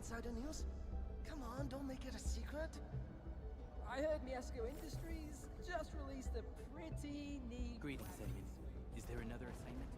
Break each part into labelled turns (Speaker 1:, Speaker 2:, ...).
Speaker 1: insider news? Come on, don't make it a secret.
Speaker 2: I heard Miesco Industries just released a pretty neat...
Speaker 3: Greetings, Eamon. Is there another assignment?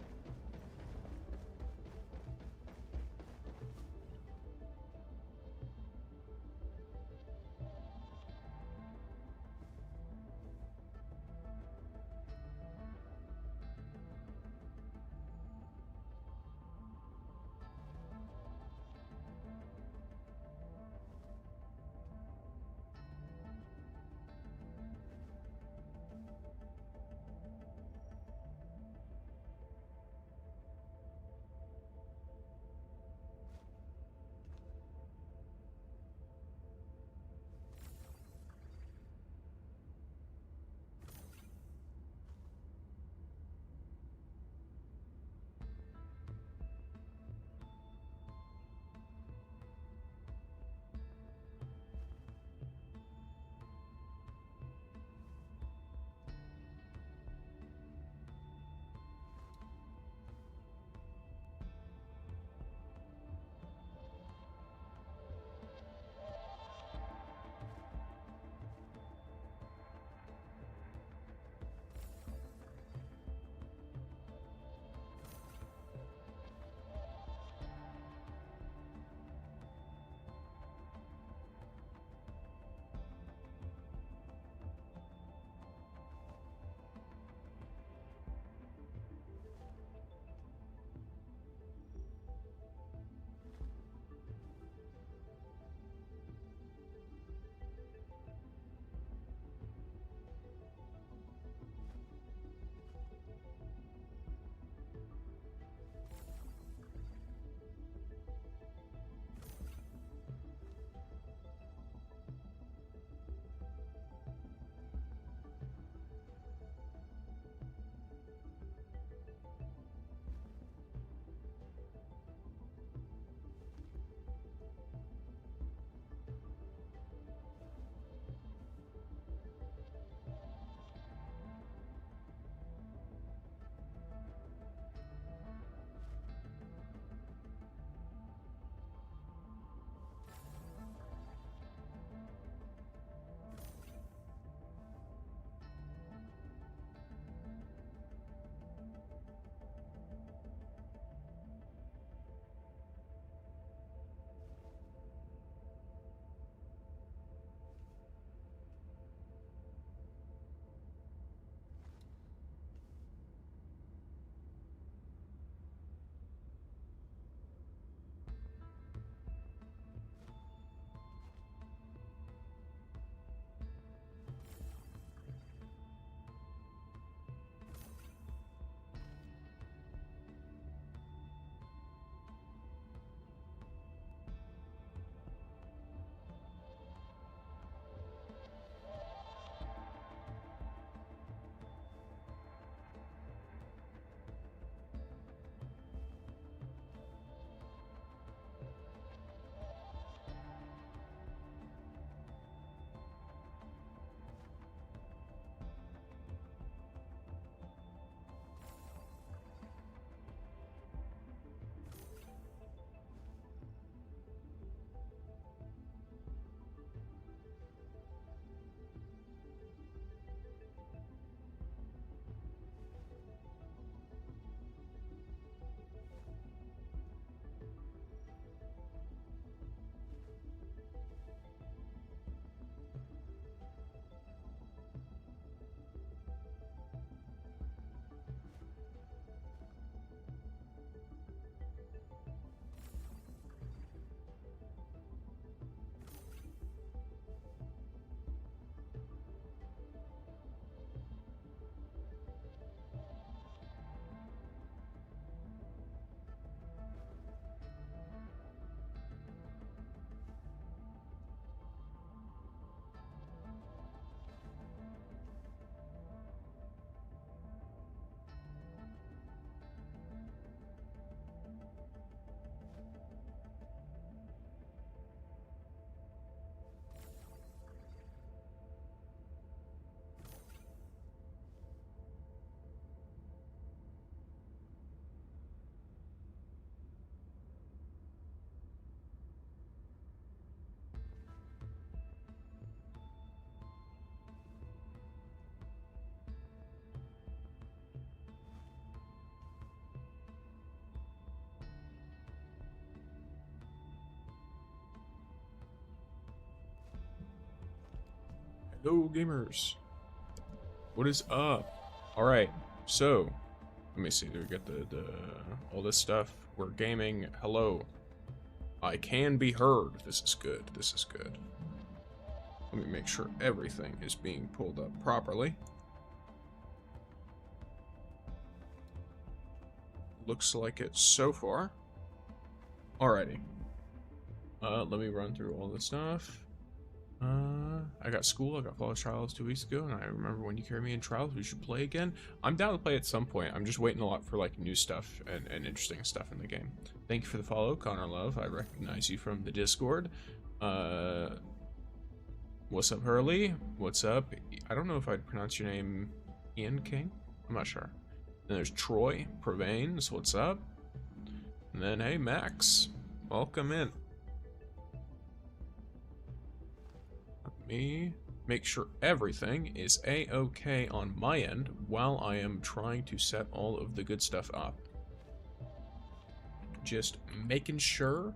Speaker 4: Hello, gamers. What is up? All right, so let me see. Do we get the all this stuff? We're gaming. Hello. I can be heard. This is good. This is good. Let me make sure everything is being pulled up properly. Looks like it so far. Alrighty. Let me run through all this stuff. I got school. I got Flawless Trials 2 weeks ago, and I remember when you carried me in Trials, we should play again. I'm down to play at some point. I'm just waiting a lot for like new stuff and interesting stuff in the game. Thank you for the follow, Connor Love. I recognize you from the Discord. What's up, Hurley? What's up? I don't know if I'd pronounce your name Ian King. I'm not sure. Then there's Troy Prevains. What's up? And then hey Max, welcome in. Me make sure everything is a-okay on my end while I am trying to set all of the good stuff up. Just making sure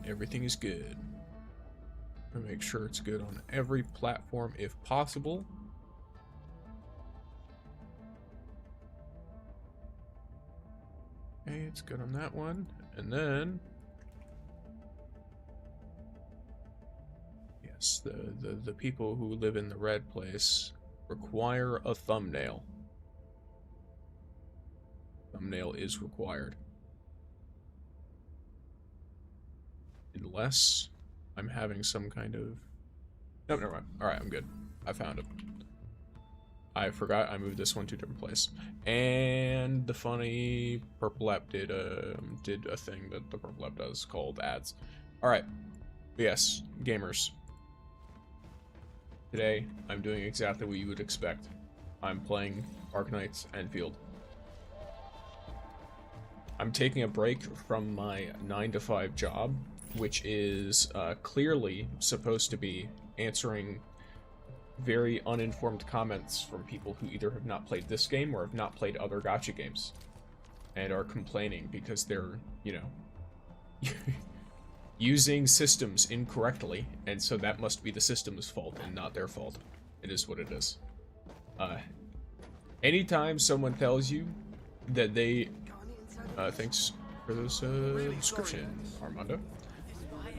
Speaker 4: everything is good. Make sure it's good on every platform if possible. Okay, it's good on that one. And then the people who live in the red place require a thumbnail. Thumbnail is required. Unless I'm having some kind of... No, never mind. Alright, I'm good. I found it. I forgot I moved this one to a different place. And the funny Purple App did a thing that the Purple App does called ads. Alright. Yes, gamers. Today, I'm doing exactly what you would expect. I'm playing Arknights Endfield. I'm taking a break from my 9-to-5 job, which is clearly supposed to be answering very uninformed comments from people who either have not played this game or have not played other gacha games and are complaining because they're, you know, using systems incorrectly, and so that must be the system's fault and not their fault. It is what it is. Anytime someone tells you that they... thanks for this description, Armando.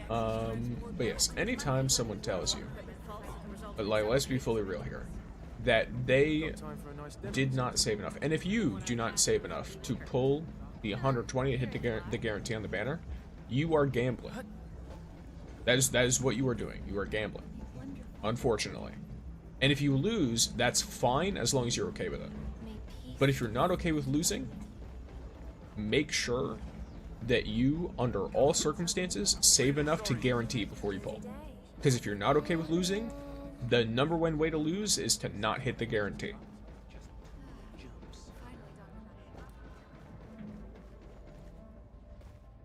Speaker 4: But yes, anytime someone tells you, but like, let's be fully real here, that they did not save enough, and if you do not save enough to pull the 120 to hit the guarantee on the banner, you are gambling. That is what you are doing. You are gambling, unfortunately. And if you lose, that's fine as long as you're okay with it. But if you're not okay with losing, make sure that you, under all circumstances, save enough to guarantee before you pull. Because if you're not okay with losing, the #1 way to lose is to not hit the guarantee.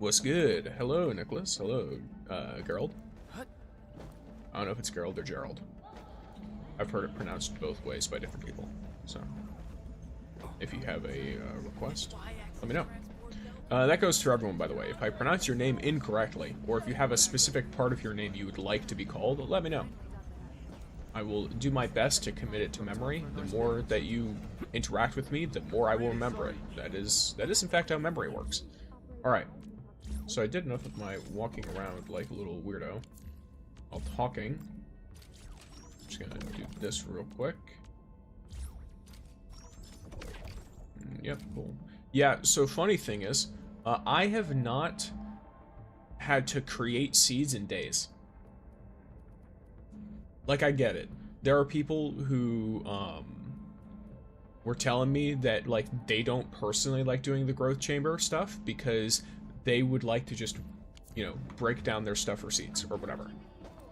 Speaker 4: What's good? Hello, Nicholas. Hello, Gerald. I don't know if it's Gerald or Gerald. I've heard it pronounced both ways by different people. So, if you have a request, let me know. That goes to everyone, by the way. If I pronounce your name incorrectly, or if you have a specific part of your name you would like to be called, let me know. I will do my best to commit it to memory. The more that you interact with me, the more I will remember it. That is in fact how memory works. Alright. So I did enough of my walking around like a little weirdo while talking. Just gonna do this real quick. Yep, cool. Yeah, so funny thing is, I have not had to create seeds in days. Like, I get it. There are people who were telling me that, like, they don't personally like doing the growth chamber stuff because they would like to just, you know, break down their stuff for seeds or whatever.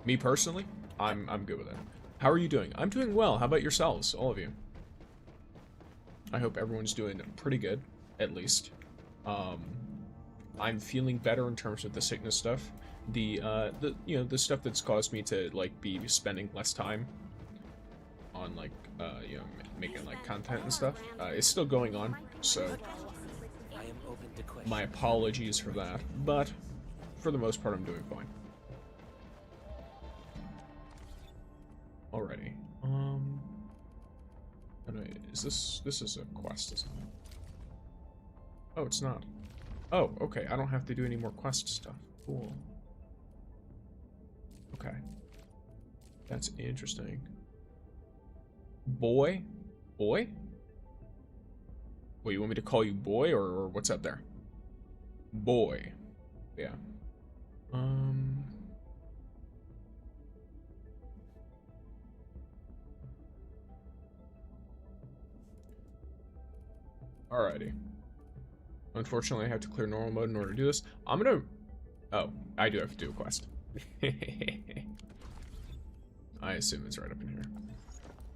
Speaker 4: Me personally, I'm good with it. How are you doing? I'm doing well. How about yourselves, all of you? I hope everyone's doing pretty good, at least. I'm feeling better in terms of the sickness stuff. The you know, the stuff that's caused me to like be spending less time on like you know, making like content and stuff is still going on, so my apologies for that, but for the most part I'm doing fine. Alrighty. Is this is a quest, isn't it? Oh, it's not. Oh, okay. I don't have to do any more quest stuff. Cool. Okay. That's interesting. Boy? Boy? Wait, you want me to call you boy, or what's up there? Boy. Yeah. Alrighty. Unfortunately, I have to clear normal mode in order to do this. I'm gonna... Oh, I do have to do a quest. I assume it's right up in here.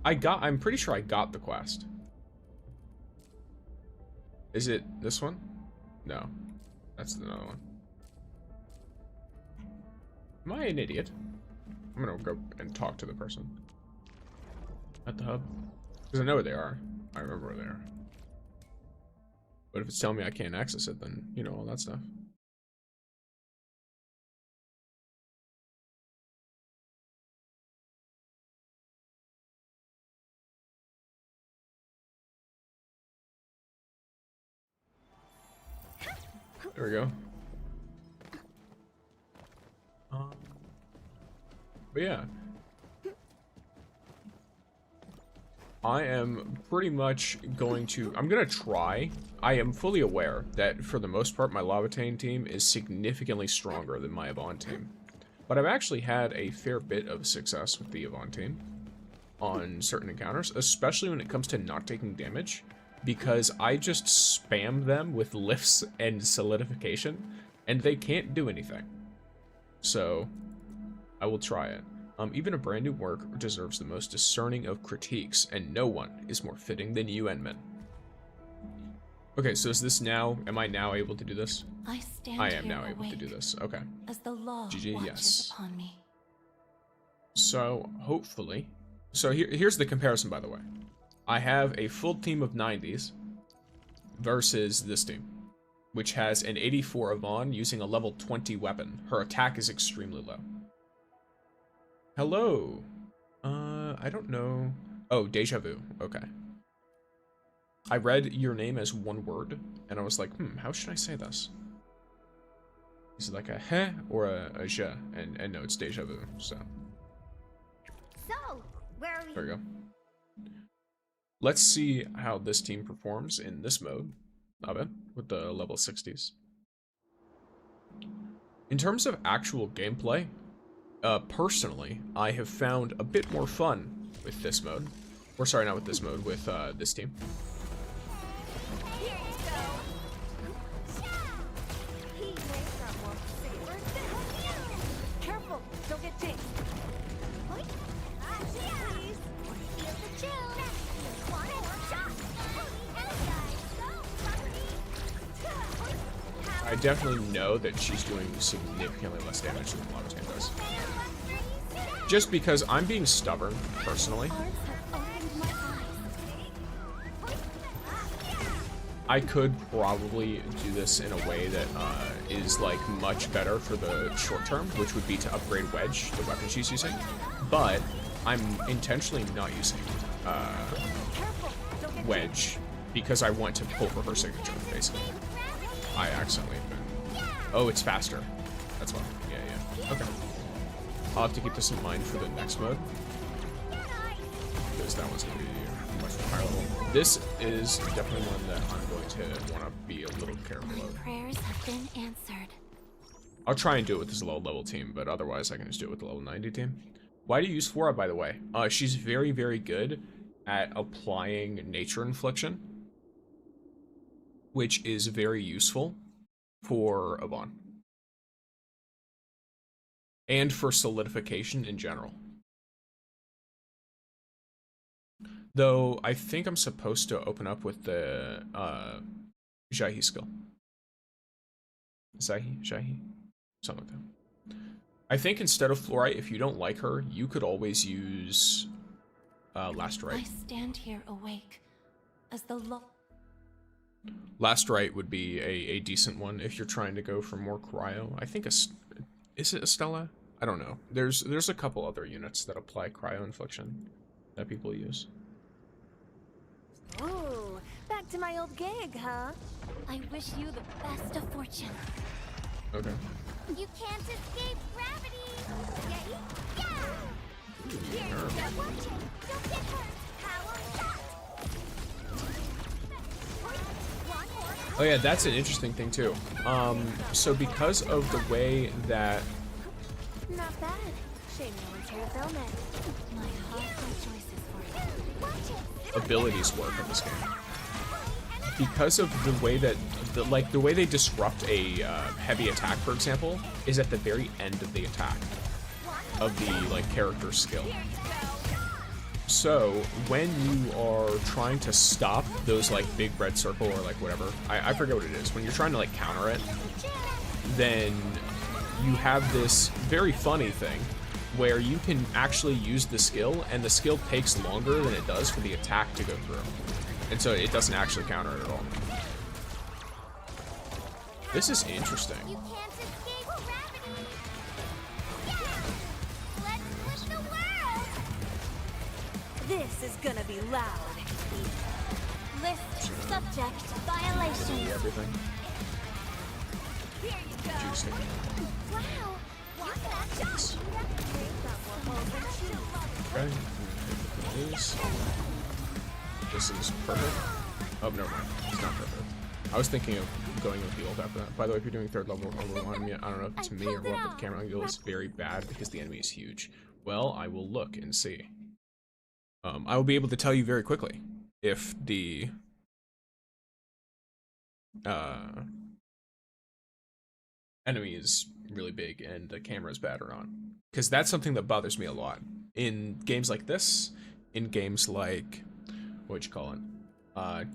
Speaker 4: I'm pretty sure I got the quest. Is it this one? No. That's another one. Am I an idiot? I'm gonna go and talk to the person. At the hub. Because I know where they are. I remember where they are. But if it's telling me I can't access it, then, you know, all that stuff. There we go. But yeah. I am pretty much going to... I'm going to try. I am fully aware that, for the most part, my Lavatane team is significantly stronger than my Yvonne team. But I've actually had a fair bit of success with the Yvonne team on certain encounters, especially when it comes to not taking damage, because I just spam them with lifts and solidification, and they can't do anything. So, I will try it. Even a brand new work deserves the most discerning of critiques, and no one is more fitting than you, Enman. Okay, so is this now? Am I now able to do this? I am now able to do this. Okay.
Speaker 5: As the law
Speaker 4: GG, yes.
Speaker 5: upon me.
Speaker 4: So hopefully, so here's the comparison, by the way. I have a full team of 90s versus this team, which has an 84 Yvonne using a level 20 weapon. Her attack is extremely low. Hello. I don't know. Oh, deja vu. Okay. I read your name as one word, and I was like, how should I say this? Is it like a heh or a je? And no, it's deja vu, so.
Speaker 6: So, where are we?
Speaker 4: There we go. Let's see how this team performs in this mode of it, with the level 60s. In terms of actual gameplay, personally, I have found a bit more fun with this mode. Or sorry, not with this mode, with this team.
Speaker 6: Here you go. He may got more saber than you. Careful, don't get jinxed. Please, feel the chill. One more shot.
Speaker 4: I definitely know that she's doing significantly less damage than Lavatane does. Just because I'm being stubborn, personally. I could probably do this in a way that is like much better for the short term, which would be to upgrade Wedge, the weapon she's using. But I'm intentionally not using Wedge because I want to pull for her signature, basically. I accidentally have been. Oh, it's faster. That's why. Yeah. Okay. I'll have to keep this in mind for the next mode, because that one's going to be much more higher level. This is definitely one that I'm going to want to be a little careful of.
Speaker 5: Prayers have been answered.
Speaker 4: I'll try and do it with this low level team, but otherwise I can just do it with the level 90 team. Why do you use Flora, by the way? She's very, very good at applying nature infliction, which is very useful for Yvonne. And for solidification in general. Though, I think I'm supposed to open up with the Jahi skill. Jahi? Something like that. I think instead of Fluorite, if you don't like her, you could always use Last Rite.
Speaker 5: I stand here awake as the law.
Speaker 4: Last Rite would be a decent one if you're trying to go for more cryo. I think is it Estella? I don't know. There's a couple other units that apply cryo infliction that people use.
Speaker 6: Ooh, back to my old gig, huh?
Speaker 5: I wish you the best of fortune.
Speaker 4: Okay.
Speaker 6: You can't escape gravity! Yay! Yeah! Here you go. Watch it! Don't get hurt! Power shot! One more.
Speaker 4: Oh yeah, that's an interesting thing too. So because of the way that
Speaker 6: Not bad. Shame no one's here to film it.
Speaker 5: My heart rejoices for you.
Speaker 6: Watch it!
Speaker 4: abilities work in this game, because of the way that the way they disrupt a heavy attack, for example, is at the very end of the attack of the character skill. So when you are trying to stop those big red circle or whatever, I forget what it is, when you're trying to counter it, then you have this very funny thing where you can actually use the skill, and the skill takes longer than it does for the attack to go through. And so it doesn't actually counter it at all. This is interesting.
Speaker 6: You can't escape gravity! Yeah! Let's push the world! This is gonna be loud.
Speaker 5: List subject violation.
Speaker 4: Everything.
Speaker 6: Here you go!
Speaker 4: Juicy.
Speaker 6: Wow! Want that shot? They've got more holes than shoes.
Speaker 4: Okay. This is perfect. Oh, never mind. It's not perfect. I was thinking of going with the ult after that. By the way, if you're doing third level over one, I don't know if it's me or what, but the camera angle is very bad because the enemy is huge. Well, I will look and see. I will be able to tell you very quickly if the enemy is really big and the camera is bad or not. Because that's something that bothers me a lot. In games like this, in games like, what'd you call it?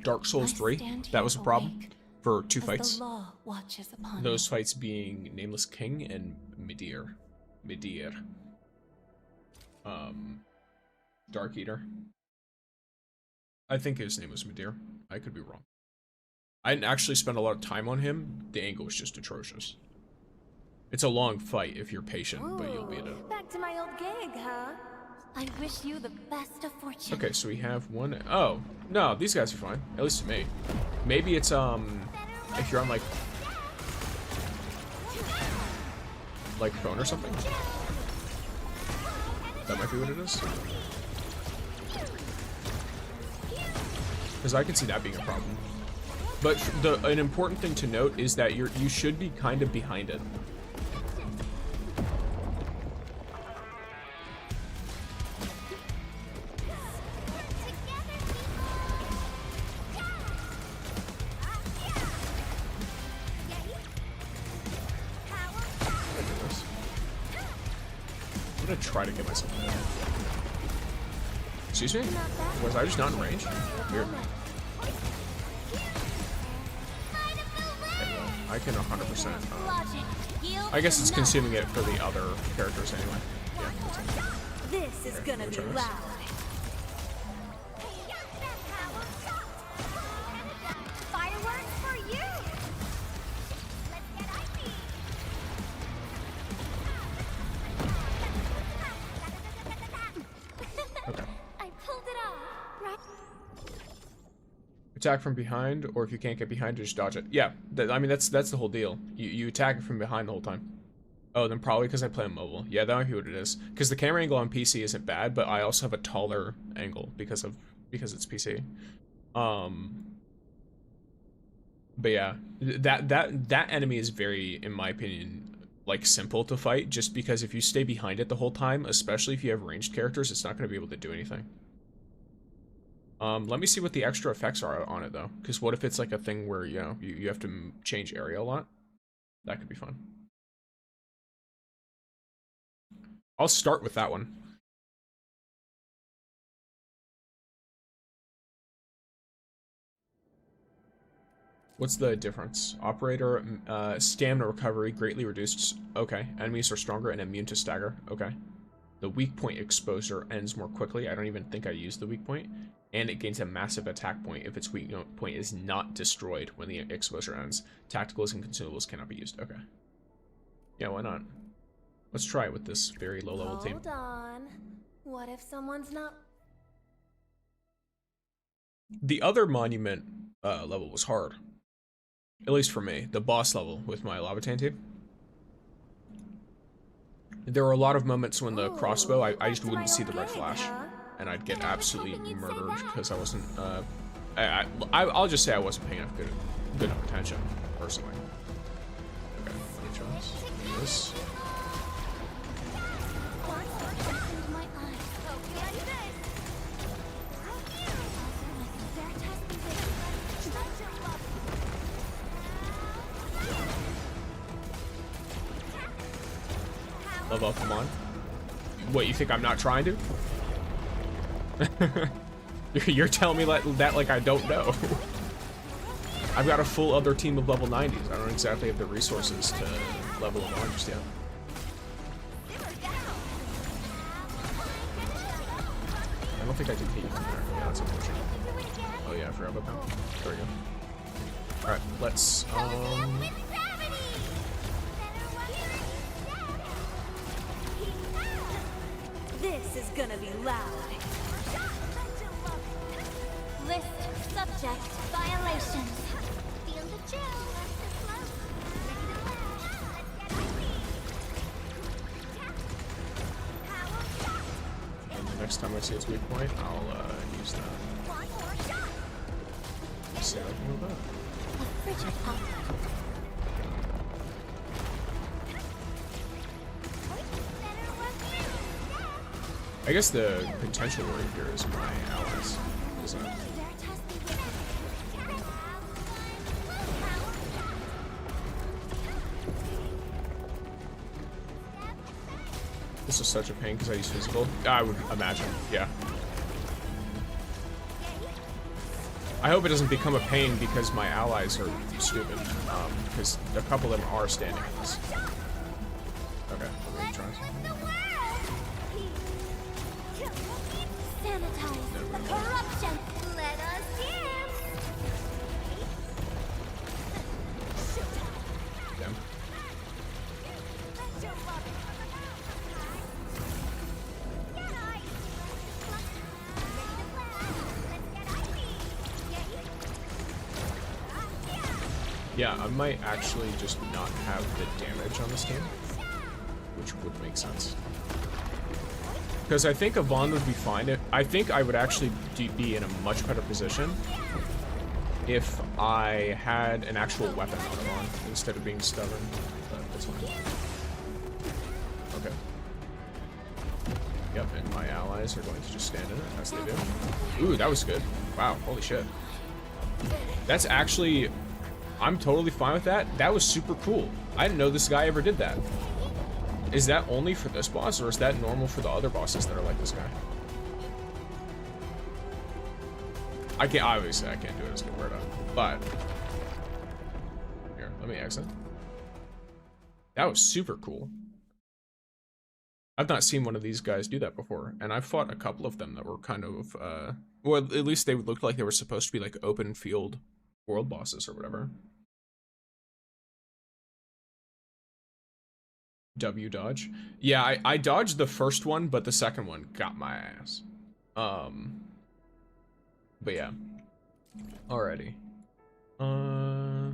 Speaker 4: Dark Souls 3, that was a problem for two fights.
Speaker 5: The law watches upon
Speaker 4: Those fights being Nameless King and Midir. Dark Eater. I think his name was Midir. I could be wrong. I didn't actually spend a lot of time on him. The angle was just atrocious. It's a long fight if you're patient, but you'll beat it.
Speaker 6: Back to my old gig, huh?
Speaker 5: I wish you the best of fortune.
Speaker 4: Okay, so we have one. Oh, no, these guys are fine. At least to me. Maybe it's, if you're on, like phone or something. That might be what it is. Because I can see that being a problem. But an important thing to note is that you should be kind of behind it. I'm gonna try to get myself in. Excuse me? Was I just not in range? Weird. Okay, well, I can 100%. I guess it's consuming it for the other characters anyway. Yeah.
Speaker 6: This is gonna be loud. Fireworks for you. Let's get icy.
Speaker 4: Okay.
Speaker 6: I pulled it off. Right.
Speaker 4: Attack from behind, or if you can't get behind, just dodge it. Yeah, I mean that's the whole deal. You attack it from behind the whole time. Oh, then probably because I play on mobile. Yeah, that might be what it is. Because the camera angle on PC isn't bad, but I also have a taller angle because it's PC. But yeah, that enemy is very, in my opinion, like simple to fight. Just because if you stay behind it the whole time, especially if you have ranged characters, it's not going to be able to do anything. Let me see what the extra effects are on it though. Because what if it's like a thing where you have to change area a lot? That could be fun. I'll start with that one. What's the difference? Operator, stamina recovery greatly reduced. Okay. Enemies are stronger and immune to stagger. Okay. The weak point exposure ends more quickly. I don't even think I used the weak point. And it gains a massive attack point if its weak point is not destroyed when the exposure ends. Tacticals and consumables cannot be used. Okay. Yeah, why not? Let's try it with this very low level team.
Speaker 5: Hold on. What if someone's not?
Speaker 4: The other monument level was hard. At least for me. The boss level with my Lavatane team. There were a lot of moments when the crossbow, I just wouldn't see the red flash. And I'd get absolutely murdered because I wasn't, I'll just say I wasn't paying enough good enough attention, personally. Okay, let me try this. Do this. Love up, come on. What, you think I'm not trying to? You're telling me that like I don't know. I've got a full other team of level 90s. I don't exactly have the resources to level them on just yet. I don't think I did hit you from there. Yeah, that's unfortunate. Oh yeah, I forgot about that. There we go. Alright, let's
Speaker 5: This is gonna be loud. List subject violations.
Speaker 6: Feel the chill.
Speaker 4: and the next time I see its weak point, I'll use that. See how I can move that.
Speaker 5: A frigid outlet.
Speaker 4: I guess the potential worry here is my allies, isn't it? This is such a pain because I use physical. I would imagine, yeah. I hope it doesn't become a pain because my allies are stupid, because a couple of them are standing in this. Okay, let me try something.
Speaker 6: Sanitize the corruption. Let us dance.
Speaker 4: Damn. Yeah, I might actually just not have the damage on this game, which would make sense. Because I think Yvonne would be fine. I think I would actually be in a much better position if I had an actual weapon on Yvonne instead of being stubborn. But that's fine. Okay. Yep, and my allies are going to just stand in it as they do. Ooh, that was good. Wow, holy shit. That's actually... I'm totally fine with that. That was super cool. I didn't know this guy ever did that. Is that only for this boss, or is that normal for the other bosses that are like this guy? Obviously I can't do it as a word up, but here, let me exit. That was super cool. I've not seen one of these guys do that before, and I've fought a couple of them that were kind of, well, at least they looked like they were supposed to be like open field world bosses or whatever. W dodge. Yeah, I dodged the first one, but the second one got my ass. But yeah. Alrighty. I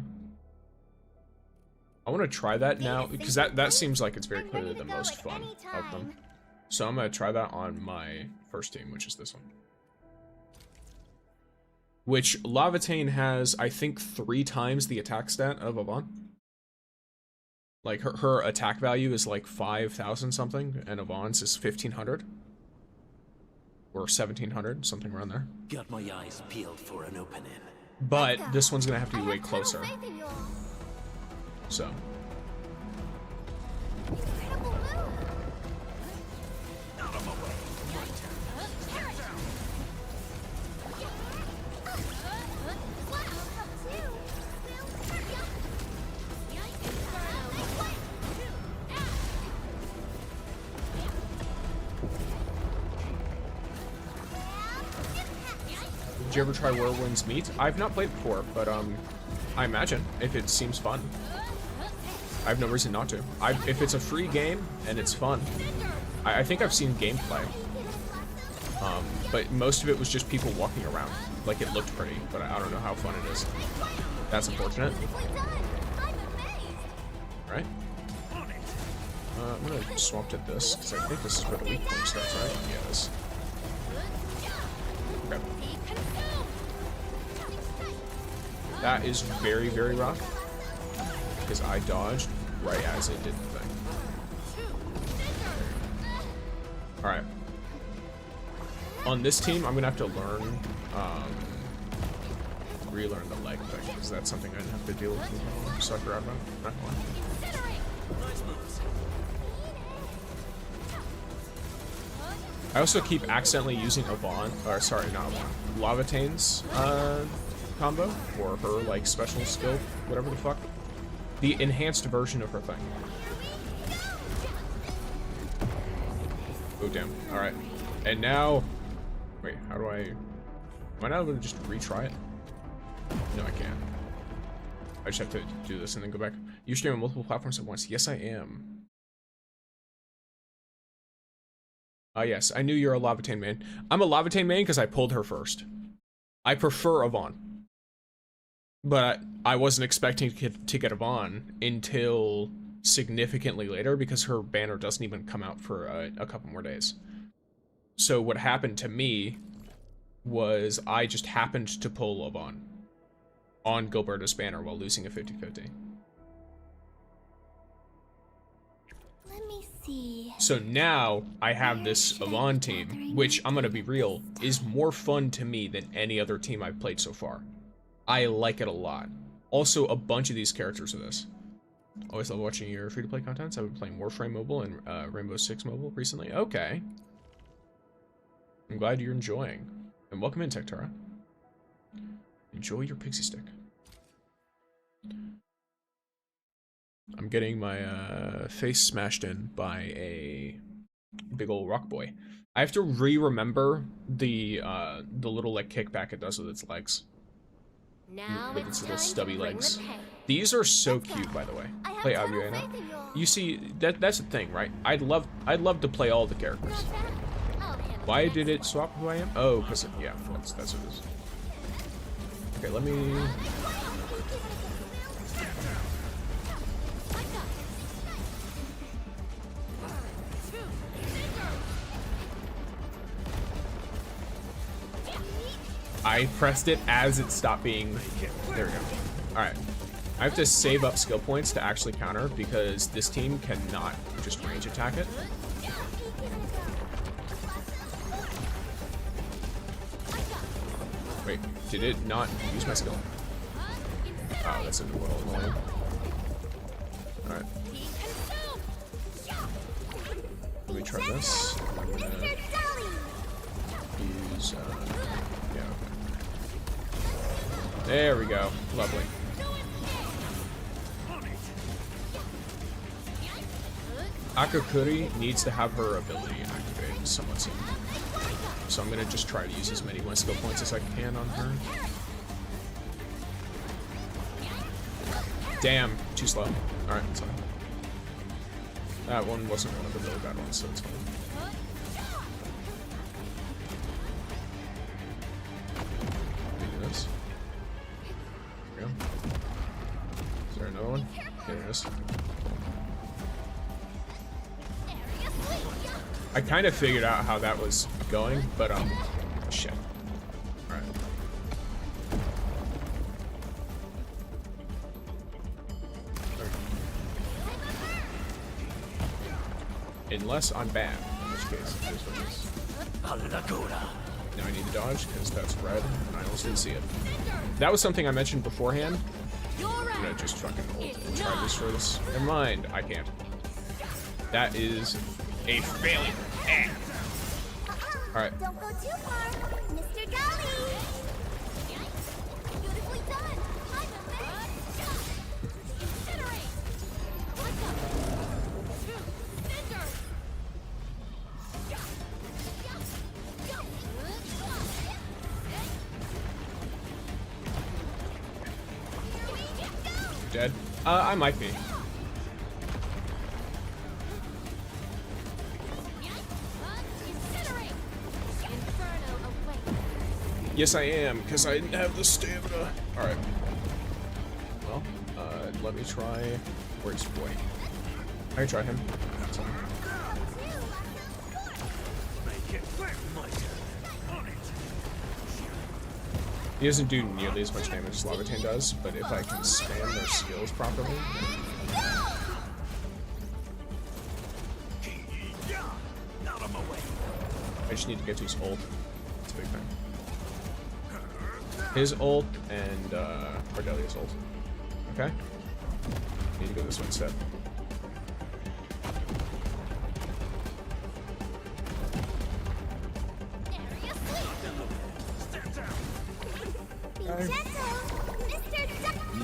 Speaker 4: want to try that now because that seems like it's very clearly the most fun of them. So I'm gonna try that on my first team, which is this one. Which Lavatane has, I think, 3 times the attack stat of Yvonne. Like, her attack value is like 5,000 something, and Yvonne's is 1,500. Or 1,700, something around there.
Speaker 3: Got my eyes peeled for an opening.
Speaker 4: But this one's gonna have to be way closer. So. Did you ever try Whirlwind's Meat? I've not played before, but I imagine if it seems fun. I have no reason not to. If it's a free game and it's fun, I think I've seen gameplay. But most of it was just people walking around. Like, it looked pretty, but I don't know how fun it is. That's unfortunate. Right? I'm gonna swap to this, because I think this is where the weak point starts, right? Yeah, this. Okay. That is very, very rough. Because I dodged right as it did the thing. Alright. On this team, I'm gonna have to learn, relearn the leg thing, because that's something I didn't have to deal with before, so I forgot about it. Not gonna lie. I also keep accidentally using Yvonne, or sorry, not Yvonne, Lavatane's combo for her like special skill, whatever the fuck. The enhanced version of her thing. Oh damn! All right, and now, wait, how do I? Am I not able to just retry it? No, I can't. I just have to do this and then go back. You stream on multiple platforms at once. Yes, I am. Yes, I knew you're a Lavatane main. I'm a Lavatane main because I pulled her first. I prefer Yvonne. But I wasn't expecting to get Yvonne until significantly later because her banner doesn't even come out for a couple more days. So what happened to me was I just happened to pull Yvonne on Gilberto's banner while losing a 50-50.
Speaker 6: Let me see.
Speaker 4: So now I have this Yvonne team, which I'm gonna be real, is more fun to me than any other team I've played so far. I like it a lot. Also, a bunch of these characters are this. Always love watching your free-to-play contents. I've been playing Warframe Mobile and Rainbow Six Mobile recently. Okay. I'm glad you're enjoying. And welcome in, Tektara. Enjoy your pixie stick. I'm getting my face smashed in by a big old rock boy. I have to remember the little like kickback it does with its legs.
Speaker 6: Now
Speaker 4: With its little stubby legs.
Speaker 6: The
Speaker 4: These are so cute, by the way. Play Aviana. You see, that's the thing, right? I'd love to play all the characters. Why did it swap who I am? Oh, because yeah, that's what it is. Okay, let me. I pressed it as it stopped being. There we go. All right. I have to save up skill points to actually counter because this team cannot just range attack it. Wait, did it not use my skill? Oh, that's a little annoying. All right. Let me try this. I'm gonna use. Yeah. Okay. There we go. Lovely. Akakuri needs to have her ability activated somewhat soon. So I'm gonna just try to use as many of my skill points as I can on her. Damn, too slow. Alright, that's fine. That one wasn't one of the really bad ones, so it's fine. Let me do this. There we go. Is there another one? Okay, there it is. I kind of figured out how that was going, but shit. All right. Unless I'm bad, in which case it is what it is. Now I need to dodge because that's red, and I almost didn't see it. That was something I mentioned beforehand. I'm gonna just fucking ult and try to destroy this. Never mind, I can't. That is a failure. Alright.
Speaker 6: Don't go too far, Mr. Dolly. Beautifully done. I'm
Speaker 4: Dead? I might be. Yes, I am, because I didn't have the stamina. Alright. Well, let me try... Where's boy? I can try him. He doesn't do nearly as much damage as Levitain does, but if I can spam their skills properly... I just need to get to his ult. It's a big thing. His ult and Cordelia's ult. Okay? Need to go this way instead.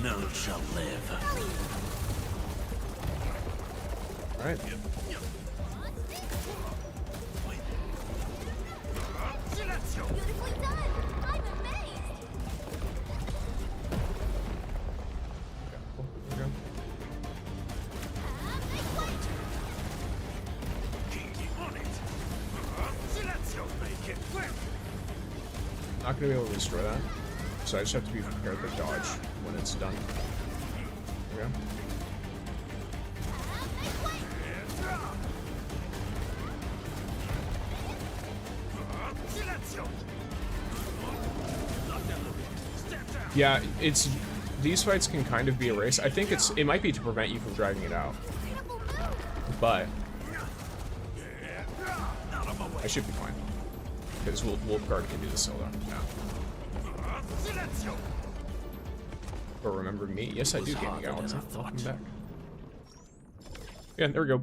Speaker 3: None shall live.
Speaker 4: Alright.
Speaker 6: Beautifully done. I'm amazed.
Speaker 4: Okay, cool. There we go. Not gonna be able to destroy that, so I just have to be prepared to dodge when it's done. There we go. Yeah, it's these fights can kind of be a race. I think it might be to prevent you from dragging it out, but I should be fine because Wolfguard can do the solo now. But remember me? Yes, I do. Gaming Galaxy. Welcome back. Yeah, there we go.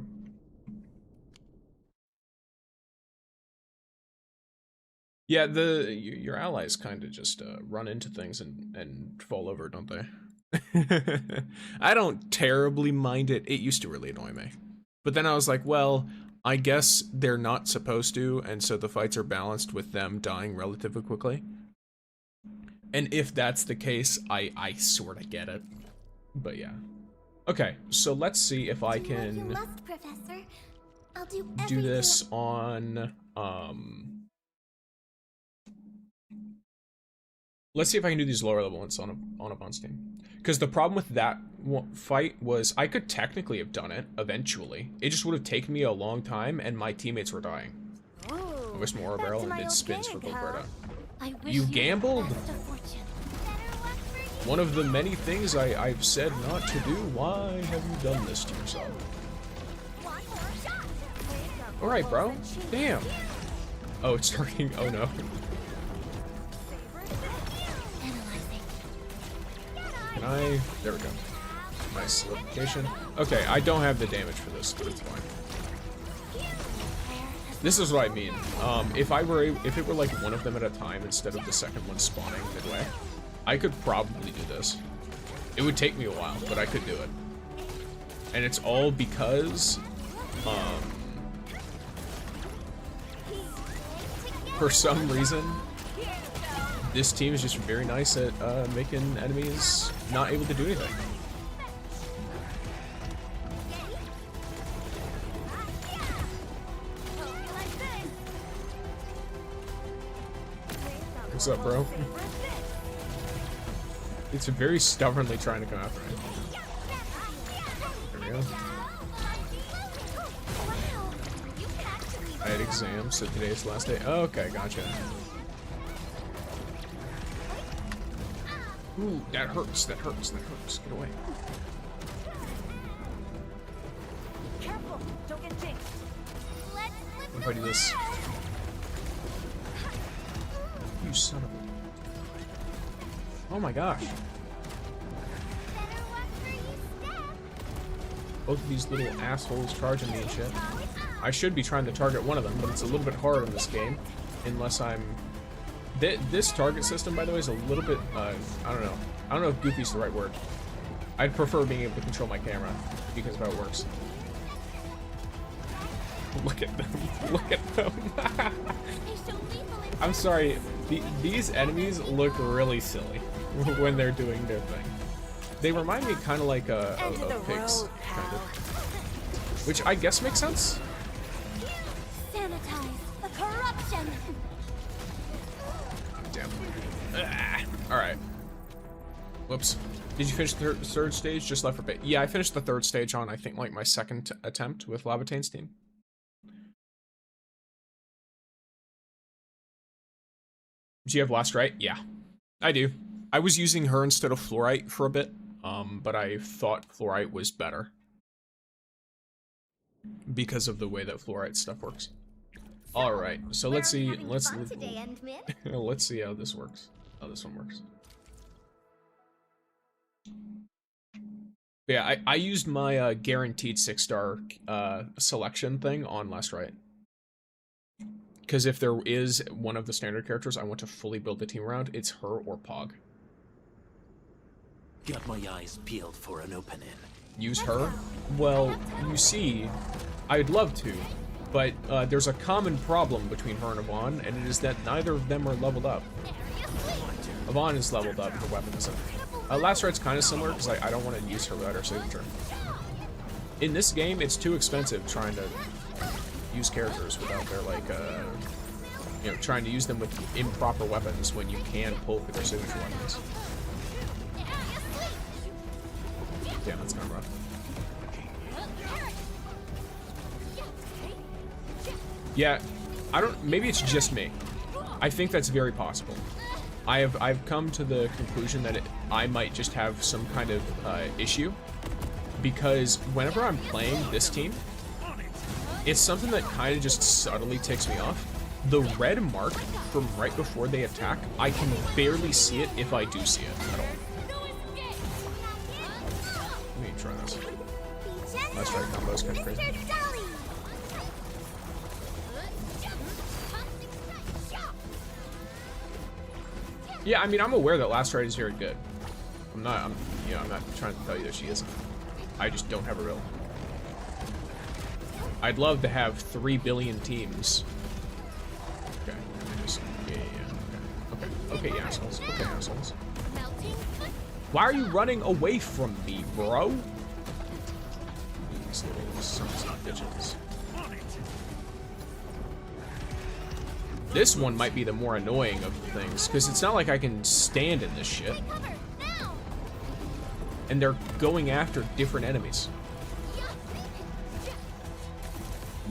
Speaker 4: Yeah, your allies kind of just run into things and fall over, don't they? I don't terribly mind it. It used to really annoy me. But then I was like, well, I guess they're not supposed to, and so the fights are balanced with them dying relatively quickly. And if that's the case, I sort of get it. But yeah. Okay, so let's see if I can
Speaker 6: Professor. I'll
Speaker 4: do this on let's see if I can do these lower level ones on a Bun's team. Because the problem with that fight was I could technically have done it eventually. It just would have taken me a long time and my teammates were dying. I wish more barrel and did spins for Gilberta. You gambled? One of the many things I've said not to do. Why have you done this to yourself? Alright, bro. Damn. Oh, it's starting. Oh no. Can I? There we go. Nice solidification. Okay, I don't have the damage for this, but it's fine. This is what I mean. If it were like one of them at a time instead of the second one spawning midway, I could probably do this. It would take me a while, but I could do it. And it's all because, for some reason, this team is just very nice at making enemies not able to do anything. What's up, bro? It's very stubbornly trying to come after me. There we go. I had exams, so today's last day. Oh, okay, gotcha. Ooh, that hurts, that hurts, that hurts. Get away.
Speaker 6: Careful, don't get jinxed.
Speaker 4: What if I do this? You son of a... Oh my gosh. Both of these little assholes charging me and shit. I should be trying to target one of them, but it's a little bit hard in this game. Unless I'm... This target system, by the way, is a little bit, I don't know. I don't know if goofy is the right word. I'd prefer being able to control my camera because of how it works. Look at them. Look at them. I'm sorry. These enemies look really silly when they're doing their thing. They remind me kind of like a pigs, kind of. Which I guess makes sense.
Speaker 6: Sanitize the corruption.
Speaker 4: Damn. Alright. Whoops. Did you finish the third stage? Just left for bait. Yeah, I finished the third stage on, I think, like, my second attempt with Lavatane's team. Do you have Last Right? Yeah, I do. I was using her instead of Fluorite for a bit, but I thought Fluorite was better. Because of the way that Fluorite stuff works. Alright, so let's see, let's see how this works. How this one works. Yeah, I used my guaranteed 6-star selection thing on Last Right. Because if there is one of the standard characters I want to fully build the team around, it's her or Pog.
Speaker 3: Got my eyes peeled for an opening.
Speaker 4: Use her? Well, you see, I'd love to, but there's a common problem between her and Yvonne, and it is that neither of them are leveled up. Yvonne is leveled up, her weapon isn't. Last Right's kind of similar, because I don't want to use her without her signature. In this game, it's too expensive trying to use characters without their, like, you know, trying to use them with improper weapons when you can pull for their signature weapons. Yeah, that's kind of rough. Yeah, I don't, maybe it's just me. I think that's very possible. I've come to the conclusion that I might just have some kind of issue, because whenever I'm playing this team, it's something that kind of just subtly ticks me off. The red mark from right before they attack, I can barely see it if I do see it at all. Let me try this. Last Right combo is kind of crazy. Yeah, I mean, I'm aware that Last Right is very good. I'm not trying to tell you that she isn't. I just don't have a real. I'd love to have 3 billion teams. Okay, let me just, yeah, okay, assholes, okay, assholes. Why are you running away from me, bro? These little sons of bitches. This one might be the more annoying of the things, because it's not like I can stand in this shit. And they're going after different enemies.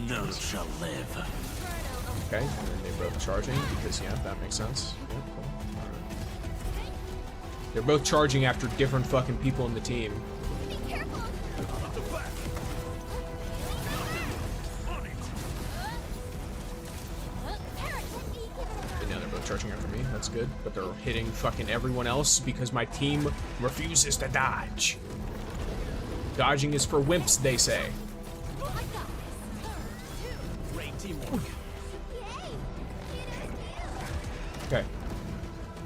Speaker 3: None shall live.
Speaker 4: Okay, and then they're both charging, because, yeah, that makes sense. Yeah, cool. Right. They're both charging after different fucking people in the team. Charging after me, that's good, but they're hitting fucking everyone else because my team refuses to dodge. Dodging is for wimps, they say. Okay.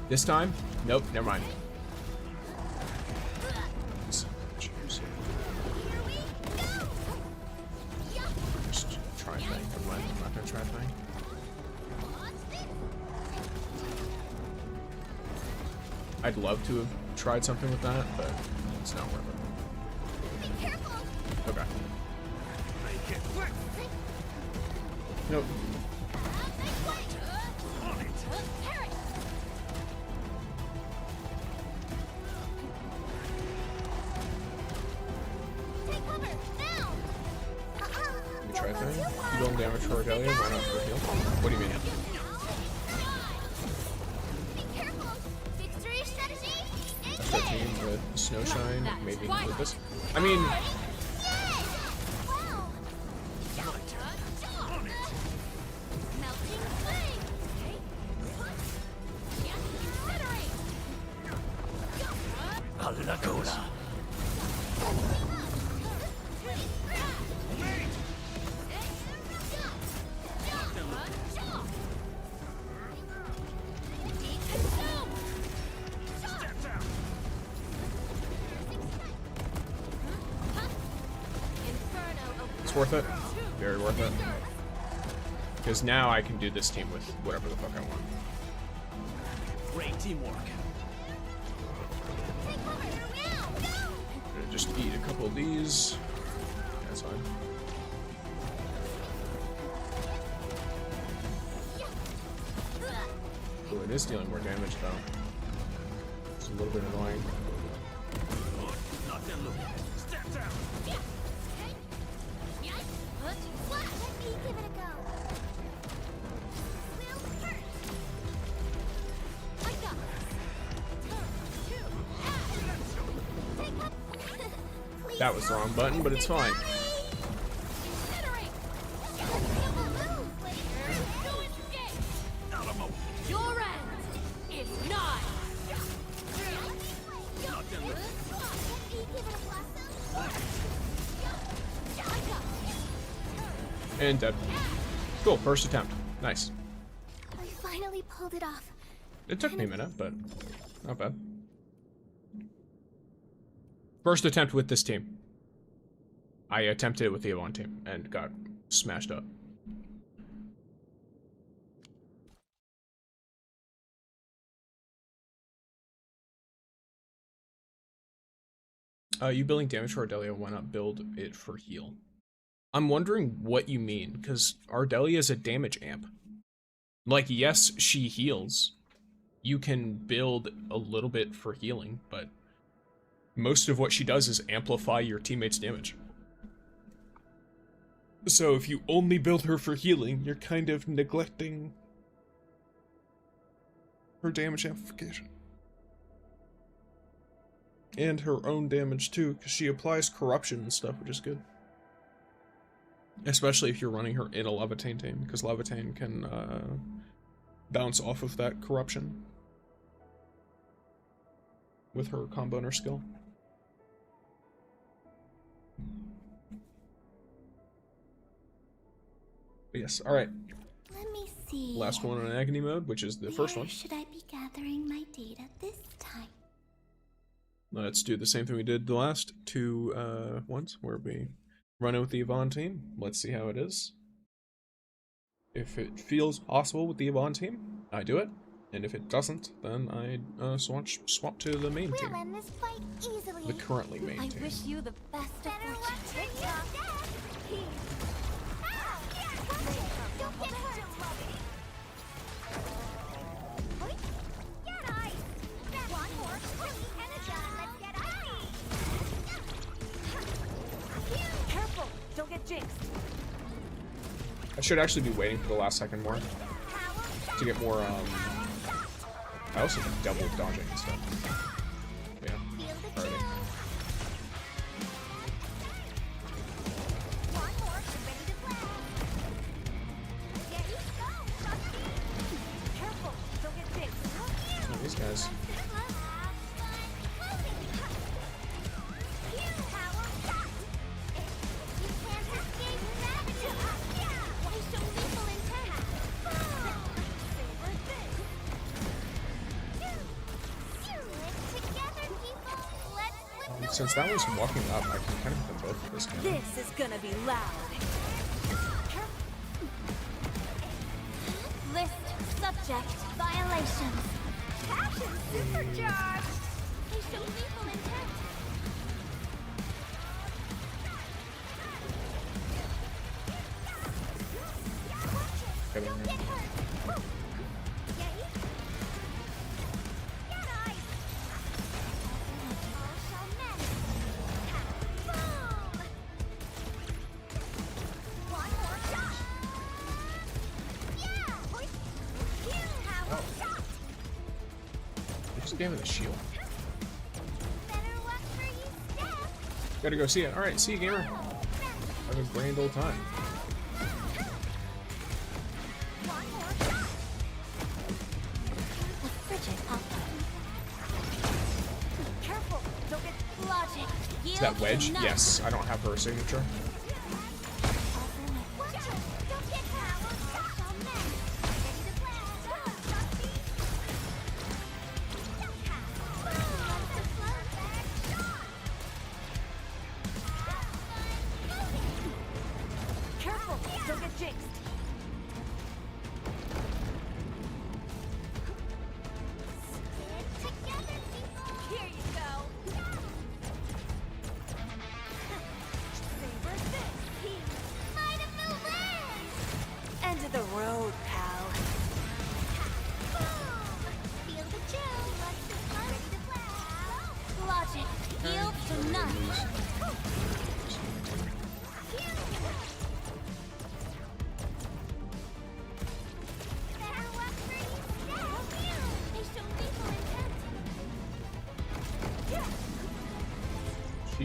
Speaker 4: This time? Nope, never mind. Just try and bang. I'm not gonna try and bang. I'd love to have tried something with that, but it's not worth it. Okay. Nope. Let me try a thing. You don't damage for Regalia, why not for heal? What do you mean? With Snowshine made me include this. I mean, it's worth it. Very worth it. Because now I can do this team with whatever the fuck I want.
Speaker 3: Great teamwork.
Speaker 4: Just eat a couple of these. That's fine. Ooh, it is dealing more damage though. little bit annoying.
Speaker 3: Not them looking. Step down.
Speaker 6: Let me give it a go. Will first. I got this. 2. Take up. Please
Speaker 4: That was the wrong button, but it's fine.
Speaker 6: Incinerate. Move, later. Go escape.
Speaker 3: Not a moment.
Speaker 6: Your end is nigh.
Speaker 3: Not them looking.
Speaker 6: Let me give it a blossom. I got this.
Speaker 4: And dead. Cool, first attempt. Nice.
Speaker 6: I finally pulled it off.
Speaker 4: It took me a minute, but not bad. First attempt with this team. I attempted it with the Yvonne team and got smashed up. You building damage for Ardelia, why not build it for heal? I'm wondering what you mean, because Ardelia is a damage amp. Like, yes, she heals. You can build a little bit for healing, but most of what she does is amplify your teammates' damage. So if you only build her for healing, you're kind of neglecting her damage amplification. And her own damage too, because she applies corruption and stuff, which is good. Especially if you're running her in a Levitain team, because Levitain can bounce off of that corruption with her comboner skill. But yes, alright.
Speaker 6: Let me see.
Speaker 4: Last one on agony mode, which is the first
Speaker 6: Where
Speaker 4: one.
Speaker 6: should I be gathering my data this time?
Speaker 4: Let's do the same thing we did the last two ones, where we run in with the Yvonne team. Let's see how it is. If it feels possible with the Yvonne team, I do it. And if it doesn't, then I swap to the main team.
Speaker 6: We'll end this fight easily.
Speaker 4: The currently main
Speaker 5: I
Speaker 4: team.
Speaker 5: wish you the best of
Speaker 6: Better
Speaker 5: fortune.
Speaker 6: watch your step. Don't get hurt. Get ice. One more. Energize. Let's get icy.
Speaker 5: Careful! Don't get jinxed.
Speaker 4: I should actually be waiting for the last second more to get more. I also did double dodging and stuff. Yeah.
Speaker 6: Feel the
Speaker 4: Alrighty.
Speaker 6: chill. One more. Ready to play. Ready, go.
Speaker 5: Careful! Don't get jinxed.
Speaker 4: Oh, these guys. Since that was walking up, I can kind of hit them both with this guy.
Speaker 5: This is gonna be loud.
Speaker 6: List subject violations. Passion supercharged. They show lethal intent.
Speaker 4: Get in
Speaker 6: Don't
Speaker 4: there.
Speaker 6: get hurt. Yay. Get ice. All shall mend. Boom. One more shot. Yeah. Power shot.
Speaker 4: I just gave it a shield.
Speaker 6: Better luck for you, Steph.
Speaker 4: Gotta go see it. Alright, see you, gamer. Have a grand old time.
Speaker 6: One more shot.
Speaker 5: A frigid outcome. Careful! Don't get
Speaker 6: Logic.
Speaker 4: Is that Wedge? Yes, I don't have her signature.
Speaker 6: Watch it. Don't get hurt. All shall mend. Ready to play. Trusty. That's a flow back shot.
Speaker 5: Careful! Don't get jinxed.
Speaker 6: Stick together, people. Here you go.
Speaker 5: Savor this.
Speaker 6: Might of the wind.
Speaker 5: End of the road, pal.
Speaker 6: Boom. Feel the chill. Let's just ready to play.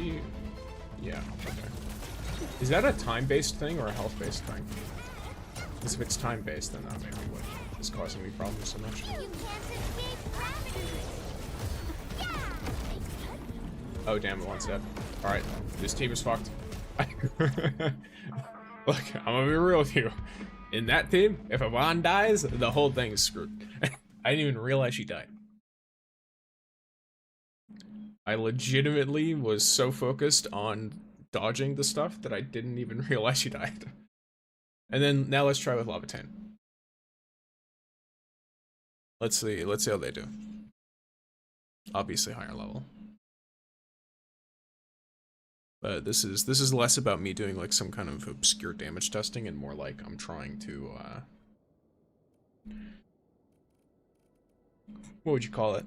Speaker 4: she... Yeah, okay. Is that a time-based thing or a health-based thing? Because if it's time-based, then that may be what is causing me problems so much.
Speaker 6: You can't escape gravity. Yeah.
Speaker 4: Oh, damn, it one step. Alright, this team is fucked. Look, I'm gonna be real with you. In that team, if Yvonne dies, the whole thing is screwed. I didn't even realize she died. I legitimately was so focused on dodging the stuff that I didn't even realize she died. And then, now let's try with Levitain. Let's see how they do. Obviously higher level. But this is less about me doing like some kind of obscure damage testing and more like I'm trying to what would you call it?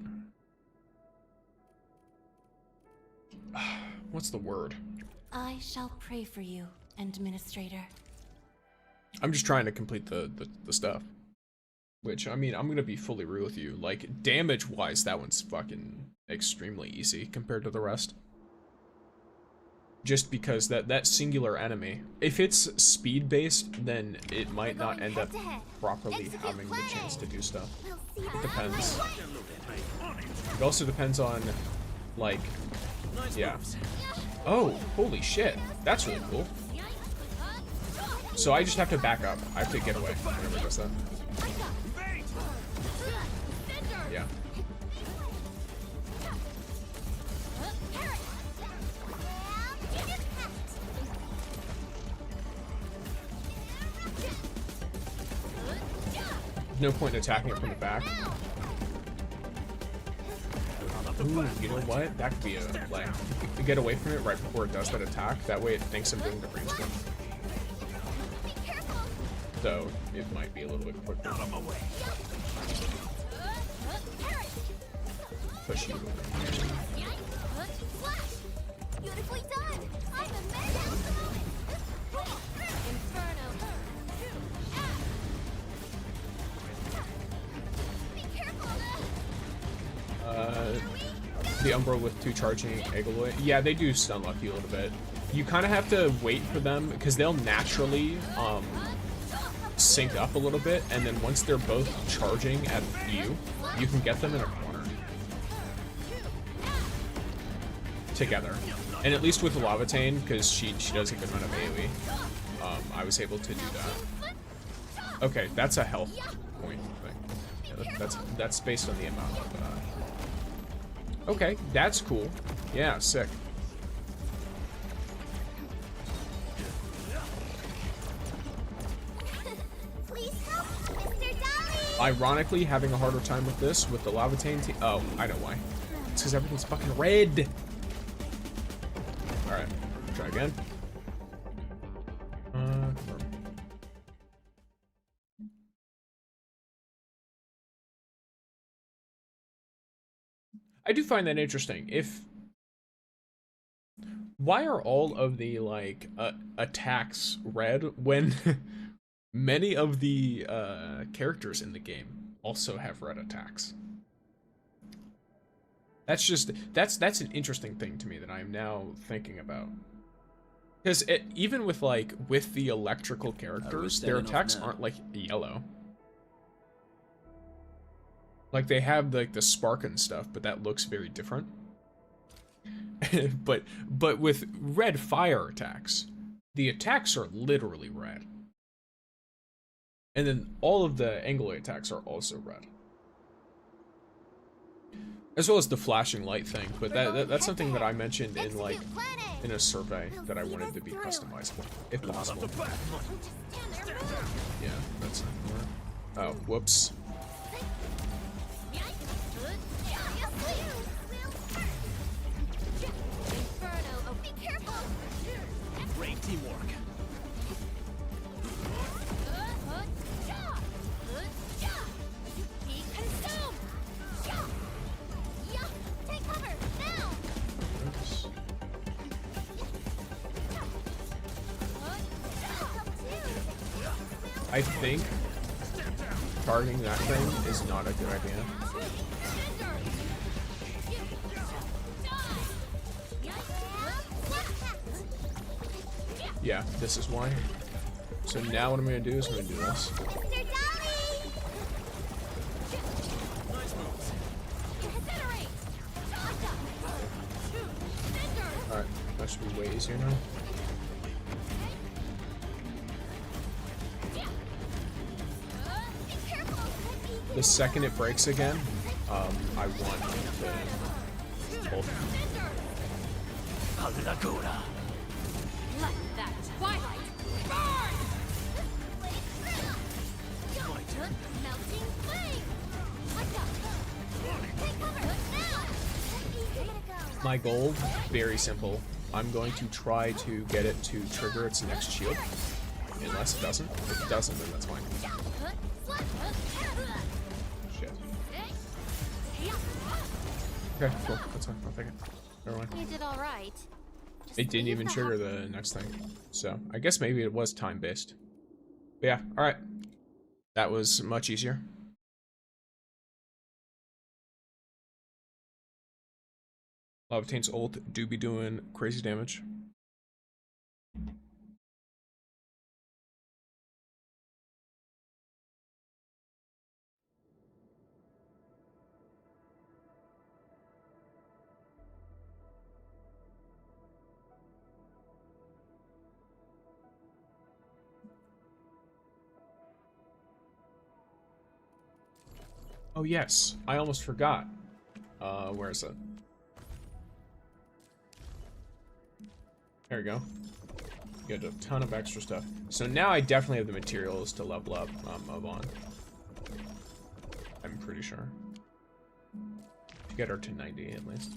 Speaker 4: What's the word?
Speaker 5: I shall pray for you, Administrator.
Speaker 4: I'm just trying to complete the stuff. Which, I mean, I'm gonna be fully real with you. Like, damage-wise, that one's fucking extremely easy compared to the rest. Just because that singular enemy, if it's speed-based, then it might not end up properly having the chance to do stuff. It depends. It also depends on, like, yeah. Oh, holy shit. That's really cool. So I just have to back up. I have to get away whenever it does that. Yeah. No point in attacking it from the back. Ooh, you know what? That could be a play. To get away from it right before it does that attack, that way it thinks I'm doing the range one. So, it might be a little bit quicker. Push you over here.
Speaker 6: Beautifully done. I'm a man. Inferno. Be careful.
Speaker 4: The Umbral with 2 charging Egaloy. Yeah, they do stun lock you a little bit. You kind of have to wait for them because they'll naturally sync up a little bit, and then once they're both charging at you, you can get them in a corner together. And at least with Levitain, because she does a good amount of AoE, I was able to do that. Okay, that's a health point thing. Yeah, that's based on the amount of. Okay, that's cool. Yeah, sick. Ironically, having a harder time with this, with the Levitain team. Oh, I know why. It's because everything's fucking red. Alright, try again. I do find that interesting. Why are all of the, like, attacks red when many of the characters in the game also have red attacks? That's an interesting thing to me that I'm now thinking about. Because even with the electrical characters, their attacks aren't like yellow. Like they have like the spark and stuff, but that looks very different. but with red fire attacks, the attacks are literally red. And then all of the Angloid attacks are also red. As well as the flashing light thing, but that's something that I mentioned in a survey that I wanted to be customizable, if possible. Yeah, that's oh, whoops.
Speaker 3: Great teamwork.
Speaker 4: I think targeting that thing is not a good idea. Yeah, this is why. So now what I'm gonna do is I'm gonna do this.
Speaker 6: Mr. Dolly!
Speaker 3: Nice moves.
Speaker 6: Incinerate!
Speaker 4: Alright, that should be way easier now.
Speaker 6: Be careful!
Speaker 4: The second it breaks again, I want to hold.
Speaker 3: Hagakura.
Speaker 6: Let that twilight burn! Melting flame! Watch out! Take cover! Now!
Speaker 4: My goal, very simple. I'm going to try to get it to trigger its next shield. Unless it doesn't. If it doesn't, then that's fine. Shit. Okay, cool. That's fine. I'll take it. Never mind.
Speaker 6: You did all right.
Speaker 4: It didn't even trigger the next thing. So, I guess maybe it was time-based. But yeah, alright. That was much easier. Levitate's ult do be doing crazy damage. Oh yes, I almost forgot. Where is it? There we go. Get a ton of extra stuff. So now I definitely have the materials to level up Yvonne. I'm pretty sure. To get her to 90 at least.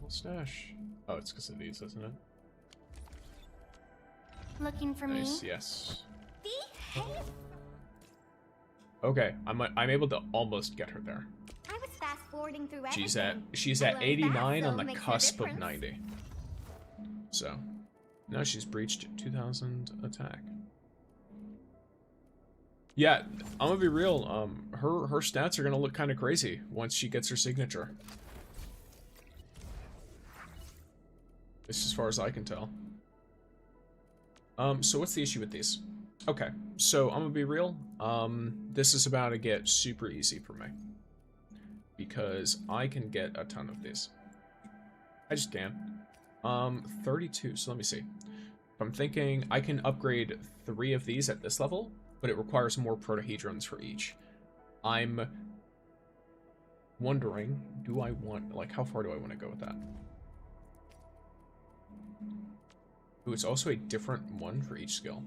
Speaker 4: Stash. Oh, it's because of these, isn't it?
Speaker 6: Looking for
Speaker 4: Nice,
Speaker 6: me?
Speaker 4: yes.
Speaker 6: Behave!
Speaker 4: Okay, I'm able to almost get her there.
Speaker 6: I was fast forwarding through
Speaker 4: She's
Speaker 6: everything.
Speaker 4: at
Speaker 6: Well,
Speaker 4: 89
Speaker 6: that
Speaker 4: on the
Speaker 6: makes no
Speaker 4: cusp of
Speaker 6: difference.
Speaker 4: 90. So now she's breached 2000 attack. Yeah, I'm gonna be real. Her stats are gonna look kind of crazy once she gets her signature. It's as far as I can tell. So what's the issue with these? Okay, so I'm gonna be real. This is about to get super easy for me. Because I can get a ton of these. I just can. 32, so let me see. I'm thinking I can upgrade 3 of these at this level, but it requires more protahedrons for each. I'm wondering, do I want, like, how far do I want to go with that? Ooh, it's also a different one for each skill.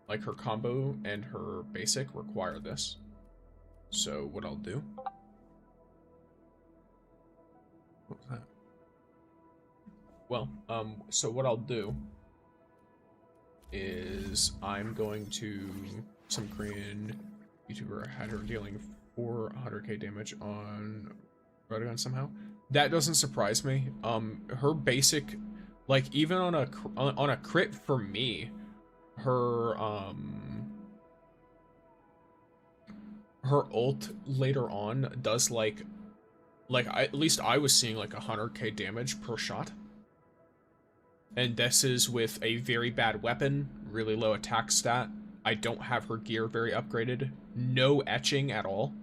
Speaker 4: Like, her combo and her basic require this. So, what I'll do... What was that? Well, so what I'll do is I'm going to... Some Korean YouTuber had her dealing 400k damage on Radagon somehow. That doesn't surprise me. Her basic... Like, even on a crit for me, her ult later on does at least I was seeing like 100k damage per shot. And this is with a very bad weapon, really low attack stat. I don't have her gear very upgraded. No etching at all.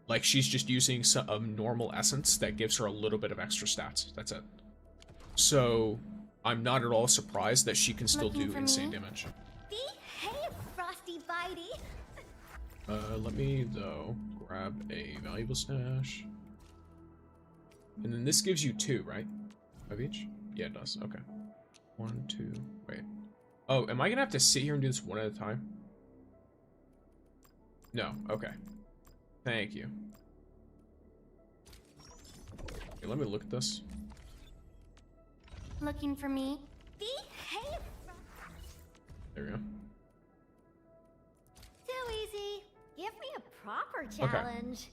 Speaker 4: Like, she's just using some normal essence that gives her a little bit of extra stats. That's it. So... I'm not at all surprised that she can still do insane damage.
Speaker 6: Behave, Frosty Bitey!
Speaker 4: Let me, though, grab a valuable stash. And then this gives you 2, right? Of each? Yeah, it does. Okay. 1, 2, wait. Oh, am I gonna have to sit here and do this one at a time? No, okay. Thank you. Okay, let me look at this.
Speaker 6: Looking for me? Behave!
Speaker 4: There we go.
Speaker 6: Too easy. Give me a proper challenge.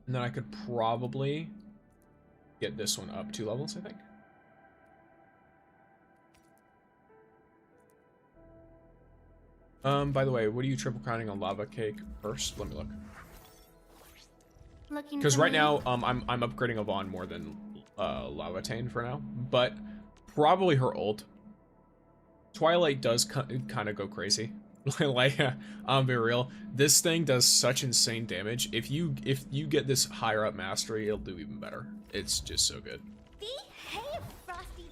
Speaker 4: And then I could probably get this one up 2 levels, I think. By the way, what are you triple crowning on lava cake first? Let me look. Because right now, I'm upgrading Yvonne more than Lava Tane for now, but probably her ult. Twilight does kind of go crazy. Like, I'll be real. This thing does such insane damage. If you get this higher up mastery, it'll do even better. It's just so good.
Speaker 6: Behave, Frosty.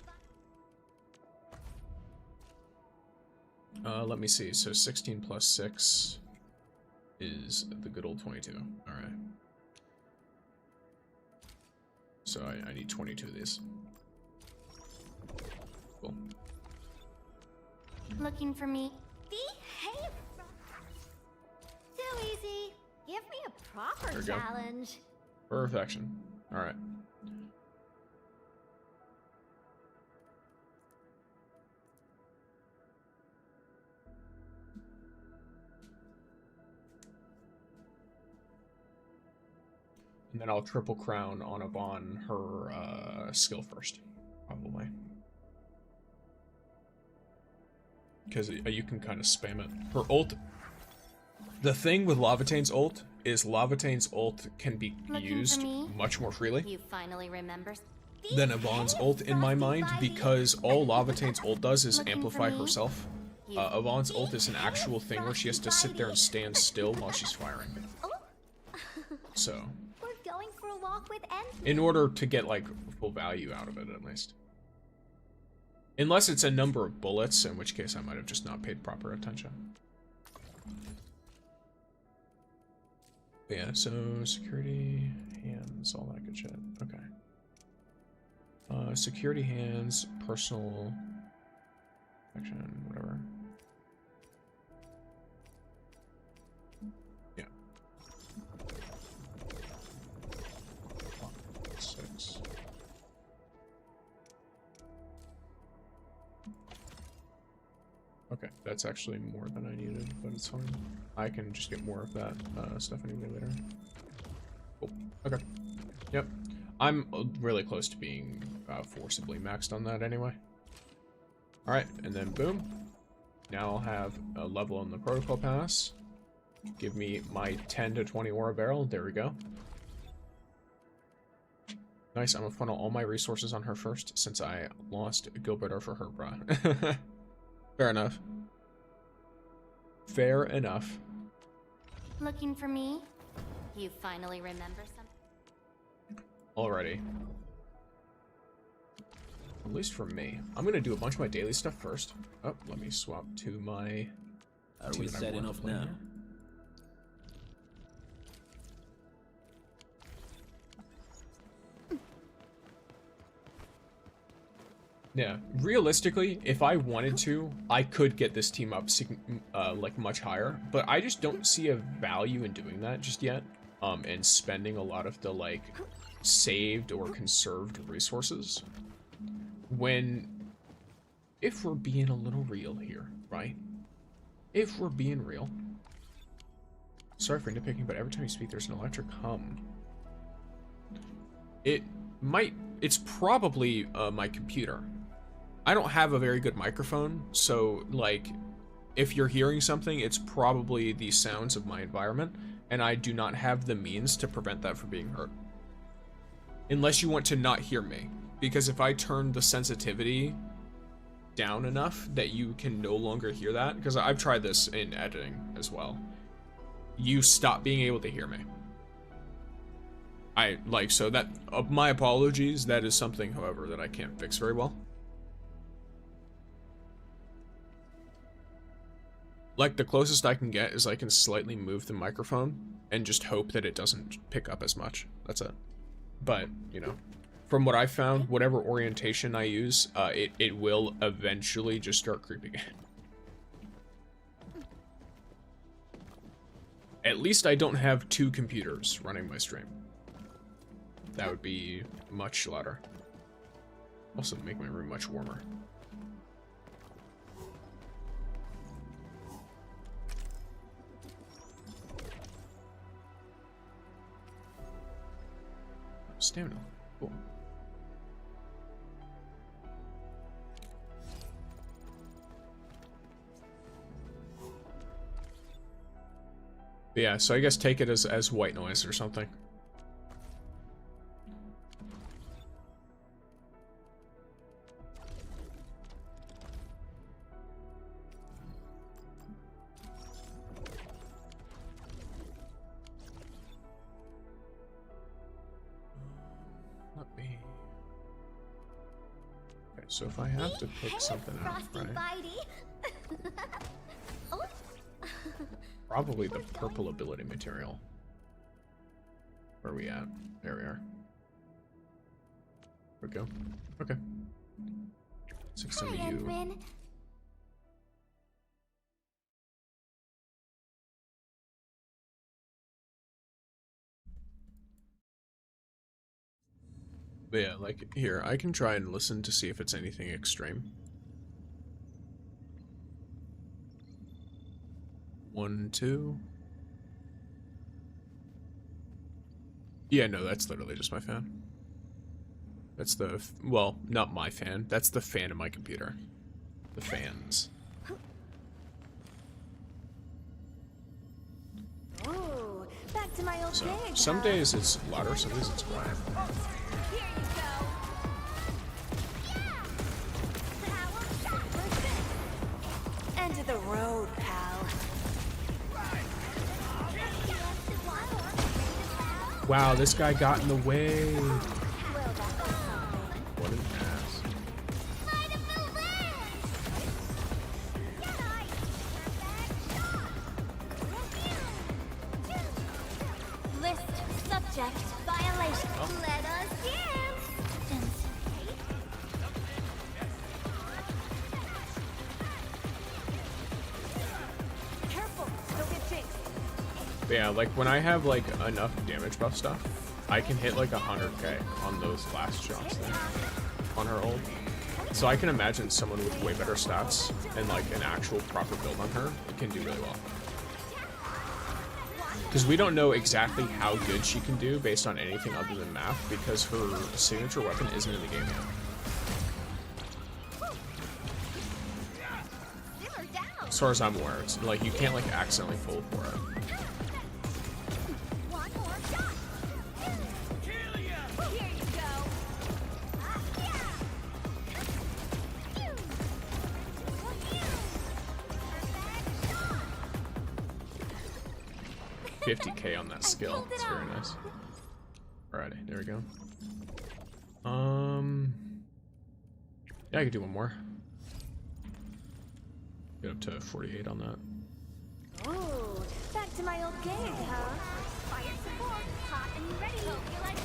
Speaker 4: Let me see. So 16 plus 6 is the good old 22. All right. So I need 22 of these. Cool.
Speaker 6: Looking for me? Behave. Too easy. Give me a proper challenge.
Speaker 4: Perfection. All right. And then I'll triple crown on Yvonne her skill first, probably. Because you can kind of spam it. Her ult... The thing with Lavatane's ult is Lavatane's ult can be used much more freely
Speaker 6: You finally remember
Speaker 4: than Yvonne's ult in my mind, because all Lavatane's ult does is amplify herself. Yvonne's ult is an actual thing where she has to sit there and stand still while she's firing. So...
Speaker 6: going for a walk with Endfield.
Speaker 4: In order to get, like, full value out of it, at least. Unless it's a number of bullets, in which case I might have just not paid proper attention. But yeah, so security, hands, all that good shit. Okay. Security, hands, personal, action, whatever. Yeah. 6. Okay, that's actually more than I needed, but it's fine. I can just get more of that stuff anyway later. Oh, okay. Yep. I'm really close to being forcibly maxed on that anyway. Alright, and then boom. Now I'll have a level on the protocol pass. Give me my 10 to 20 ore barrel. There we go. Nice, I'm gonna funnel all my resources on her first, since I lost Gilbert for her, bruh. Fair enough. Fair enough.
Speaker 6: Looking for me? You finally remember something?
Speaker 4: Alrighty. At least for me. I'm gonna do a bunch of my daily stuff first. Oh, let me swap to my...
Speaker 3: Are we setting off now?
Speaker 4: Yeah, realistically, if I wanted to, I could get this team up like much higher, but I just don't see a value in doing that just yet, and spending a lot of the like saved or conserved resources. When, if we're being a little real here, right? If we're being real. Sorry for nitpicking, but every time you speak, there's an electric hum. It's probably my computer. I don't have a very good microphone, so like if you're hearing something, it's probably the sounds of my environment, and I do not have the means to prevent that from being heard. Unless you want to not hear me, because if I turn the sensitivity down enough that you can no longer hear that, because I've tried this in editing as well, you stop being able to hear me. So that, my apologies, that is something, however, that I can't fix very well. Like, the closest I can get is I can slightly move the microphone and just hope that it doesn't pick up as much. That's it. But, you know, from what I found, whatever orientation I use, it will eventually just start creeping in. At least I don't have 2 computers running my stream. That would be much louder. Also make my room much warmer. stamina. Cool. But yeah, so I guess take it as white noise or something. Okay, so if I have to pick something out, right?
Speaker 6: Oh.
Speaker 4: Probably the purple ability material. Where are we at? There we are. There we go. Okay. 6
Speaker 6: Hi,
Speaker 4: you.
Speaker 6: Edwin.
Speaker 4: But yeah, like, here, I can try and listen to see if it's anything extreme. 1, 2. Yeah, no, that's literally just my fan. That's the, well, not my fan. That's the fan of my computer. The fans.
Speaker 6: Ooh, back to my old
Speaker 4: So,
Speaker 6: gig,
Speaker 4: some
Speaker 6: huh?
Speaker 4: days it's louder, some days it's quiet.
Speaker 6: Here you go. Yeah. Power shot for this. End of the road, pal.
Speaker 4: Wow, this guy got in the way.
Speaker 6: Well, that was something.
Speaker 4: What an ass.
Speaker 6: Might have moved in. Get ice. Perfect shot. List subject violation. Let us in. Careful, don't get jinxed.
Speaker 4: But yeah, like when I have like enough damage buff stuff, I can hit like 100k on those last shots there on her ult. So I can imagine someone with way better stats and like an actual proper build on her can do really well. Because we don't know exactly how good she can do based on anything other than math, because her signature weapon isn't in the game yet.
Speaker 6: Simmer down.
Speaker 4: As far as I'm aware, it's like you can't like accidentally pull for it.
Speaker 6: One more shot. Here you go. Yeah.
Speaker 4: 50k on that skill. It's very nice. Alrighty, there we go. Yeah, I could do one more. Get up to 48 on that.
Speaker 6: Ooh, back to my old gig, huh? Fire support, hot and ready. Hope you like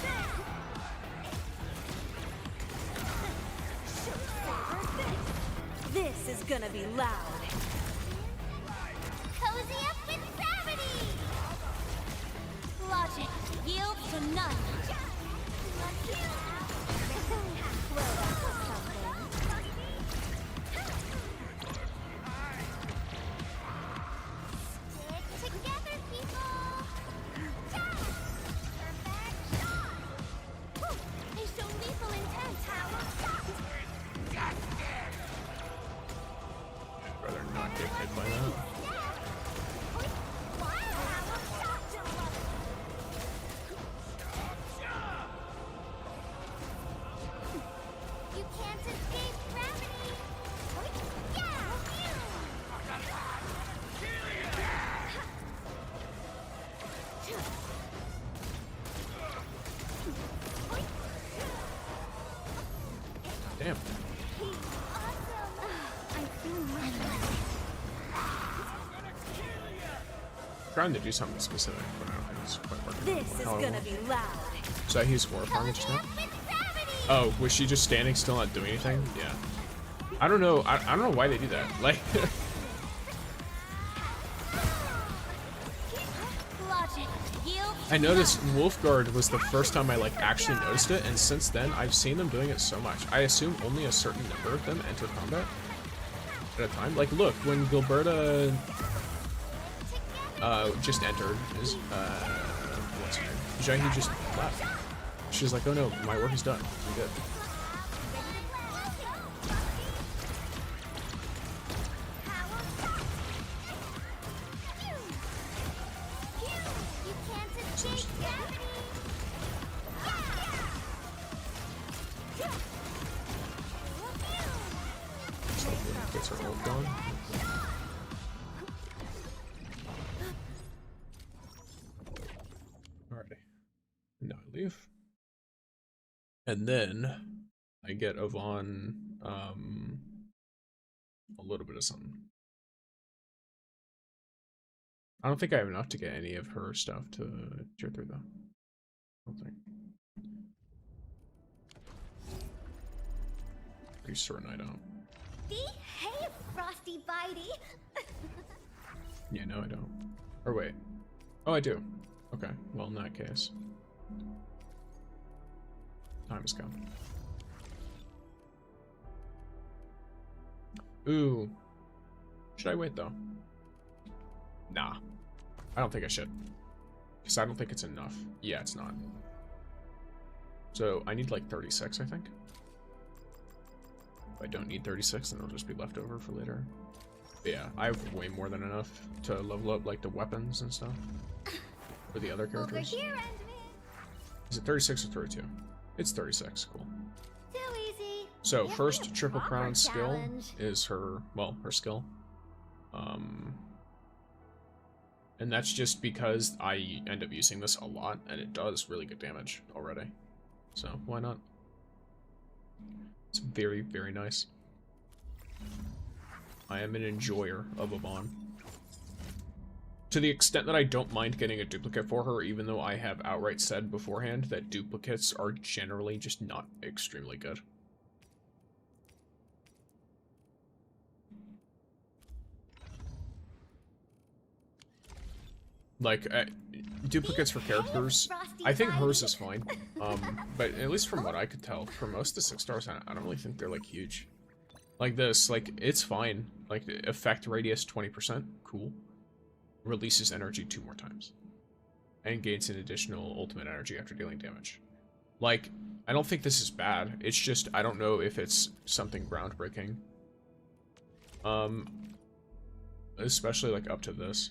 Speaker 6: this. This is gonna be loud. Cozy up with gravity. Logic yields to none. Well, that was something. Stick together, people. Perfect shot. Woo, they show lethal intent. Power shot.
Speaker 4: I'd rather not get hit by that.
Speaker 6: You can't escape gravity.
Speaker 4: Damn. Trying to do something specific, but I don't think it's quite working.
Speaker 6: This is gonna be loud.
Speaker 4: So I use horrifying just now? Oh, was she just standing still not doing anything? Yeah. I don't know. I don't know why they do that. Like I noticed Wolfguard was the first time I like actually noticed it, and since then I've seen them doing it so much. I assume only a certain number of them enter combat at a time. Like look, when Gilberta just entered, what's her name? Jahi just left. She's like, oh no, my work is done. I'm good. Gets her ult going. Alrighty. Now I leave. And then I get Yvonne a little bit of something. I don't think I have enough to get any of her stuff to tier 3 though. I don't think. Pretty certain I don't.
Speaker 6: Behave, Frosty Bitey.
Speaker 4: Yeah, no I don't. Or wait. Oh, I do. Okay, well in that case. Time has come. Ooh. Should I wait though? Nah. I don't think I should. Because I don't think it's enough. Yeah, it's not. So I need like 36, I think. If I don't need 36, then it'll just be left over for later. But yeah, I have way more than enough to level up like the weapons and stuff. For the other characters.
Speaker 6: Over here, Endman.
Speaker 4: Is it 36 or 32? It's 36, cool.
Speaker 6: Too easy.
Speaker 4: So
Speaker 6: Give
Speaker 4: first
Speaker 6: me a
Speaker 4: Triple
Speaker 6: proper
Speaker 4: Crown skill
Speaker 6: challenge.
Speaker 4: is her, well, her skill. And that's just because I end up using this a lot, and it does really good damage already. So, why not? It's very, very nice. I am an enjoyer of Yvonne. To the extent that I don't mind getting a duplicate for her, even though I have outright said beforehand that duplicates are generally just not extremely good. Like, duplicates for characters, I think hers is fine. But at least from what I could tell, for most of the 6 stars, I don't really think they're, like, huge. Like this, like, it's fine. Like, effect radius 20%, cool. Releases energy 2 more times. And gains an additional ultimate energy after dealing damage. Like, I don't think this is bad. It's just, I don't know if it's something groundbreaking. Especially, like, up to this.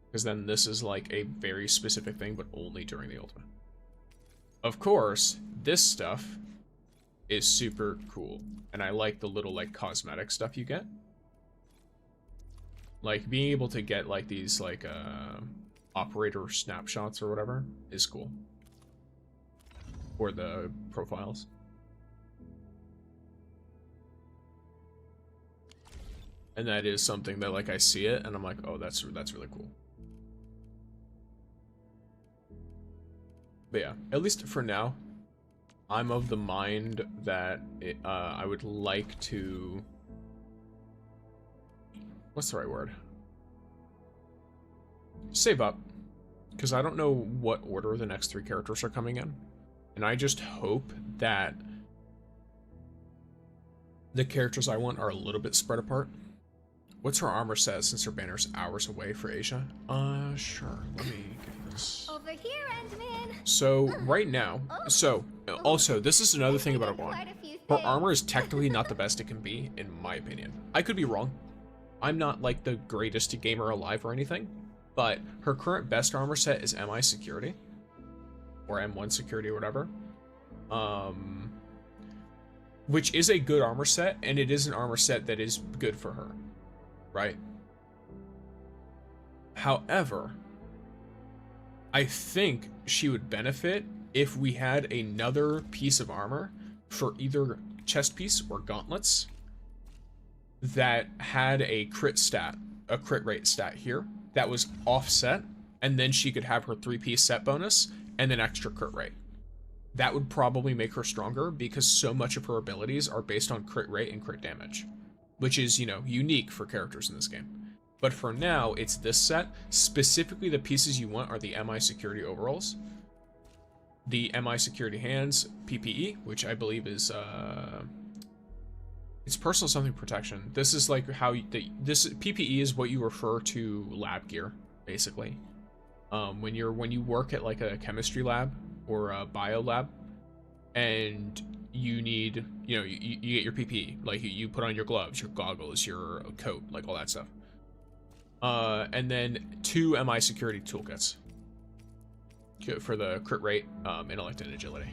Speaker 4: Because then this is like a very specific thing, but only during the ultimate. Of course, this stuff is super cool. And I like the little like cosmetic stuff you get. Like being able to get like these like operator snapshots or whatever is cool. Or the profiles. And that is something that like I see it and I'm like, oh, that's really cool. But yeah, at least for now, I'm of the mind that I would like to... What's the right word? Save up. Because I don't know what order the next 3 characters are coming in. And I just hope that the characters I want are a little bit spread apart. What's her armor set since her banner's hours away for Asia? Sure. Let me get this.
Speaker 6: Over here, Endman.
Speaker 4: So, right now, also, this is another thing about Yvonne. Her armor is technically not the best it can be, in my opinion. I could be wrong. I'm not, like, the greatest gamer alive or anything, but her current best armor set is MI Security. Or M1 Security or whatever. Which is a good armor set, and it is an armor set that is good for her. Right? However, I think she would benefit if we had another piece of armor for either chest piece or gauntlets that had a crit rate stat here that was offset, and then she could have her 3-piece set bonus and then extra crit rate. That would probably make her stronger because so much of her abilities are based on crit rate and crit damage. Which is, you know, unique for characters in this game. But for now, it's this set. Specifically, the pieces you want are the MI Security overalls, the MI Security hands, PPE, which I believe is, it's personal something protection. This is like how, this PPE is what you refer to lab gear, basically. When you work at like a chemistry lab, or a bio lab, and you need, you know, you get your PP, like you put on your gloves, your goggles, your coat, like all that stuff. And then 2 MI security toolkits for the crit rate, intellect, and agility.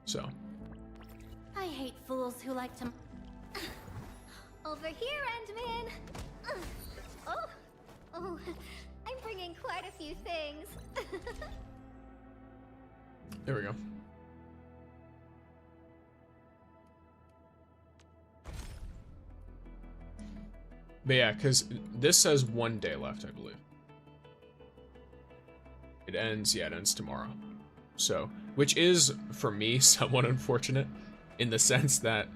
Speaker 4: So.
Speaker 6: I hate fools who like to... Over here, Endman! Oh, I'm bringing quite a few things.
Speaker 4: There we go. But yeah, because this says 1 day left, I believe. It ends, yeah, it ends tomorrow. So, which is, for me, somewhat unfortunate in the sense that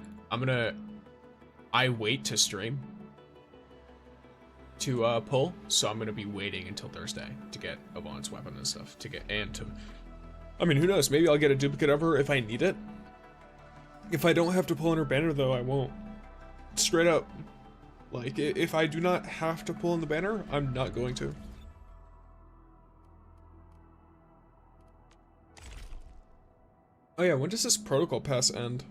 Speaker 4: I wait to stream to pull, so I'm gonna be waiting until Thursday to get Yvonne's weapon and stuff, I mean, who knows, maybe I'll get a duplicate of her if I need it. If I don't have to pull in her banner, though, I won't. Straight up. Like, if I do not have to pull in the banner, I'm not going to. Oh yeah, when does this protocol pass end?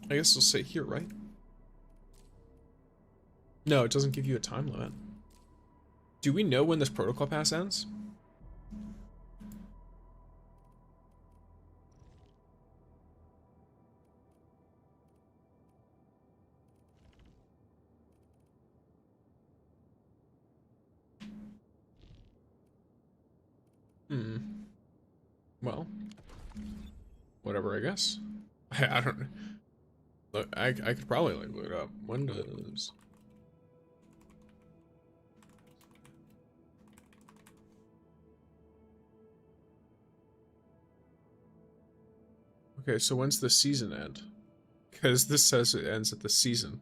Speaker 4: I guess we'll say here, right? No, it doesn't give you a time limit. Do we know when this protocol pass ends? Well, whatever, I guess. I don't... Look, I could probably, like, look it up. When does... Okay, so when's the season end? Because this says it ends at the season.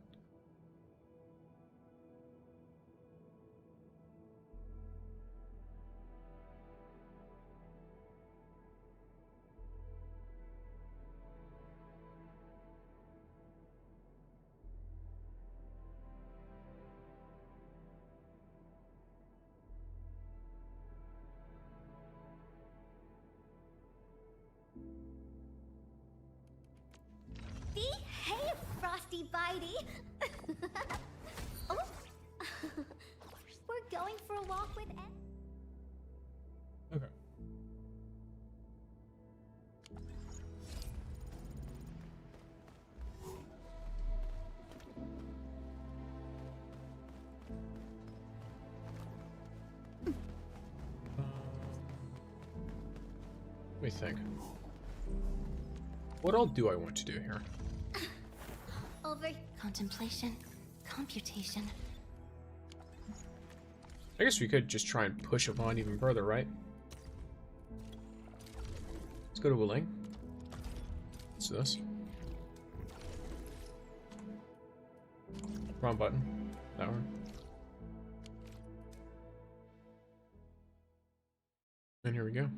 Speaker 6: Behave, Frosty Bitey! Oh. We're going for a walk with Ed.
Speaker 4: Okay. Let me think. What all do I want to do here?
Speaker 6: Over.
Speaker 5: Contemplation, computation.
Speaker 4: I guess we could just try and push Yvonne even further, right? Let's go to Willing. What's this? Wrong button. That one. And here we go.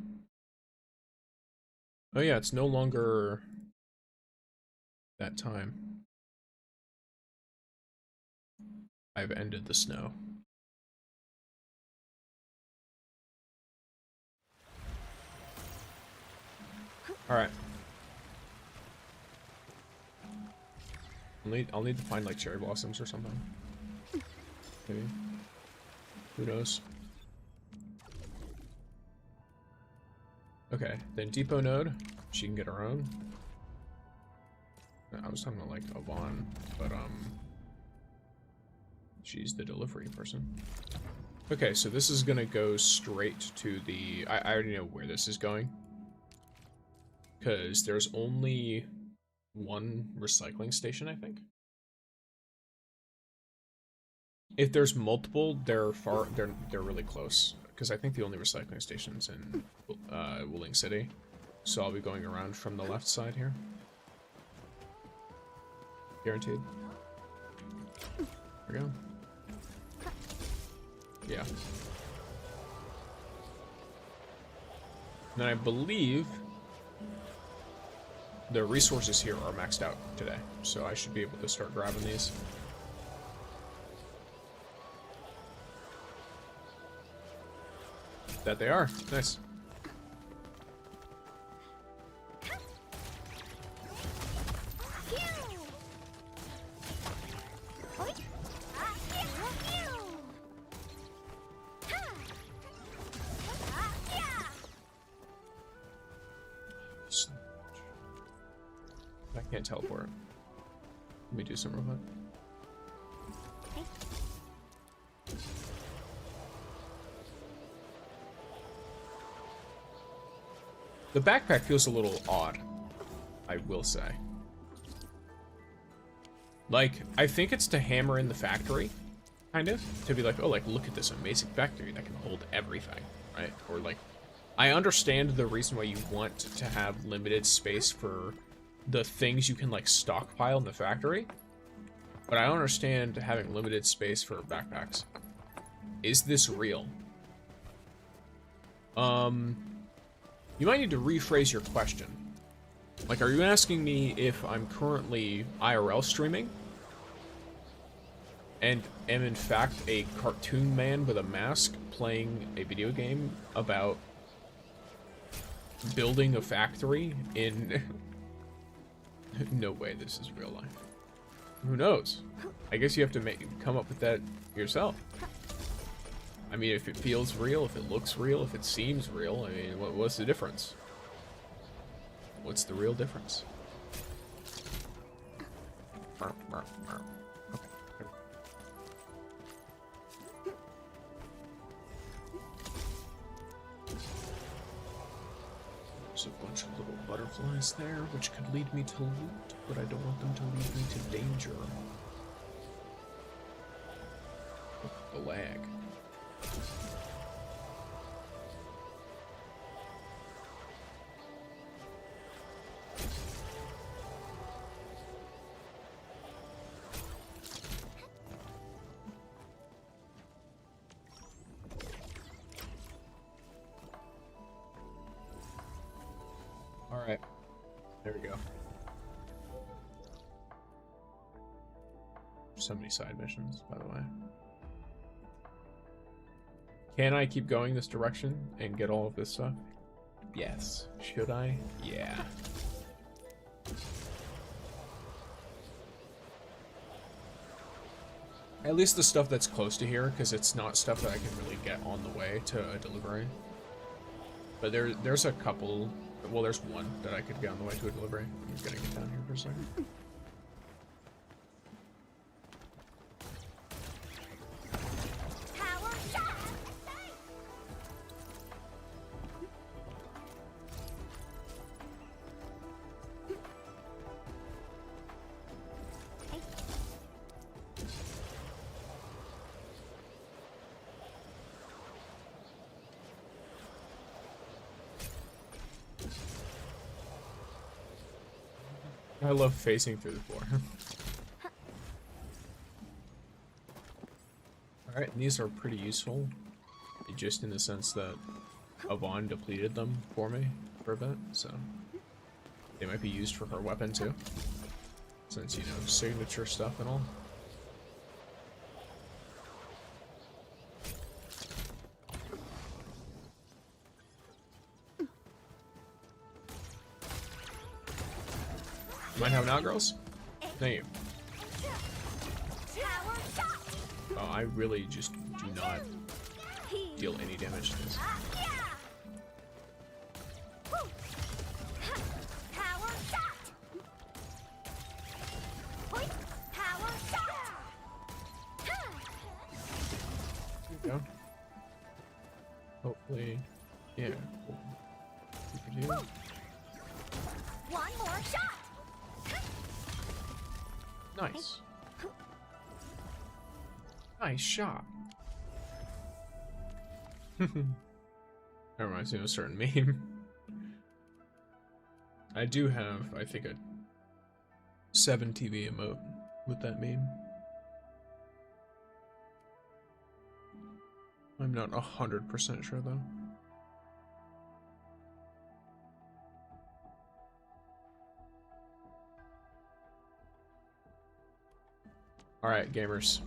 Speaker 4: Oh yeah, it's no longer that time. I've ended the snow. Alright. I'll need to find like cherry blossoms or something. Maybe. Who knows? Okay, then depot node. She can get her own. I was talking about like Yvonne, but she's the delivery person. Okay, so this is gonna go straight to the... I already know where this is going. Because there's only one recycling station, I think. If there's multiple, they're really close. Because I think the only recycling station's in Willing City. So I'll be going around from the left side here. Guaranteed. There we go. Yeah. And I believe the resources here are maxed out today, so I should be able to start grabbing these. That they are. Nice. I can't teleport. Let me do some real quick. The backpack feels a little odd, I will say. Like, I think it's to hammer in the factory, kind of. To be like, oh, like, look at this amazing factory that can hold everything, right? Or like, I understand the reason why you want to have limited space for the things you can, like, stockpile in the factory. But I don't understand having limited space for backpacks. Is this real? You might need to rephrase your question. Like, are you asking me if I'm currently IRL streaming? And am in fact a cartoon man with a mask playing a video game about building a factory in... No way this is real life. Who knows? I guess you have to come up with that yourself. I mean, if it feels real, if it looks real, if it seems real, I mean, what's the difference? What's the real difference? Okay. There's a bunch of little butterflies there, which could lead me to loot, but I don't want them to lead me to danger. The lag. All right, there we go. So many side missions, by the way. Can I keep going this direction and get all of this stuff? Yes. Should I? Yeah. At least the stuff that's close to here, because it's not stuff that I can really get on the way to a delivery. But there's a couple... Well, there's one that I could get on the way to a delivery. I'm gonna get down here for a second. I love facing through the floor. Alright, these are pretty useful. Just in the sense that Yvonne depleted them for me for a bit, so they might be used for her weapon too. Since, you know, signature stuff and all. Might have now, girls? Thank you. Oh, I really just do not deal any damage to this. There we go. Hopefully, yeah. Cool.
Speaker 6: One more shot.
Speaker 4: Nice. Nice shot. That reminds me of a certain meme. I do have, I think, a 7 TV emote with that meme. I'm not 100% sure though. Alright, gamers.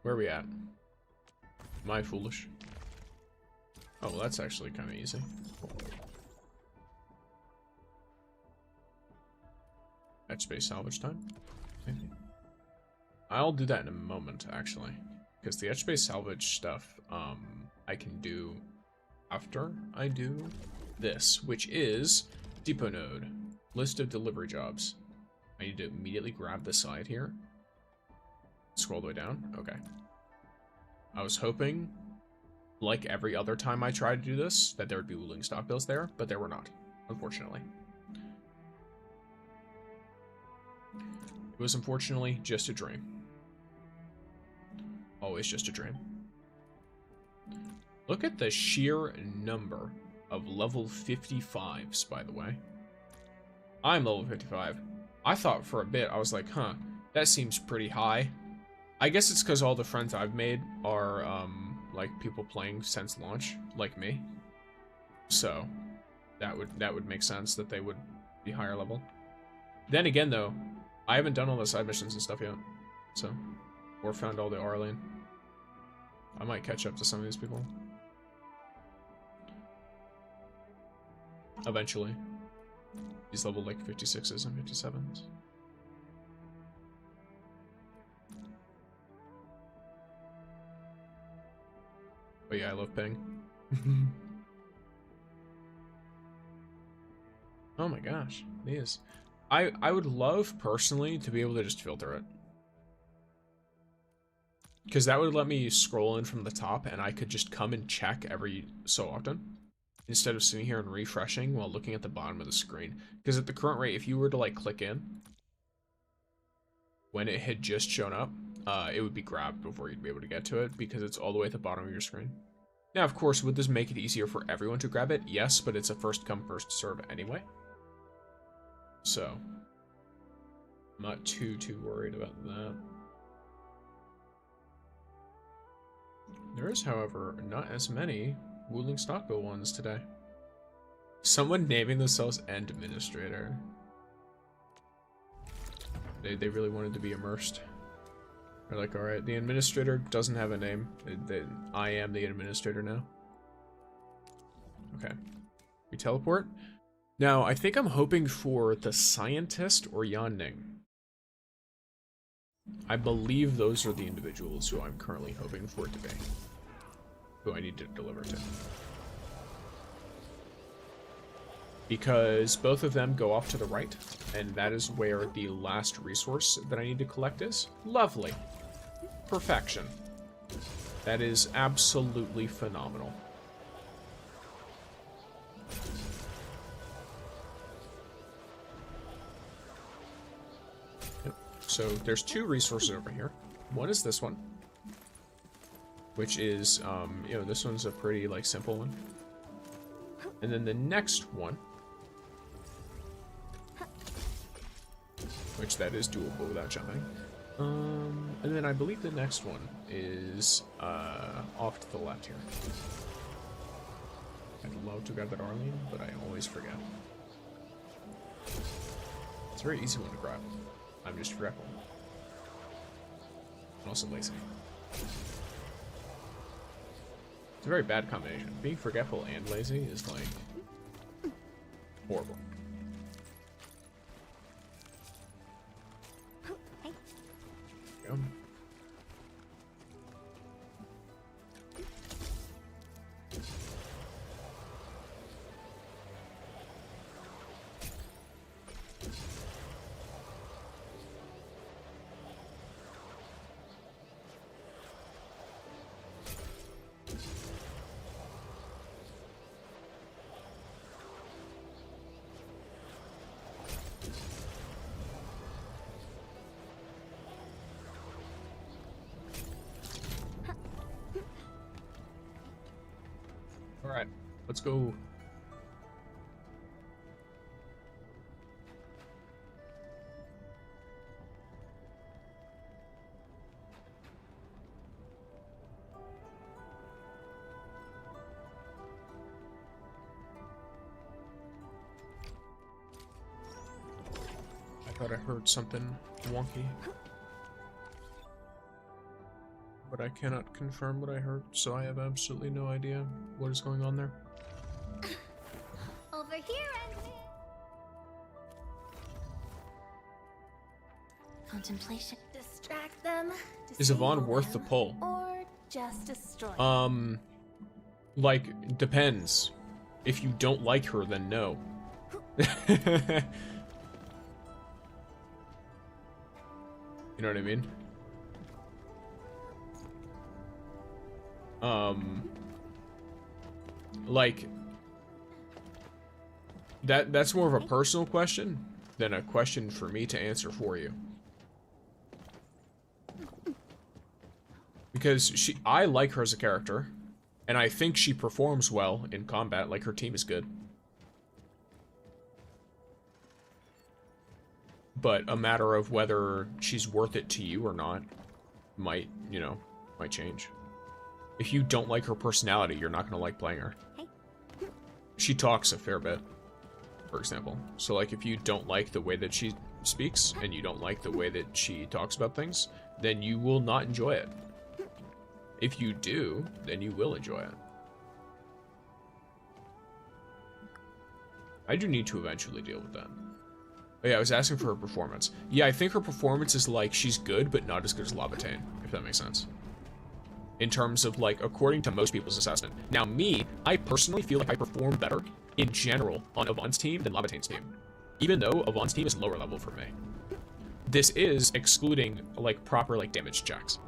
Speaker 4: Where are we at? Am I foolish? Oh, well, that's actually kind of easy. Edge space salvage time. Maybe. I'll do that in a moment, actually, because the edge space salvage stuff I can do after I do this, which is depot node, list of delivery jobs. I need to immediately grab the side here. Scroll all the way down. Okay. I was hoping, like every other time I tried to do this, that there would be wooling stock bills there, but there were not, unfortunately. It was unfortunately just a dream. Always just a dream. Look at the sheer number of level 55s, by the way. I'm level 55. I thought for a bit, I was like, huh, that seems pretty high. I guess it's because all the friends I've made are, like, people playing since launch, like me. So, that would make sense that they would be higher level. Then again, though, I haven't done all the side missions and stuff yet, so, or found all the Arlene. I might catch up to some of these people. Eventually. These level, like, 56s and 57s. But yeah, I love ping. Oh my gosh, these. I would love, personally, to be able to just filter it. Because that would let me scroll in from the top, and I could just come and check every so often. Instead of sitting here and refreshing while looking at the bottom of the screen. Because at the current rate, if you were to, like, click in, when it had just shown up, it would be grabbed before you'd be able to get to it, because it's all the way at the bottom of your screen. Now, of course, would this make it easier for everyone to grab it? Yes, but it's a first come, first serve anyway. So, I'm not too worried about that. There is, however, not as many Wooling Stockbill ones today. Someone naming themselves End Administrator. They really wanted to be immersed. They're like, alright, the Administrator doesn't have a name. I am the Administrator now. Okay. We teleport. Now, I think I'm hoping for the Scientist or Yan Ning. I believe those are the individuals who I'm currently hoping for it to be. Who I need to deliver to. Because both of them go off to the right, and that is where the last resource that I need to collect is. Lovely. Perfection. That is absolutely phenomenal. Yep. So there's two resources over here. One is this one, which is, you know, this one's a pretty, like, simple one. And then the next one, which that is doable without jumping. And then I believe the next one is, off to the left here. I'd love to grab that Arlene, but I always forget. It's a very easy one to grab. I'm just forgetful. And also lazy. It's a very bad combination. Being forgetful and lazy is, like, horrible. Go. Alright, let's go. I thought I heard something wonky. but I cannot confirm what I heard, so I have absolutely no idea what is going on there.
Speaker 6: Over here, Endman.
Speaker 5: Contemplation.
Speaker 6: Distract them.
Speaker 4: Is Yvonne
Speaker 5: disable
Speaker 4: worth the
Speaker 5: them,
Speaker 4: pull?
Speaker 5: Or just destroy them?
Speaker 4: Like, depends. If you don't like her, then no. You know what I mean? Like, that's more of a personal question than a question for me to answer for you. Because I like her as a character, and I think she performs well in combat, like her team is good. But a matter of whether she's worth it to you or not might, you know, might change. If you don't like her personality, you're not going to like playing her. She talks a fair bit, for example. So, like, if you don't like the way that she speaks, and you don't like the way that she talks about things, then you will not enjoy it. If you do, then you will enjoy it. I do need to eventually deal with that. Oh yeah, I was asking for her performance. Yeah, I think her performance is like, she's good, but not as good as Labatane, if that makes sense. In terms of, like, according to most people's assessment. Now, me, I personally feel like I perform better, in general, on Yvonne's team than Labatane's team. Even though Yvonne's team is lower level for me. This is excluding, like, proper, like, damage checks.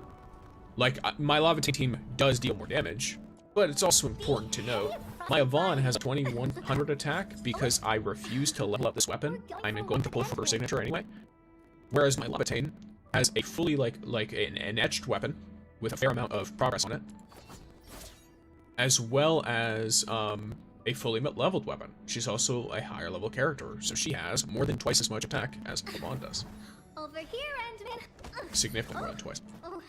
Speaker 4: Like, my Labatane team does deal more damage, but it's also important to note, my Yvonne has a 2100 attack because I refuse to level up this weapon. I'm going to pull for her signature anyway. Whereas my Labatane has a fully, like an etched weapon with a fair amount of progress on it, as well as a fully leveled weapon. She's also a higher level character, so she has more than twice as much attack as Yvonne does.
Speaker 6: Over here, Endman.
Speaker 4: Significantly more than twice.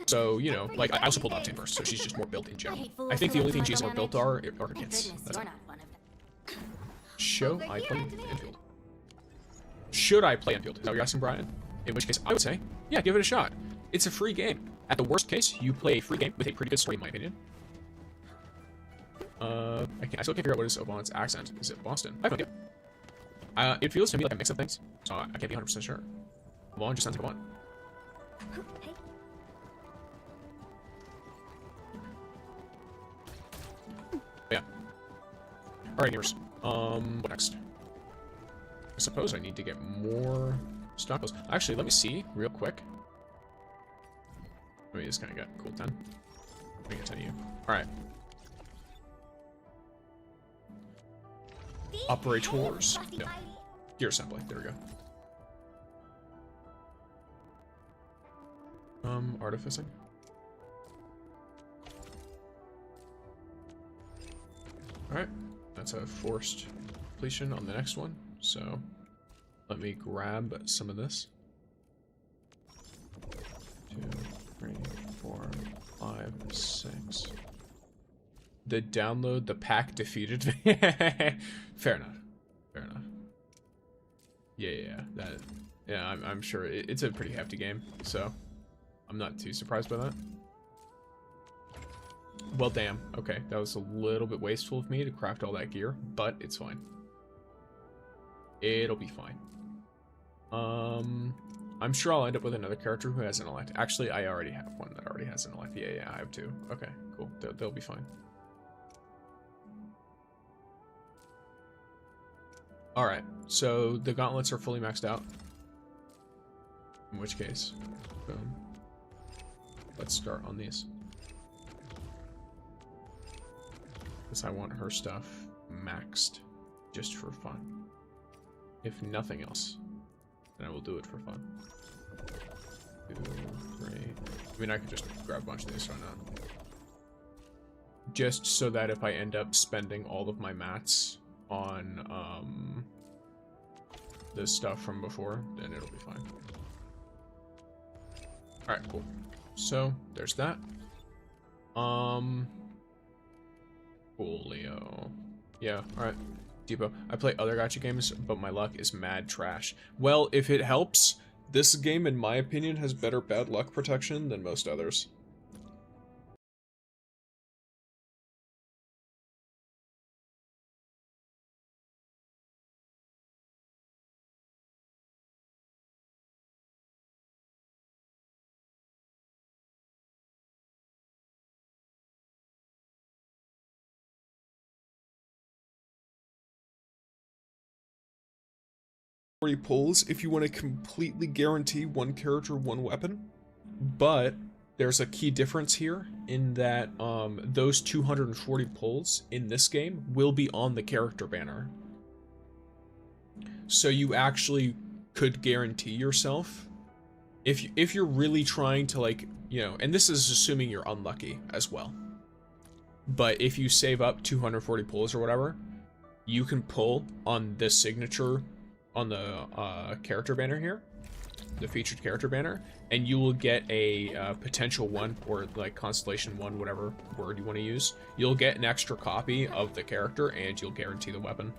Speaker 4: So, you know, like, I also pulled Octane first, so she's just more built in general. I think the only thing she's more built are her kits. That's it. Should I play Endfield? Should I play Endfield? Is that what you're asking, Brian? In which case, I would say, yeah, give it a shot. It's a free game. At the worst case, you play a free game with a pretty good story, in my opinion. I still can't figure out what is Yvonne's accent. Is it Boston? I have no idea. It feels to me like a mix of things, so I can't be 100% sure. Yvonne just sounds like Yvonne.
Speaker 6: Hey.
Speaker 4: Yeah. Alright, viewers. What next? I suppose I need to get more stockpiles. Actually, let me see real quick. Let me just kind of get cool 10. Let me get 10 of you. Alright. Operators. Yeah. Gear assembly. There we go. Artificing. Alright. That's a forced completion on the next one. So, let me grab some of this. 2, 3, 4, 5, 6. The download, the pack defeated me. Fair enough. Fair enough. Yeah. I'm sure it's a pretty hefty game, so I'm not too surprised by that. Well, damn. Okay, that was a little bit wasteful of me to craft all that gear, but it's fine. It'll be fine. I'm sure I'll end up with another character who has an elect. Actually, I already have one that already has an elect. Yeah, I have two. Okay, cool. They'll be fine. Alright, so the gauntlets are fully maxed out. In which case, boom. Let's start on these. Because I want her stuff maxed just for fun. If nothing else, then I will do it for fun. 2, 3. I mean, I could just grab a bunch of these, so not. Just so that if I end up spending all of my mats on the stuff from before, then it'll be fine. Alright, cool. So, there's that. Coolio. Yeah, alright. Depot. I play other gacha games, but my luck is mad trash. Well, if it helps, this game, in my opinion, has better bad luck protection than most others. 240 pulls if you want to completely guarantee one character, one weapon. But there's a key difference here in that those 240 pulls in this game will be on the character banner. So you actually could guarantee yourself if you're really trying to, like, you know, and this is assuming you're unlucky as well. But if you save up 240 pulls or whatever, you can pull on this signature on the character banner here, the featured character banner, and you will get a potential one, or like constellation one, whatever word you want to use. You'll get an extra copy of the character and you'll guarantee the weapon.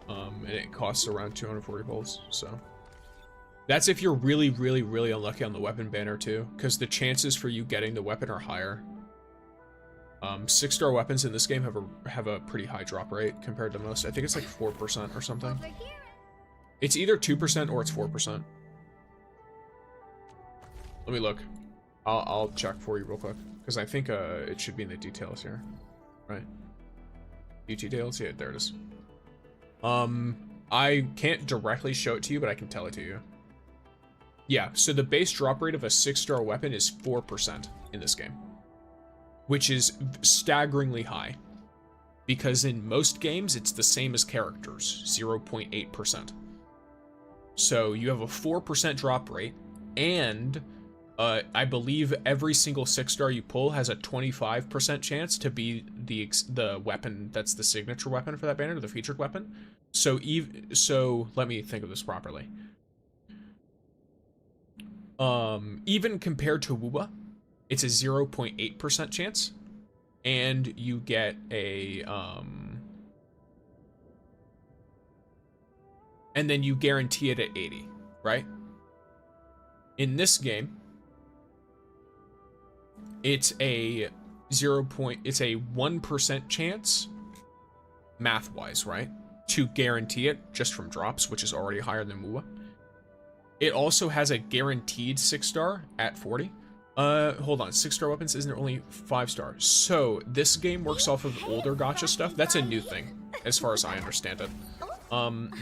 Speaker 4: And it costs around 240 pulls, so. That's if you're really, really, really unlucky on the weapon banner too, because the chances for you getting the weapon are higher. 6-star weapons in this game have a pretty high drop rate compared to most. I think it's like 4% or something. It's either 2% or it's 4%. Let me look. I'll check for you real quick, because I think it should be in the details here, right? View details, yeah, there it is. I can't directly show it to you, but I can tell it to you. Yeah, so the base drop rate of a 6-star weapon is 4% in this game, which is staggeringly high, because in most games it's the same as characters, 0.8%. So you have a 4% drop rate, and I believe every single 6-star you pull has a 25% chance to be the weapon that's the signature weapon for that banner, the featured weapon. So let me think of this properly. Even compared to Wuba, it's a 0.8% chance, and you get a and then you guarantee it at 80, right? In this game, it's a 1% chance, math-wise, right, to guarantee it just from drops, which is already higher than Wuba. It also has a guaranteed 6-star at 40. Hold on, 6-star weapons isn't only 5-star. So this game works off of older gacha stuff. That's a new thing, as far as I understand it.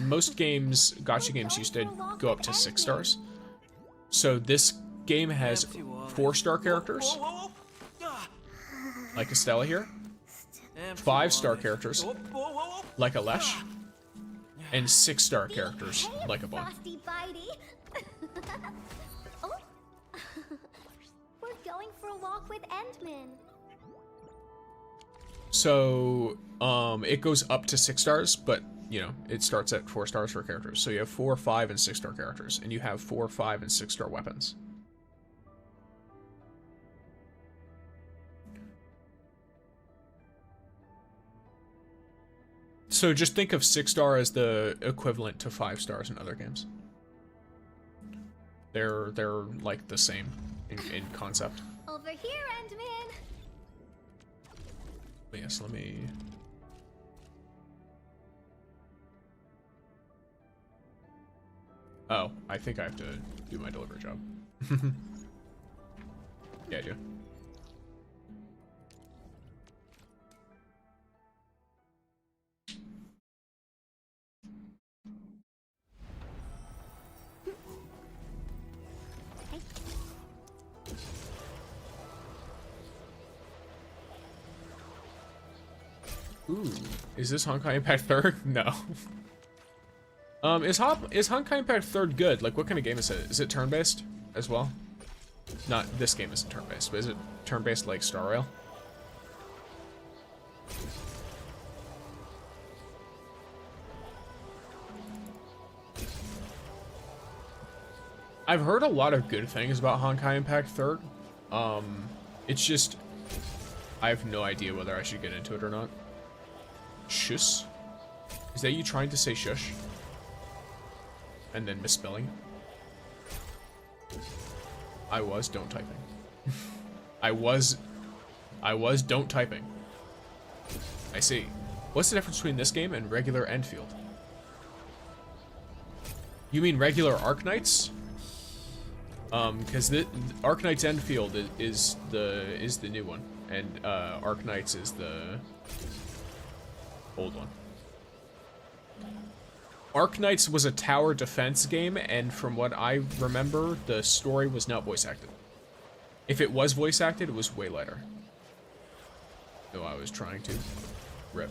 Speaker 4: Most games, gacha games, used to go up to 6 stars. So this game has 4-star characters, like Estella here, 5-star characters, like Alesh, and 6-star characters, like Yvonne.
Speaker 6: Oh. We're going for a walk with Endman.
Speaker 4: So, it goes up to 6 stars, but, you know, it starts at 4 stars for characters. So you have 4, 5, and 6-star characters, and you have 4, 5, and 6-star weapons. So just think of 6-star as the equivalent to 5 stars in other games. They're like the same in concept.
Speaker 6: Over here, Endman.
Speaker 4: But yes, let me. Oh, I think I have to do my delivery job. Yeah, I do. Ooh, is this Honkai Impact 3rd? No. Is Honkai Impact 3rd good? Like, what kind of game is it? Is it turn-based as well? Not, this game isn't turn-based, but is it turn-based like Star Rail? I've heard a lot of good things about Honkai Impact 3rd. It's just, I have no idea whether I should get into it or not. Shush? Is that you trying to say shush? And then misspelling? I was don't typing. I was don't typing. I see. What's the difference between this game and regular Endfield? You mean regular Arknights? Because the Arknights Endfield is the new one, and Arknights is the old one. Arknights was a tower defense game, and from what I remember, the story was not voice acted. If it was voice acted, it was way later. Though I was trying to. Rip.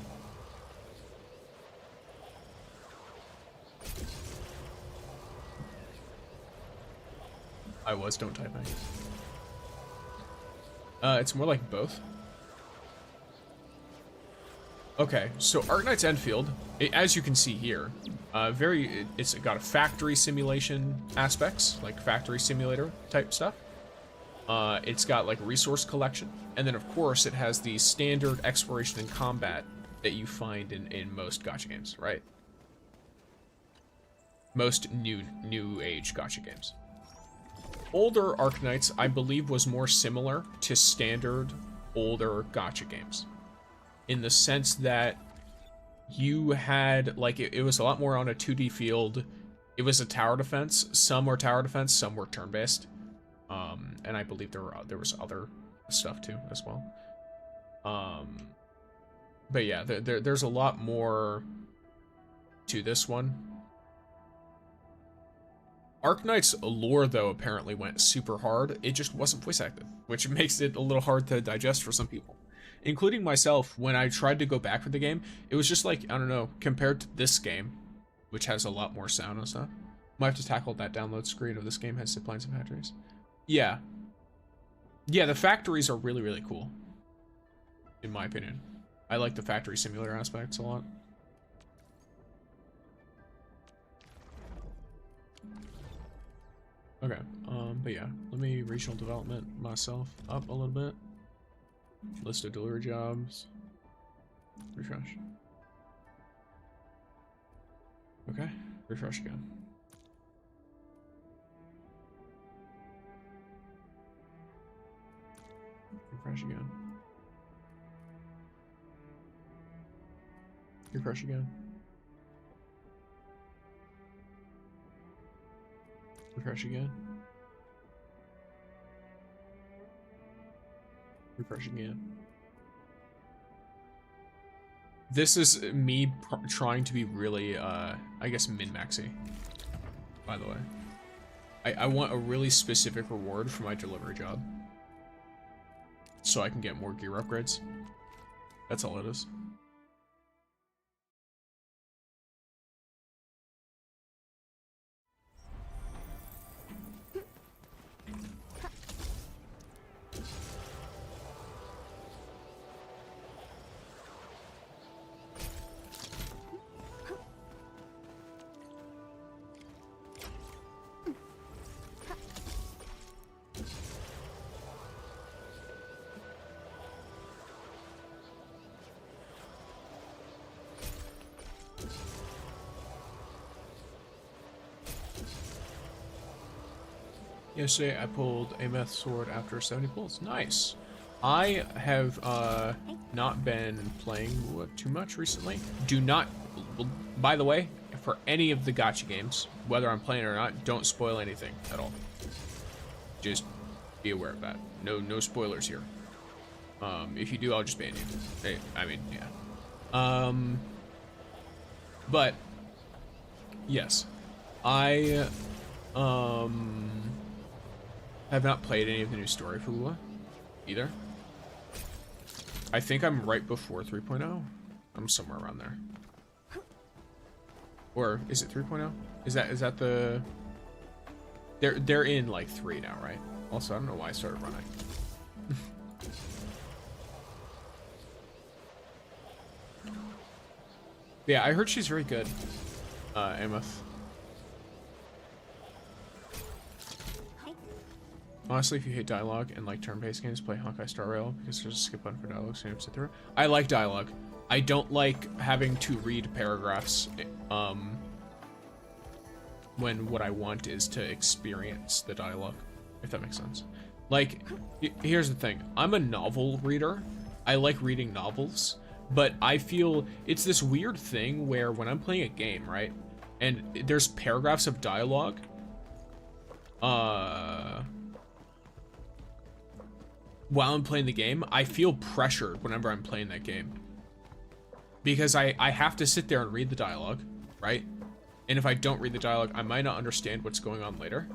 Speaker 4: I was, don't type me. It's more like both. Okay, so Arknights Endfield, as you can see here, it's got a factory simulation aspects, like factory simulator type stuff. It's got like resource collection, and then of course it has the standard exploration and combat that you find in most gacha games, right? Most new age gacha games. Older Arknights, I believe, was more similar to standard older gacha games, in the sense that you had, like, it was a lot more on a 2D field. It was a tower defense. Some were tower defense, some were turn-based. And I believe there was other stuff too as well. But yeah, there's a lot more to this one. Arknights lore, though, apparently went super hard. It just wasn't voice acted, which makes it a little hard to digest for some people, including myself. When I tried to go back for the game, it was just like, I don't know, compared to this game, which has a lot more sound and stuff. Might have to tackle that download screen of this game has zip lines and factories. Yeah. Yeah, the factories are really, really cool, in my opinion. I like the factory simulator aspects a lot. Okay, but yeah, let me regional development myself up a little bit. List of delivery jobs. Refresh. Okay, refresh again. Refresh again. Refresh again. Refresh again. Refresh again. This is me trying to be really, I guess, min-maxy, by the way. I want a really specific reward for my delivery job, so I can get more gear upgrades. That's all it is. Yesterday, I pulled a meth sword after 70 pulls. Nice. I have not been playing too much recently. Do not, by the way, for any of the gacha games, whether I'm playing or not, don't spoil anything at all. Just be aware of that. No spoilers here. If you do, I'll just ban you. Hey, I mean, yeah. But yes, I have not played any of the new story for Lua either. I think I'm right before 3.0. I'm somewhere around there. Or is it 3.0? Is that the... They're in like 3 now, right? Also, I don't know why I started running. Yeah, I heard she's very good, Ameth. Honestly, if you hate dialogue and like turn-based games, play Honkai Star Rail, because there's a skip button for dialogue, so you have to sit through. I like dialogue. I don't like having to read paragraphs when what I want is to experience the dialogue, if that makes sense. Like, here's the thing. I'm a novel reader. I like reading novels, but I feel it's this weird thing where when I'm playing a game, right, and there's paragraphs of dialogue, while I'm playing the game, I feel pressured whenever I'm playing that game. Because I have to sit there and read the dialogue, right? And if I don't read the dialogue, I might not understand what's going on later.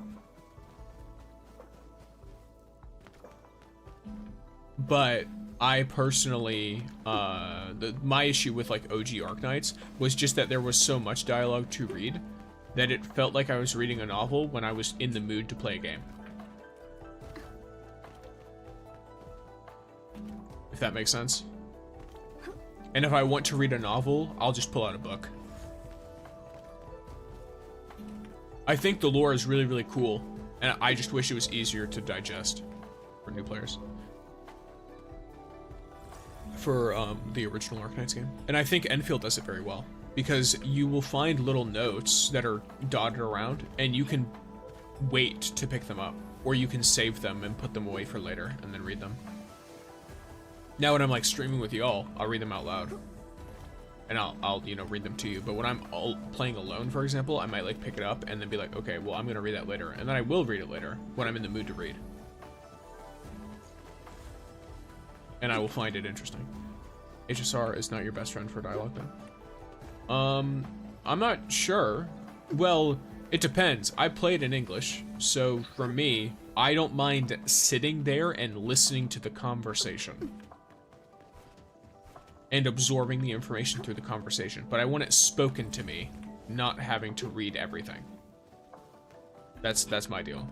Speaker 4: But I personally, my issue with like OG Arknights was just that there was so much dialogue to read that it felt like I was reading a novel when I was in the mood to play a game. If that makes sense. And if I want to read a novel, I'll just pull out a book. I think the lore is really, really cool, and I just wish it was easier to digest for new players. For the original Arknights game. And I think Endfield does it very well, because you will find little notes that are dotted around, and you can wait to pick them up, or you can save them and put them away for later and then read them. Now when I'm like streaming with y'all, I'll read them out loud, and I'll you know, read them to you. But when I'm playing alone, for example, I might like pick it up and then be like, okay, well, I'm gonna read that later, and then I will read it later when I'm in the mood to read. And I will find it interesting. HSR is not your best friend for dialogue, then. I'm not sure. Well, it depends. I played in English, so for me, I don't mind sitting there and listening to the conversation. And absorbing the information through the conversation. But I want it spoken to me, not having to read everything. That's my deal.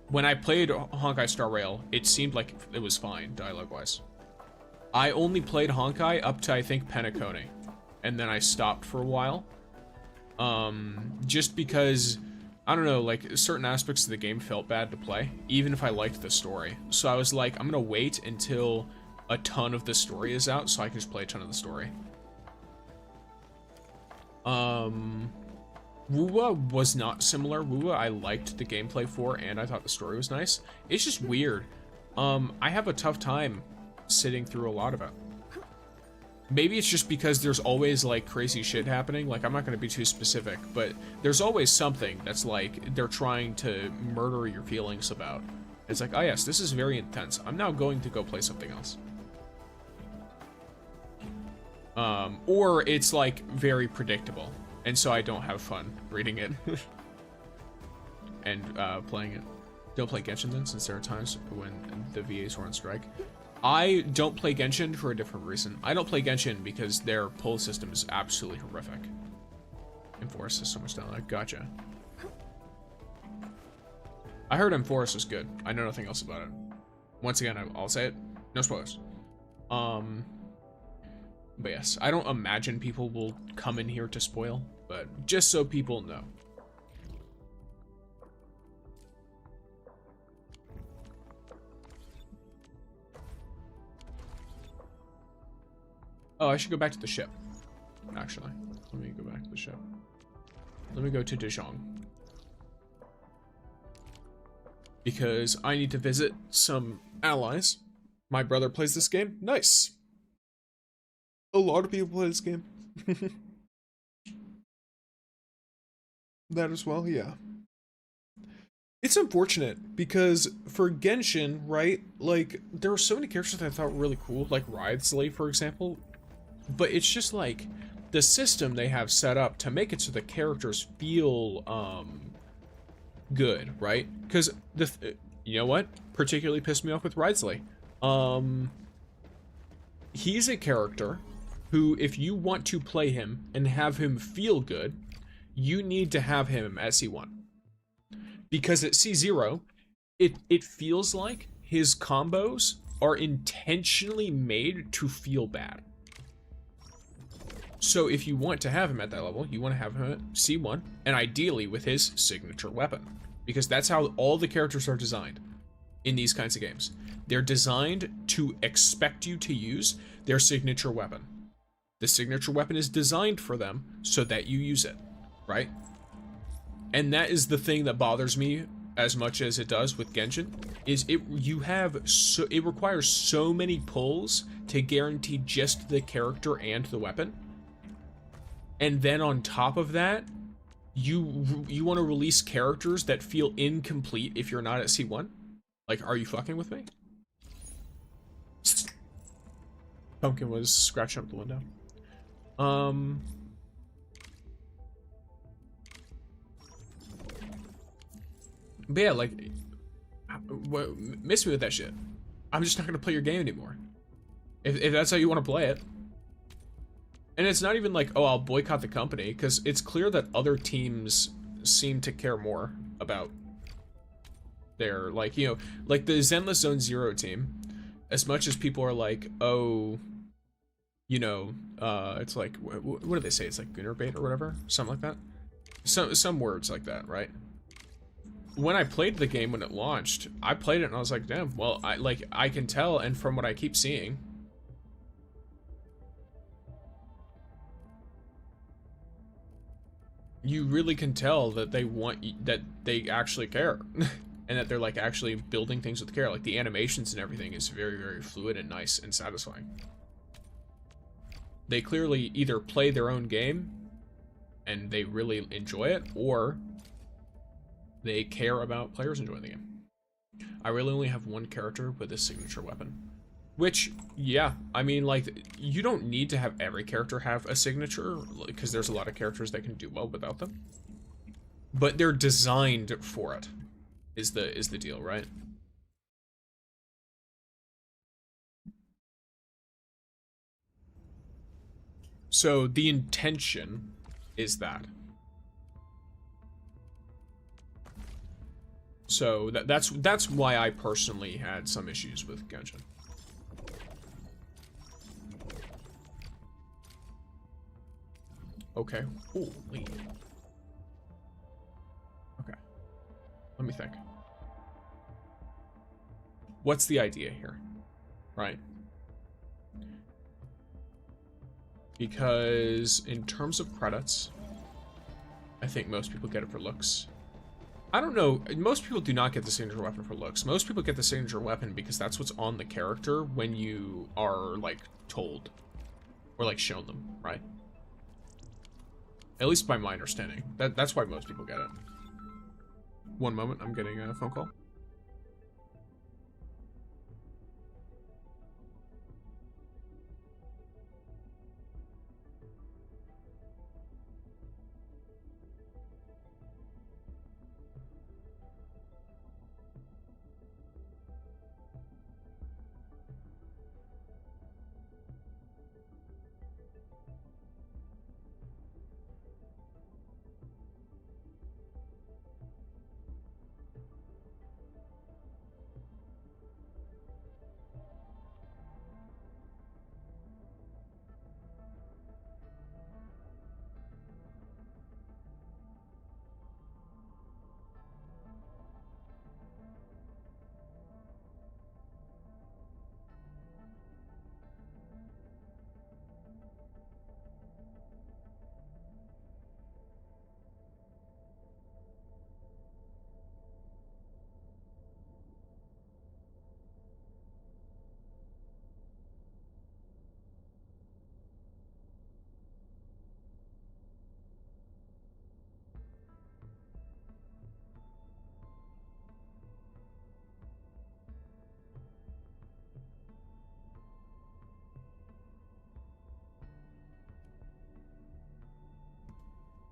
Speaker 4: When I played Honkai Star Rail, it seemed like it was fine, dialogue-wise. I only played Honkai up to, I think, Penacony, and then I stopped for a while. Just because, I don't know, like, certain aspects of the game felt bad to play, even if I liked the story. So I was like, I'm gonna wait until a ton of the story is out, so I can just play a ton of the story. Wuwa was not similar. Wuwa I liked the gameplay for, and I thought the story was nice. It's just weird. I have a tough time sitting through a lot of it. Maybe it's just because there's always like crazy shit happening. Like, I'm not going to be too specific, but there's always something that's like they're trying to murder your feelings about. It's like, oh yes, this is very intense. I'm now going to go play something else. Or it's like very predictable, and so I don't have fun reading it and playing it. Don't play Genshin then, since there are times when the VAs were on strike. I don't play Genshin for a different reason. I don't play Genshin because their pull system is absolutely horrific. Enforce is so much down. Gotcha. I heard Enforce is good. I know nothing else about it. Once again, I'll say it. No spoilers. But yes, I don't imagine people will come in here to spoil, but just so people know. Oh, I should go back to the ship. Actually, let me go back to the ship. Let me go to Dijon. Because I need to visit some allies. My brother plays this game. Nice. A lot of people play this game. That as well, yeah. It's unfortunate because for Genshin, right, like, there are so many characters that I thought were really cool, like Wriothesley, for example. But it's just like the system they have set up to make it so the characters feel good, right? Because you know what particularly pissed me off with Wriothesley? He's a character who, if you want to play him and have him feel good, you need to have him at C1. Because at C0, it feels like his combos are intentionally made to feel bad. So if you want to have him at that level, you want to have him at C1, and ideally with his signature weapon. Because that's how all the characters are designed in these kinds of games. They're designed to expect you to use their signature weapon. The signature weapon is designed for them so that you use it, right? And that is the thing that bothers me as much as it does with Genshin, is it requires so many pulls to guarantee just the character and the weapon. And then on top of that, you want to release characters that feel incomplete if you're not at C1? Like, are you fucking with me? Pumpkin was scratching up the window. But yeah, like, miss me with that shit. I'm just not gonna play your game anymore. If that's how you want to play it. And it's not even like, oh, I'll boycott the company, because it's clear that other teams seem to care more about their, like, you know, like the Zenless Zone Zero team. As much as people are like, oh, you know, it's like, what do they say? It's like Gunner bait or whatever, something like that. Some words like that, right? When I played the game when it launched, I played it and I was like, damn, well, I can tell, and from what I keep seeing, you really can tell that that they actually care. And that they're like actually building things with care. Like the animations and everything is very, very fluid and nice and satisfying. They clearly either play their own game and they really enjoy it, or they care about players enjoying the game. I really only have one character with a signature weapon. Which, yeah, I mean, like, you don't need to have every character have a signature, because there's a lot of characters that can do well without them. But they're designed for it. Is the deal, right? So the intention is that. So that's why I personally had some issues with Genshin. Okay. Holy. Okay. Let me think. What's the idea here? Right? Because in terms of credits, I think most people get it for looks. I don't know, most people do not get the signature weapon for looks. Most people get the signature weapon because that's what's on the character when you are, like, told. Or, like, shown them, right? At least by my understanding. That's why most people get it. One moment, I'm getting a phone call.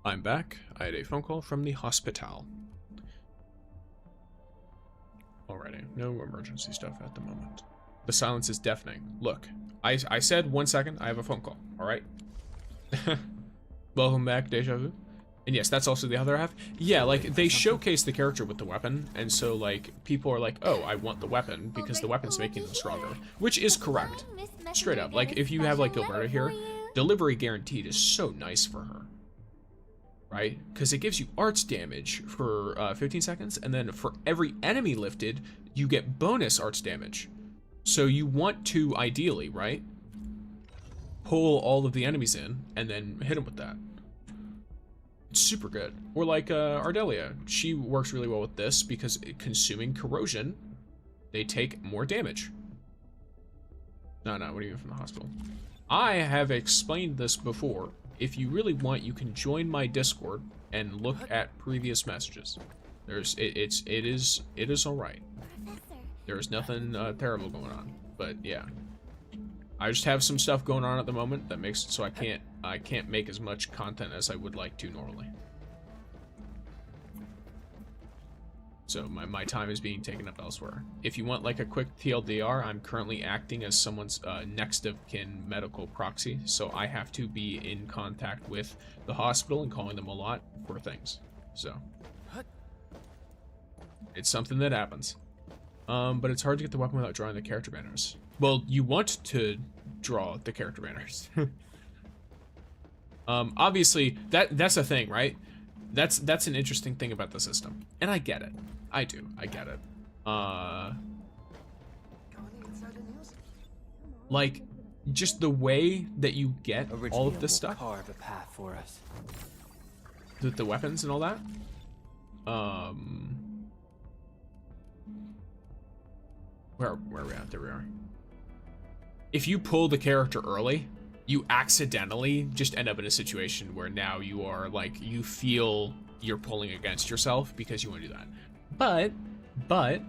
Speaker 4: I'm back. I had a phone call from the hospital. Alrighty, no emergency stuff at the moment. The silence is deafening. Look, I said 1 second, I have a phone call, alright? Welcome back, Deja Vu. And yes, that's also the other half. Yeah, like, they showcase the character with the weapon, and so, like, people are like, oh, I want the weapon, because the weapon's making them stronger. Which is correct. Straight up. Like, if you have, like, Gilberta here, delivery guaranteed is so nice for her. Right? Because it gives you arts damage for 15 seconds, and then for every enemy lifted, you get bonus arts damage. So you want to, ideally, right, pull all of the enemies in, and then hit them with that. It's super good. Or like Ardelia, she works really well with this, because consuming corrosion, they take more damage. No, what do you mean from the hospital? I have explained this before. If you really want, you can join my Discord and look at previous messages. It is all right. There's nothing terrible going on, but yeah, I just have some stuff going on at the moment that makes it so I can't make as much content as I would like to normally. So my time is being taken up elsewhere. If you want like a quick TLDR, I'm currently acting as someone's next of kin medical proxy, so I have to be in contact with the hospital and calling them a lot for things. So it's something that happens. But it's hard to get the weapon without drawing the character banners. Well, you want to draw the character banners. Obviously, that's a thing, right? That's an interesting thing about the system, and I get it. I do. I get it. Like, just the way that you get all of this stuff.
Speaker 7: Carve a path for us.
Speaker 4: The weapons and all that. Where are we at? There we are. If you pull the character early, you accidentally just end up in a situation where now you are like, you feel you're pulling against yourself because you want to do that. But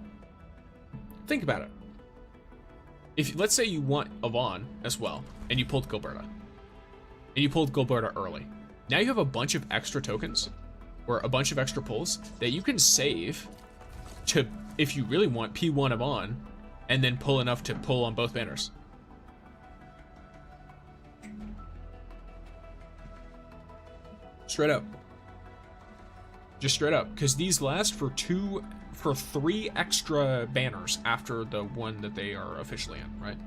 Speaker 4: think about it. If let's say you want Yvonne as well, and you pulled Gilberta early. Now you have a bunch of extra tokens, or a bunch of extra pulls that you can save to, if you really want, P1 Yvonne, and then pull enough to pull on both banners. Straight up. Just straight up, because these last for 3 extra banners after the one that they are officially in, right?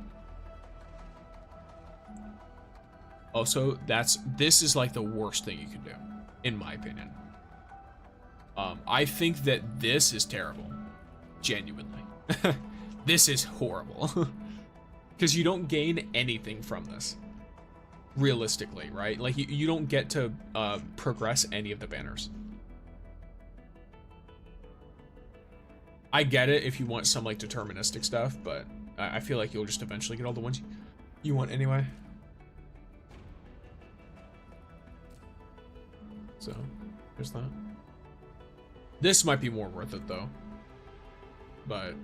Speaker 4: Also, this is like the worst thing you can do, in my opinion. I think that this is terrible, genuinely. This is horrible, because you don't gain anything from this. Realistically, right? Like you don't get to progress any of the banners. I get it if you want some like deterministic stuff, but I feel like you'll just eventually get all the ones you want anyway. So there's that. This might be more worth it though, but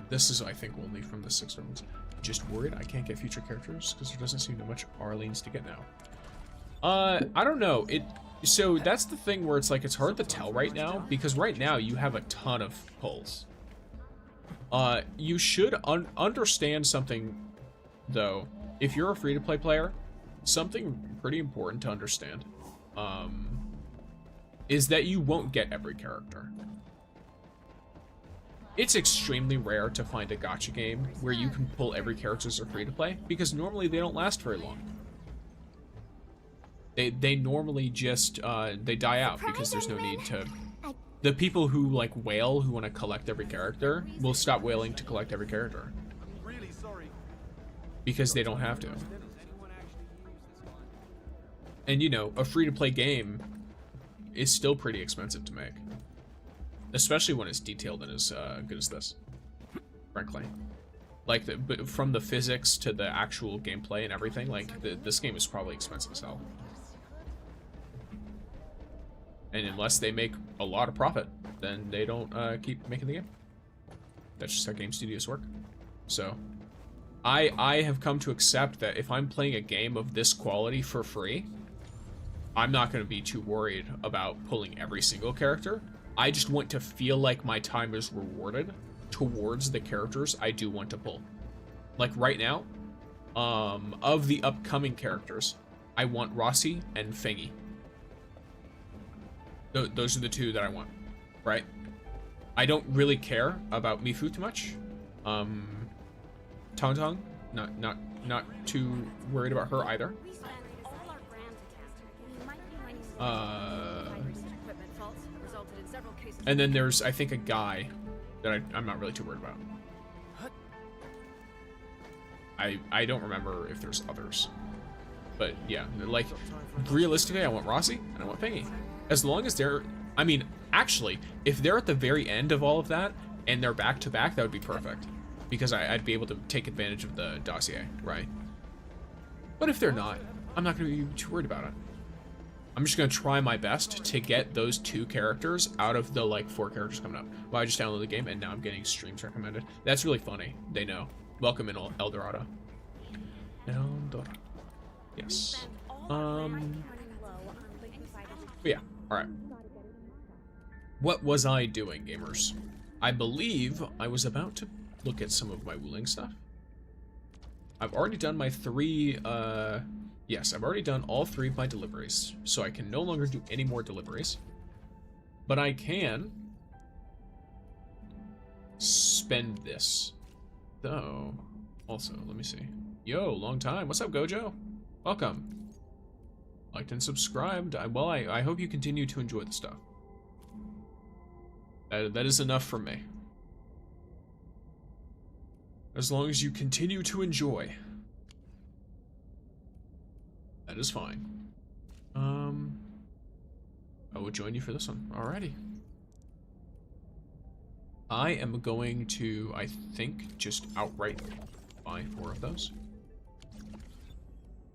Speaker 4: this is, I think, only from the 6 ones. Just worried I can't get future characters because there doesn't seem to be much Arlene's to get now. I don't know. So that's the thing where it's like it's hard to tell right now, because right now you have a ton of pulls. You should understand something though. If you're a free-to-play player, something pretty important to understand is that you won't get every character. It's extremely rare to find a gacha game where you can pull every character as a free-to-play, because normally they don't last very long. They normally just, they die out because there's no need to... The people who, like, whale, who want to collect every character, will stop whaling to collect every character. Because they don't have to. And, you know, a free-to-play game is still pretty expensive to make. Especially when it's detailed and as good as this, frankly. Like, from the physics to the actual gameplay and everything, like, this game is probably expensive as hell. And unless they make a lot of profit, then they don't keep making the game. That's just how game studios work. So, I have come to accept that if I'm playing a game of this quality for free, I'm not going to be too worried about pulling every single character. I just want to feel like my time is rewarded towards the characters I do want to pull. Like right now, of the upcoming characters, I want Rossi and Fengi. Those are the 2 that I want, right? I don't really care about Mifu too much. Tong, not too worried about her either. And then there's, I think, a guy that I'm not really too worried about. I don't remember if there's others. But yeah, like, realistically, I want Rossi and I want Fengi. As long as they're, I mean, actually, if they're at the very end of all of that and they're back to back, that would be perfect. Because I'd be able to take advantage of the dossier, right? But if they're not, I'm not going to be too worried about it. I'm just going to try my best to get those 2 characters out of the, like, 4 characters coming up. Well, I just downloaded the game, and now I'm getting streams recommended. That's really funny. They know. Welcome in, El Dorado. Eldorado. Yes. But yeah, alright. What was I doing, gamers? I believe I was about to look at some of my Wuling stuff. I've already done my 3, yes, I've already done all 3 of my deliveries, so I can no longer do any more deliveries. But I can spend this. Though, also, let me see. Yo, long time. What's up, Gojo? Welcome. Liked and subscribed. I hope you continue to enjoy the stuff. That is enough for me. As long as you continue to enjoy. That is fine. I will join you for this one. Alrighty. I am going to, I think, just outright buy 4 of those.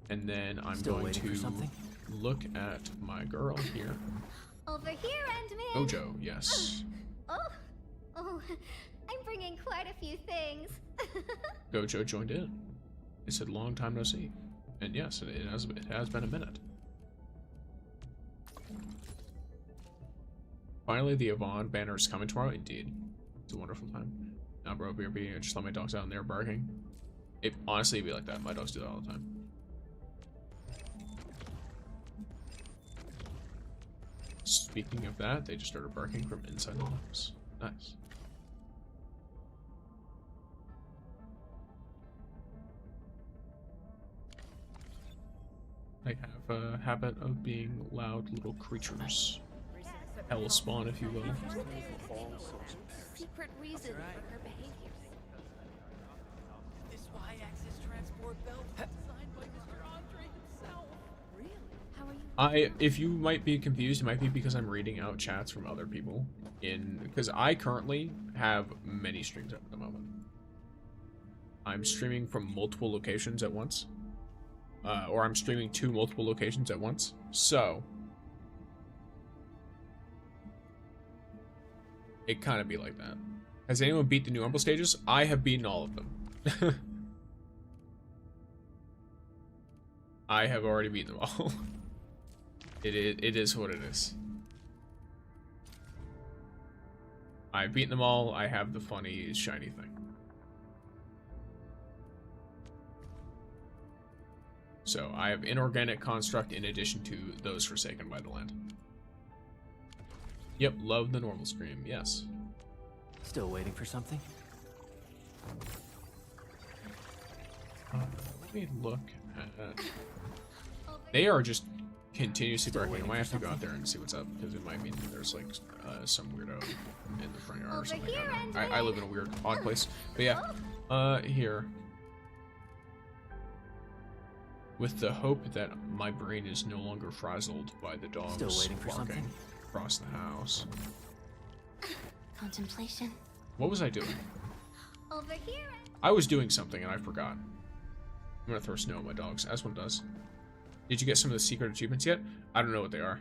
Speaker 4: And then I'm going to look at my girl here.
Speaker 6: Over here, Endman.
Speaker 4: Gojo, yes.
Speaker 6: Oh, I'm bringing quite a few things.
Speaker 4: Gojo joined in. It said long time no see. And yes, it has been a minute. Finally, the Yvonne banner is coming tomorrow. Indeed. It's a wonderful time. Now, bro, BRB, I just let my dogs out and they're barking. It honestly be like that. My dogs do that all the time. Speaking of that, they just started barking from inside the house. Nice. I have a habit of being loud little creatures. Hell spawn, if you will.
Speaker 6: Secret reason for her behavior.
Speaker 1: This Y-axis transport belt was designed by Mr. Andre himself. Really?
Speaker 6: How are you?
Speaker 4: If you might be confused, it might be because I'm reading out chats from other people. Because I currently have many streams up at the moment. I'm streaming from multiple locations at once. Or I'm streaming to multiple locations at once. So it kind of be like that. Has anyone beat the new Umbral stages? I have beaten all of them. I have already beaten them all. It is what it is. I've beaten them all. I have the funny shiny thing. So I have inorganic construct in addition to those forsaken by the land. Yep, love the normal stream, yes.
Speaker 7: Still waiting for something?
Speaker 4: Let me look at... They are just continuously barking. I might have to go out there and see what's up, because it might mean that there's like some weirdo in the front yard or something. I live in a weird, odd place. But yeah, here. With the hope that my brain is no longer frazzled by the dogs barking across the house.
Speaker 5: Contemplation.
Speaker 4: What was I doing?
Speaker 6: Over here.
Speaker 4: I was doing something and I forgot. I'm gonna throw snow at my dogs, as one does. Did you get some of the secret achievements yet? I don't know what they are.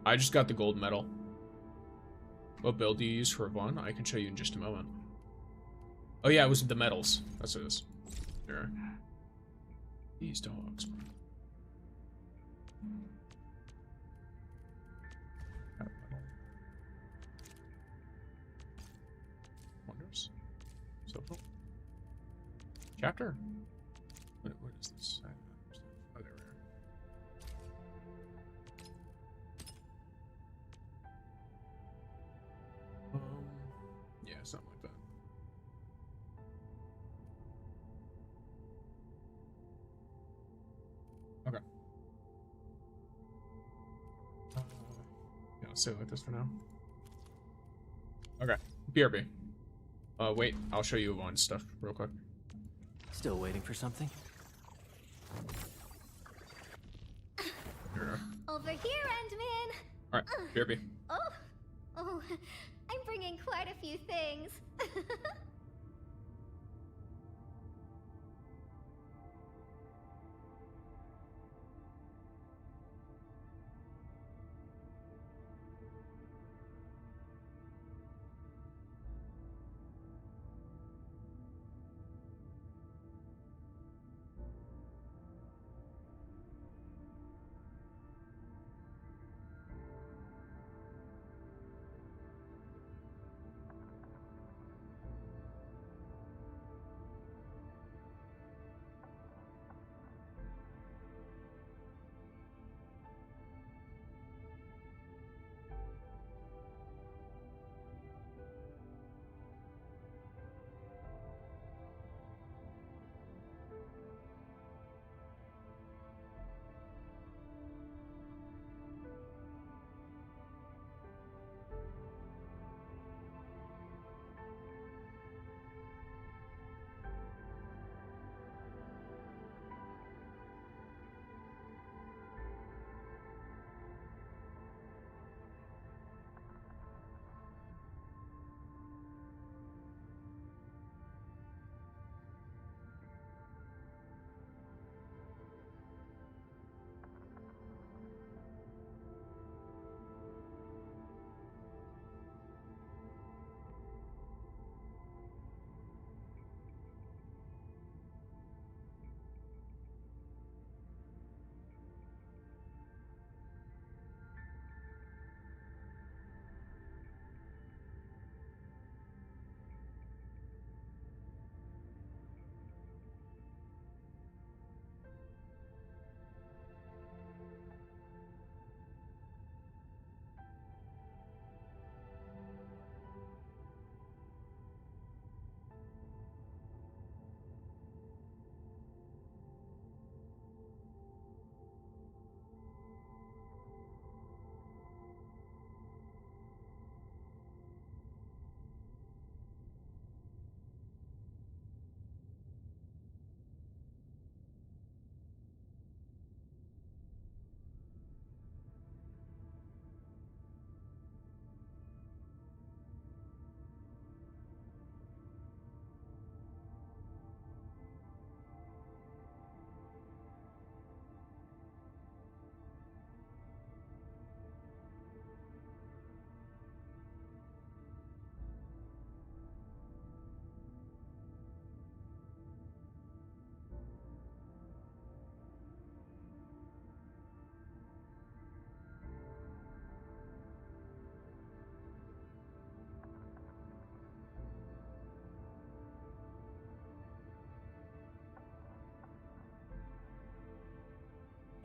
Speaker 4: I just got the gold medal. What build do you use for Yvonne? I can show you in just a moment. Oh yeah, it was the medals. That's what it is. There. These dogs. Wonders. So cool. Chapter? What is this? I don't understand. Oh, there we are. Yeah, something like that. Okay. Yeah, I'll say it like this for now. Okay. BRB. Wait, I'll show you Yvonne's stuff real quick.
Speaker 7: Still waiting for something?
Speaker 4: Here.
Speaker 6: Over here, Endman.
Speaker 4: Alright, BRB.
Speaker 6: Oh, I'm bringing quite a few things.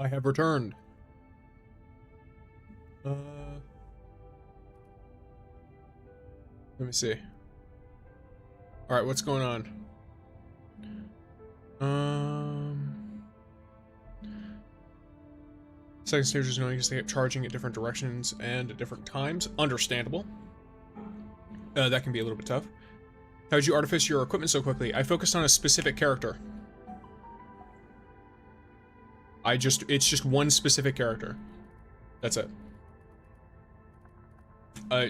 Speaker 4: I have returned. Let me see. All right, what's going on? Second stage is knowing they keep charging at different directions and at different times. Understandable. That can be a little bit tough. How did you artifice your equipment so quickly? I focused on a specific character. It's just one specific character. That's it.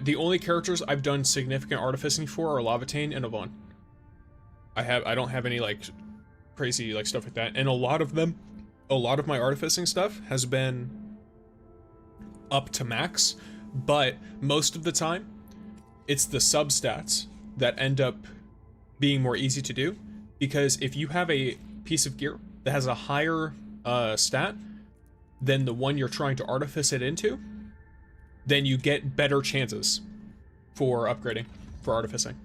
Speaker 4: The only characters I've done significant artificing for are Lavatane and Yvonne. I don't have any like crazy like stuff like that, and a lot of my artificing stuff has been up to max, but most of the time it's the substats that end up being more easy to do, because if you have a piece of gear that has a higher stat than the one you're trying to artifice it into, then you get better chances for upgrading, for artificing.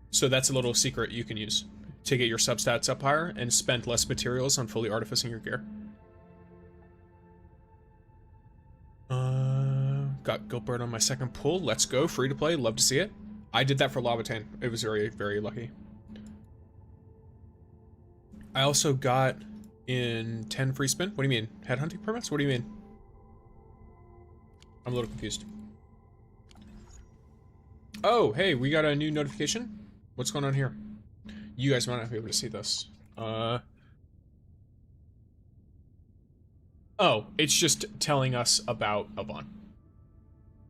Speaker 4: So that's a little secret you can use to get your substats up higher and spend less materials on fully artificing your gear. Got Gilbert on my second pull. Let's go. Free to play. Love to see it. I did that for Lavatane. It was very, very lucky. I also got in 10 free spin. What do you mean? Headhunting permits? What do you mean? I'm a little confused. Oh, hey, we got a new notification. What's going on here? You guys might not be able to see this. Oh, it's just telling us about Yvonne.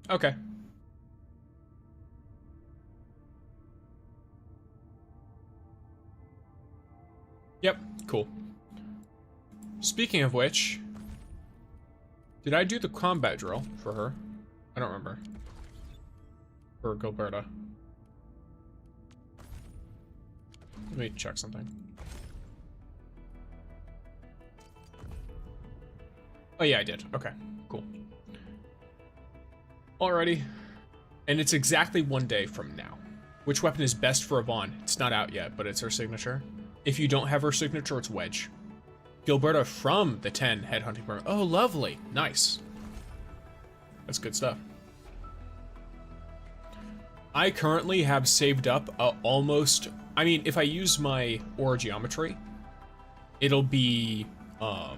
Speaker 4: Okay. Yep, cool. Speaking of which, did I do the combat drill for her? I don't remember. For Gilberta. Let me check something. Oh yeah, I did. Okay, cool. Alrighty. And it's exactly 1 day from now. Which weapon is best for Yvonne? It's not out yet, but it's her signature. If you don't have her signature, it's Wedge. Gilberta from the 10 headhunting program. Oh, lovely. Nice. That's good stuff. I currently have saved up almost... I mean, if I use my aura geometry, it'll be... her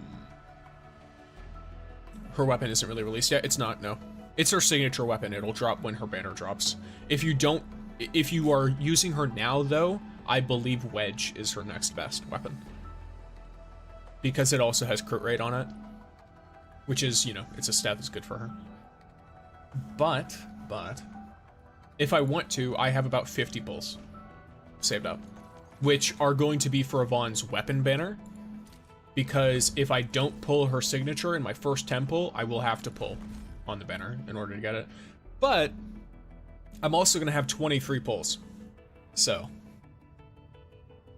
Speaker 4: weapon isn't really released yet. It's not, no. It's her signature weapon. It'll drop when her banner drops. If you are using her now, though, I believe Wedge is her next best weapon. Because it also has crit rate on it. Which is, you know, it's a stat that's good for her. But, if I want to, I have about 50 pulls saved up. Which are going to be for Yvonne's weapon banner. Because if I don't pull her signature in my first 10 pull, I will have to pull on the banner in order to get it. But I'm also going to have 20 free pulls. So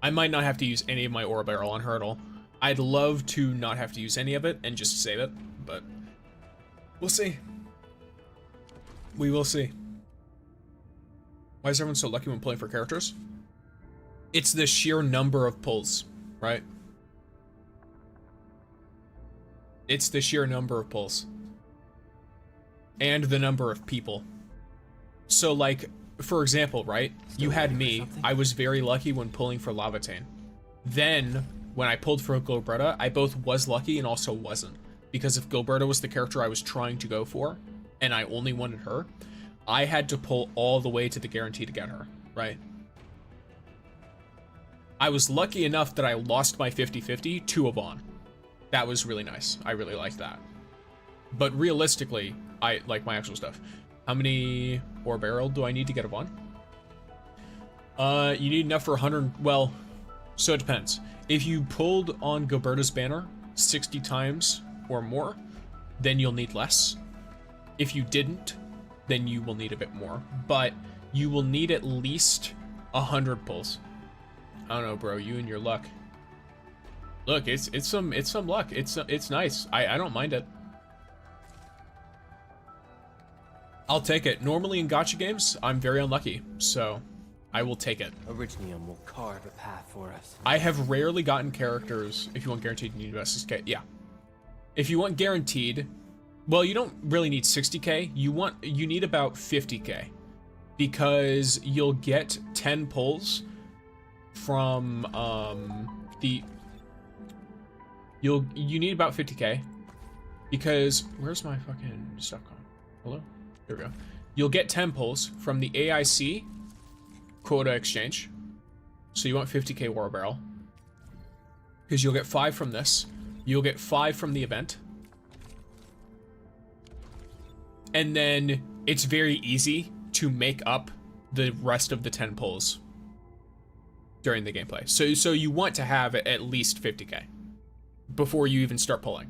Speaker 4: I might not have to use any of my aura barrel on her at all. I'd love to not have to use any of it and just save it, but we'll see. We will see. Why is everyone so lucky when playing for characters? It's the sheer number of pulls, right? It's the sheer number of pulls. And the number of people. So, like, for example, right? You had me. I was very lucky when pulling for Lavatane. Then, when I pulled for Gilberta, I both was lucky and also wasn't. Because if Gilberta was the character I was trying to go for, and I only wanted her, I had to pull all the way to the guarantee to get her, right? I was lucky enough that I lost my 50-50 to Yvonne. That was really nice. I really liked that. But realistically, I like my actual stuff. How many ore barrel do I need to get Yvonne? You need enough for 100. Well, so it depends. If you pulled on Gilberta's banner 60 times or more, then you'll need less. If you didn't, then you will need a bit more. But you will need at least 100 pulls. I don't know, bro. You and your luck. Look, it's some luck. It's nice. I don't mind it. I'll take it. Normally in gacha games, I'm very unlucky, so I will take it.
Speaker 7: Originium will carve a path for us.
Speaker 4: I have rarely gotten characters. If you want guaranteed, you need to SSK. Yeah. if you want guaranteed, well, you don't really need 60k. You need about 50k, because you'll get 10 pulls from you need about 50k, because where's my fucking stuff gone? Hello? There we go. You'll get 10 pulls from the AIC quota exchange. So you want 50k war barrel, because you'll get 5 from this. You'll get 5 from the event. And then it's very easy to make up the rest of the 10 pulls during the gameplay. So you want to have at least 50k before you even start pulling.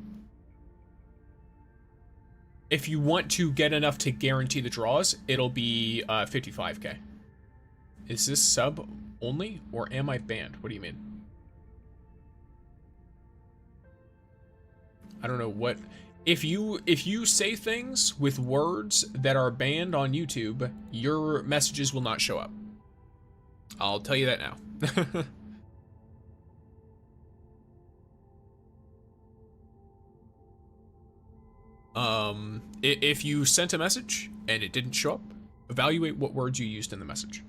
Speaker 4: If you want to get enough to guarantee the draws, it'll be 55k. Is this sub only, or am I banned? What do you mean? I don't know what. If you say things with words that are banned on YouTube, your messages will not show up. I'll tell you that now. If you sent a message and it didn't show up, evaluate what words you used in the message.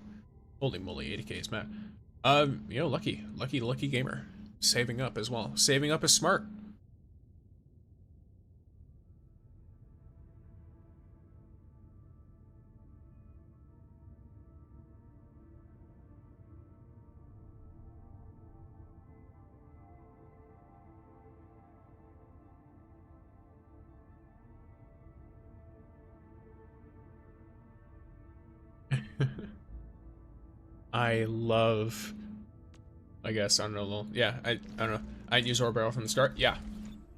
Speaker 4: Holy moly, 80k is mad. You know, lucky gamer. Saving up as well. Saving up is smart. I love, I guess, I don't know, yeah, I don't know. I'd use ore barrel from the start. Yeah.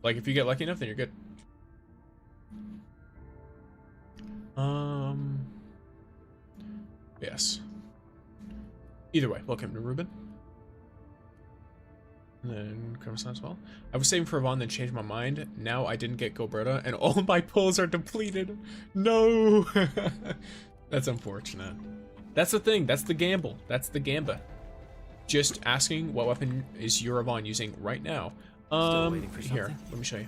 Speaker 4: Like, if you get lucky enough, then you're good. Yes. Either way, welcome to Ruben. And then Crimson as well. I was saving for Yvonne, then changed my mind. Now I didn't get Gilberta, and all my pulls are depleted. No! That's unfortunate. That's the thing. That's the gamble. That's the gamba. Just asking what weapon is your Yvonne using right now.
Speaker 7: Still waiting for
Speaker 4: Here,
Speaker 7: something?
Speaker 4: let me show you.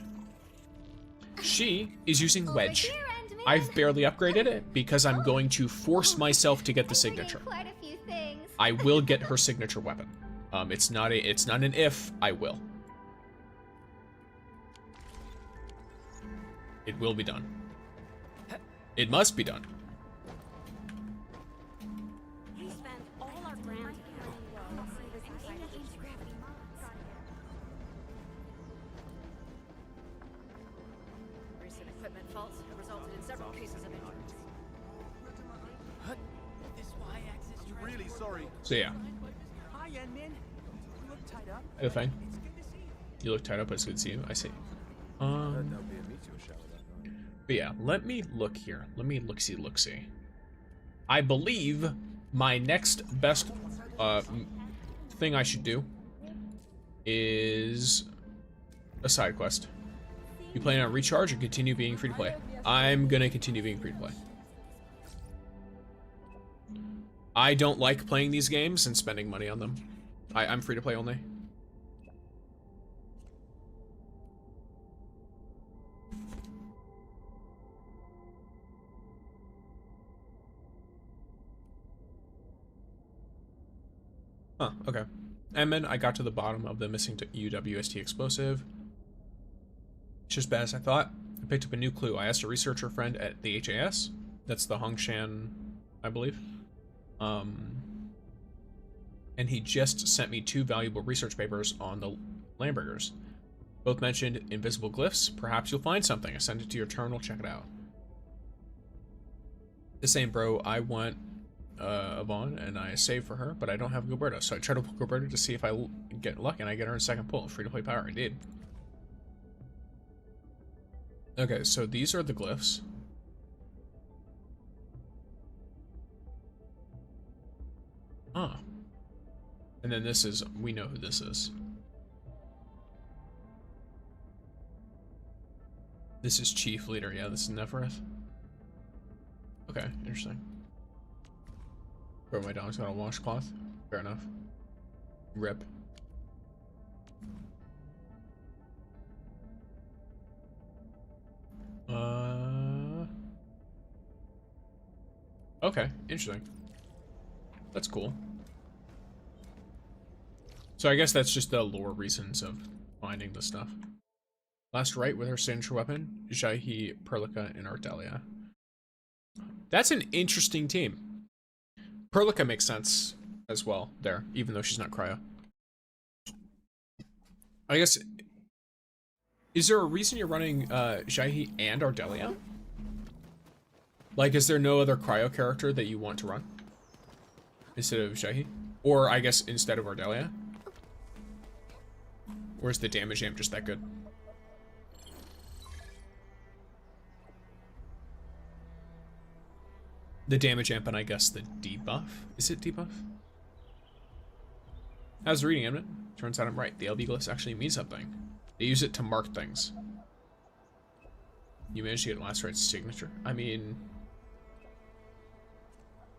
Speaker 4: She is using Wedge.
Speaker 6: Over here, Endman.
Speaker 4: I've barely upgraded it because I'm going to force myself to get the
Speaker 6: I'm bringing
Speaker 4: signature.
Speaker 6: quite a few things.
Speaker 4: I will get her signature weapon. It's not an if, I will. It will be done. It must be done.
Speaker 8: We spent all our ground
Speaker 1: Recent equipment faults have resulted in several cases of injury. This Y-axis
Speaker 3: Really sorry.
Speaker 4: So yeah,
Speaker 1: Hi, Endman. You look tied up.
Speaker 4: hey, fine.
Speaker 1: It's good to see you.
Speaker 4: You look tied up, but it's good to see you. I see. But yeah, let me look here. Let me look-see. I believe my next best thing I should do is a side quest. You plan on recharge or continue being free to play? I'm gonna continue being free to play. I don't like playing these games and spending money on them. I'm free to play only. Huh, okay. And then I got to the bottom of the missing UWST explosive. It's just bad as I thought. I picked up a new clue. I asked a researcher friend at the HAS. That's the Hongshan, I believe. And he just sent me 2 valuable research papers on the Lambergers. Both mentioned invisible glyphs. Perhaps you'll find something. I sent it to your terminal. Check it out. The same, bro. I want Yvonne, and I saved for her, but I don't have Gilberta, so I tried to pull Gilberta to see if I get luck, and I get her in second pull. Free to play power, I did. Okay, so these are the glyphs. Ah. And then this is, we know who this is. This is Chief Leader, yeah, this is Nefereth. Okay, interesting. Bro, my dog's got a washcloth. Fair enough. Rip. Okay, interesting. That's cool. So I guess that's just the lore reasons of finding the stuff. Last right with her signature weapon, Jahi, Perlica, and Ardelia. That's an interesting team. Perlica makes sense as well there, even though she's not cryo. I guess, is there a reason you're running Jahi and Ardelia? Like, is there no other cryo character that you want to run instead of Jahi? Or I guess instead of Ardelia? Or is the damage amp just that good? The damage amp and I guess the debuff? Is it debuff? I was reading it. Turns out I'm right. The LB glyphs actually mean something. They use it to mark things. You managed to get last right's signature? I mean...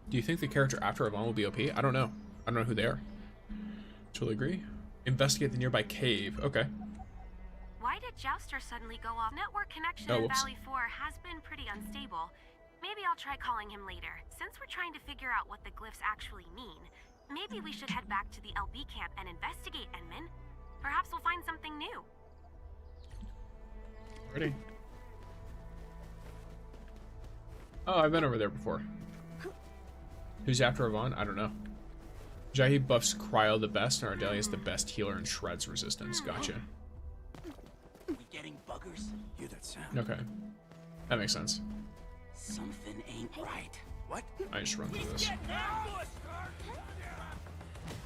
Speaker 4: Do you think the character after Yvonne will be OP? I don't know. I don't know who they are. Totally agree. Investigate the nearby cave. Okay.
Speaker 8: Why did Jouster suddenly go off? Network connection in Valley 4 has been pretty unstable. Maybe I'll try calling him later. Since we're trying to figure out what the glyphs actually mean, maybe we should head back to the LB camp and investigate, Enman. Perhaps we'll find something new.
Speaker 4: Ready? Oh, I've been over there before. Who's after Yvonne? I don't know. Jahi buffs cryo the best, and Ardelia is the best healer and shreds resistance. Gotcha.
Speaker 3: We getting buggers? Hear that sound?
Speaker 4: Okay. That makes sense.
Speaker 3: Something ain't right. What?
Speaker 4: I just run through this.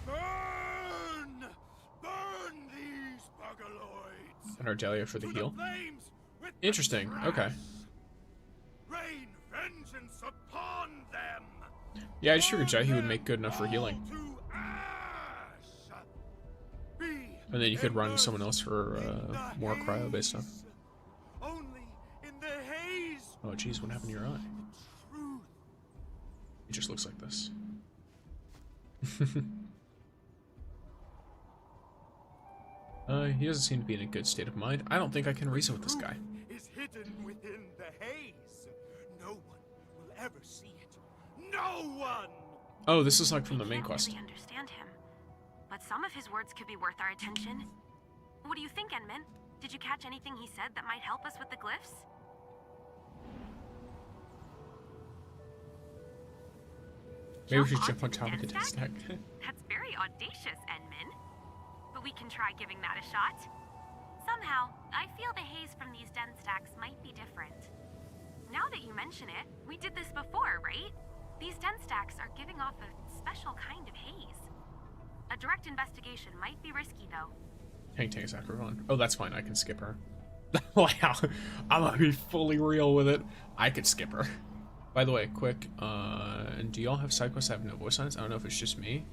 Speaker 3: Burn! Burn these buggerloids!
Speaker 4: And Ardelia for the
Speaker 3: To
Speaker 4: heal.
Speaker 3: flames with the
Speaker 4: Interesting.
Speaker 3: grass.
Speaker 4: Okay.
Speaker 3: Rain vengeance upon them!
Speaker 4: Yeah, I just figured Jahi would make good enough for healing.
Speaker 3: To ash. Be
Speaker 4: And then you could run someone else for more cryo-based stuff.
Speaker 3: only in the haze.
Speaker 4: Oh, geez, what happened to your eye?
Speaker 3: Truth.
Speaker 4: It just looks like this. He doesn't seem to be in a good state of mind. I don't think I can reason with this guy.
Speaker 3: Is hidden within the haze. No one will ever see it. No one.
Speaker 4: Oh, this is like from the main
Speaker 8: Can't
Speaker 4: quest.
Speaker 8: really understand him, but some of his words could be worth our attention. What do you think, Enman? Did you catch anything he said that might help us with the glyphs?
Speaker 4: Maybe we should jump on top of the death stack.
Speaker 8: That's very audacious, Enman. But we can try giving that a shot. Somehow, I feel the haze from these den stacks might be different. Now that you mention it, we did this before, right? These den stacks are giving off a special kind of haze. A direct investigation might be risky, though.
Speaker 4: Tank is after Yvonne. Oh, that's fine. I can skip her. Wow. I'm gonna be fully real with it. I could skip her. By the way, quick, and do y'all have side quests that have no voice lines? I don't know if it's just me,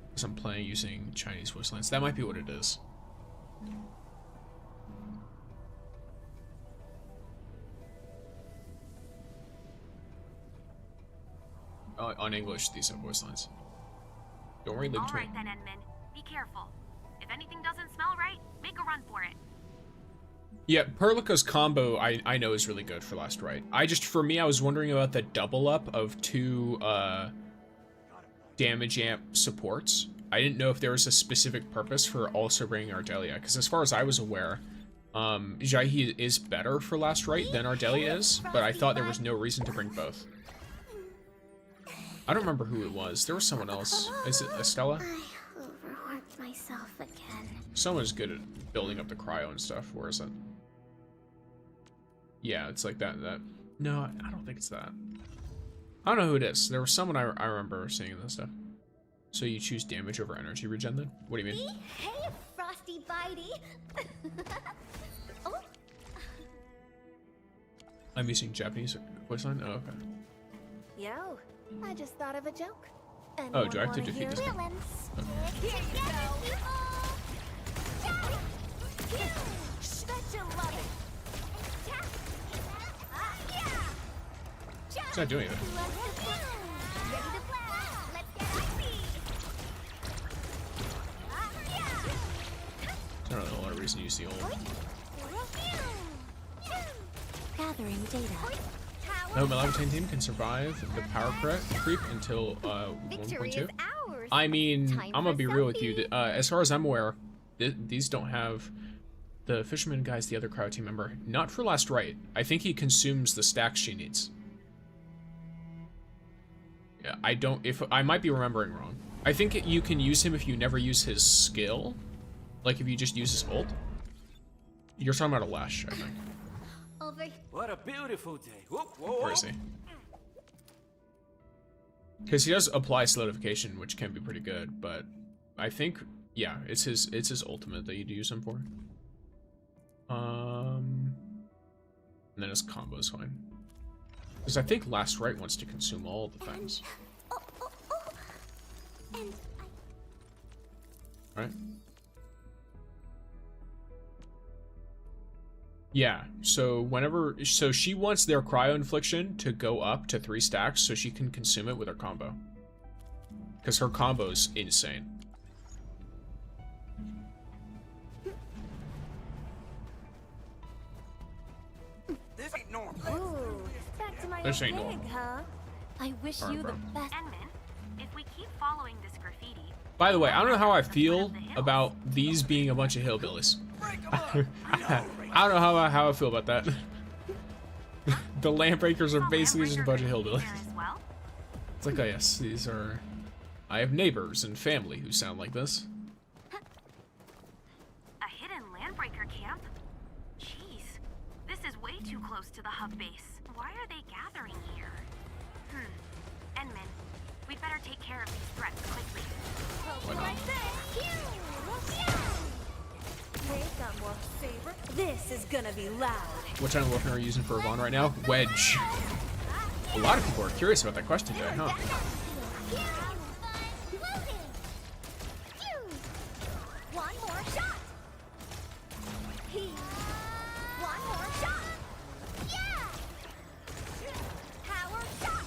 Speaker 4: because I'm playing using Chinese voice lines. That might be what it is. On English, these have voice lines. Don't worry, live between.
Speaker 8: Alright then, Enman. Be careful. If anything doesn't smell right, make a run for it.
Speaker 4: Yeah, Perlica's combo I know is really good for last right. For me, I was wondering about the double up of 2 damage amp supports. I didn't know if there was a specific purpose for also bringing Ardelia, because as far as I was aware, Jahi is better for last right than Ardelia is, but I thought there was no reason to bring both. I don't remember who it was. There was someone else. Is it Estella?
Speaker 6: I overworked myself again.
Speaker 4: Someone's good at building up the cryo and stuff. Where is it? Yeah, it's like that. No, I don't think it's that. I don't know who it is. There was someone I remember seeing this stuff. So you choose damage over energy regen then? What do you mean?
Speaker 6: Hey, Frosty Bitey. Oh.
Speaker 4: I'm using Japanese voice line? Oh, okay.
Speaker 6: Yo, I just thought of a joke.
Speaker 4: Oh, do I have to defeat this guy?
Speaker 6: Here you go. Bet you love it.
Speaker 4: It's not doing anything.
Speaker 6: Ready to blast. Let's get icy.
Speaker 4: I don't know a lot of reason to use the old.
Speaker 6: Gotta
Speaker 5: Gathering data.
Speaker 4: No, my Levitating team can survive the power creep until
Speaker 6: Victory
Speaker 4: 1.2.
Speaker 6: is ours.
Speaker 4: I mean,
Speaker 6: Time
Speaker 4: I'm gonna
Speaker 6: for
Speaker 4: be real with
Speaker 6: selfie.
Speaker 4: you. As far as I'm aware, these don't have the fisherman guy's the other cryo team member. Not for Last Right. I think he consumes the stacks she needs. Yeah, I don't. If I might be remembering wrong. I think you can use him if you never use his skill, like if you just use his ult. You're talking about a Lash, I think.
Speaker 6: Over.
Speaker 7: What a beautiful day. Whoa, whoa,
Speaker 4: Where is he? Because he does apply solidification, which can be pretty good, but I think, yeah, it's his ultimate that you'd use him for. And then his combo is fine. Because I think Last Right wants to consume all the things.
Speaker 6: Oh, oh, oh. And
Speaker 4: Right? Yeah, so so she wants their cryo infliction to go up to 3 stacks so she can consume it with her combo. Because her combo's insane.
Speaker 3: This ain't normal.
Speaker 6: Ooh, back to my
Speaker 4: This
Speaker 6: old
Speaker 4: ain't
Speaker 6: gig,
Speaker 4: normal.
Speaker 6: huh? I wish
Speaker 4: Alright,
Speaker 6: you
Speaker 4: bro.
Speaker 6: the best.
Speaker 8: Endman, if we keep following this graffiti,
Speaker 4: By the way, I don't know how I feel about these being a bunch of hillbillies. I don't know how I feel about that. The Landbreakers are basically just a bunch of hillbillies.
Speaker 8: there as well.
Speaker 4: It's like, oh yes, these are... I have neighbors and family who sound like this.
Speaker 8: A hidden landbreaker camp? Jeez, this is way too close to the hub base. Why are they gathering here? Endman, we'd better take care of these threats quickly.
Speaker 4: Why not?
Speaker 9: This is gonna be loud.
Speaker 4: What kind of weapon are you using for Yvonne right now? Wedge. A lot of people are curious about that question today, huh?
Speaker 6: One more shot. One more shot. Yeah. Power shot.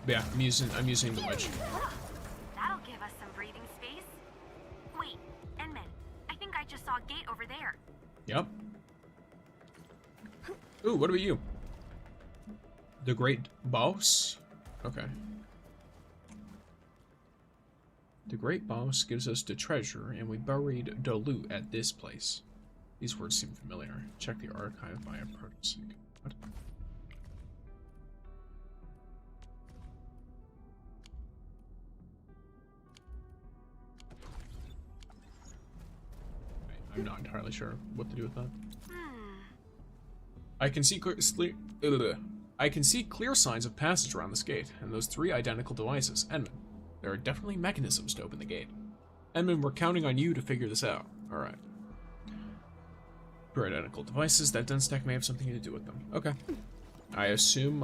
Speaker 4: Yeah, I'm using the wedge.
Speaker 8: That'll give us some breathing space. Wait, Endman, I think I just saw a gate over there.
Speaker 4: Yep. Ooh, what about you? The Great Boss? Okay. The Great Boss gives us the treasure, and we buried the loot at this place. These words seem familiar. Check the archive via protosync. What? I'm not entirely sure what to do with that. I can see clear signs of passage around this gate, and those 3 identical devices. Endman, there are definitely mechanisms to open the gate. Endman, we're counting on you to figure this out. Alright. 2 identical devices, that den stack may have something to do with them. Okay. I assume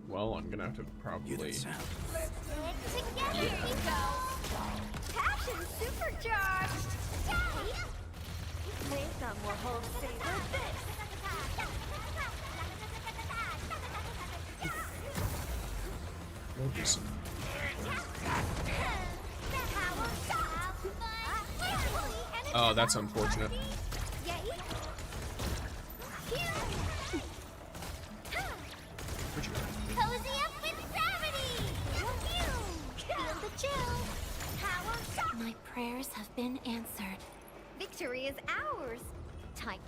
Speaker 4: well, I'm gonna have to probably...
Speaker 6: Together you go. Passion supercharged.
Speaker 9: Nathan will hold favor this.
Speaker 4: We'll do some... Oh, that's unfortunate. Where'd you go?
Speaker 6: Cozy up with gravity. Feel the chill. Power shot.
Speaker 5: My prayers have been answered.
Speaker 6: Victory is ours. Time.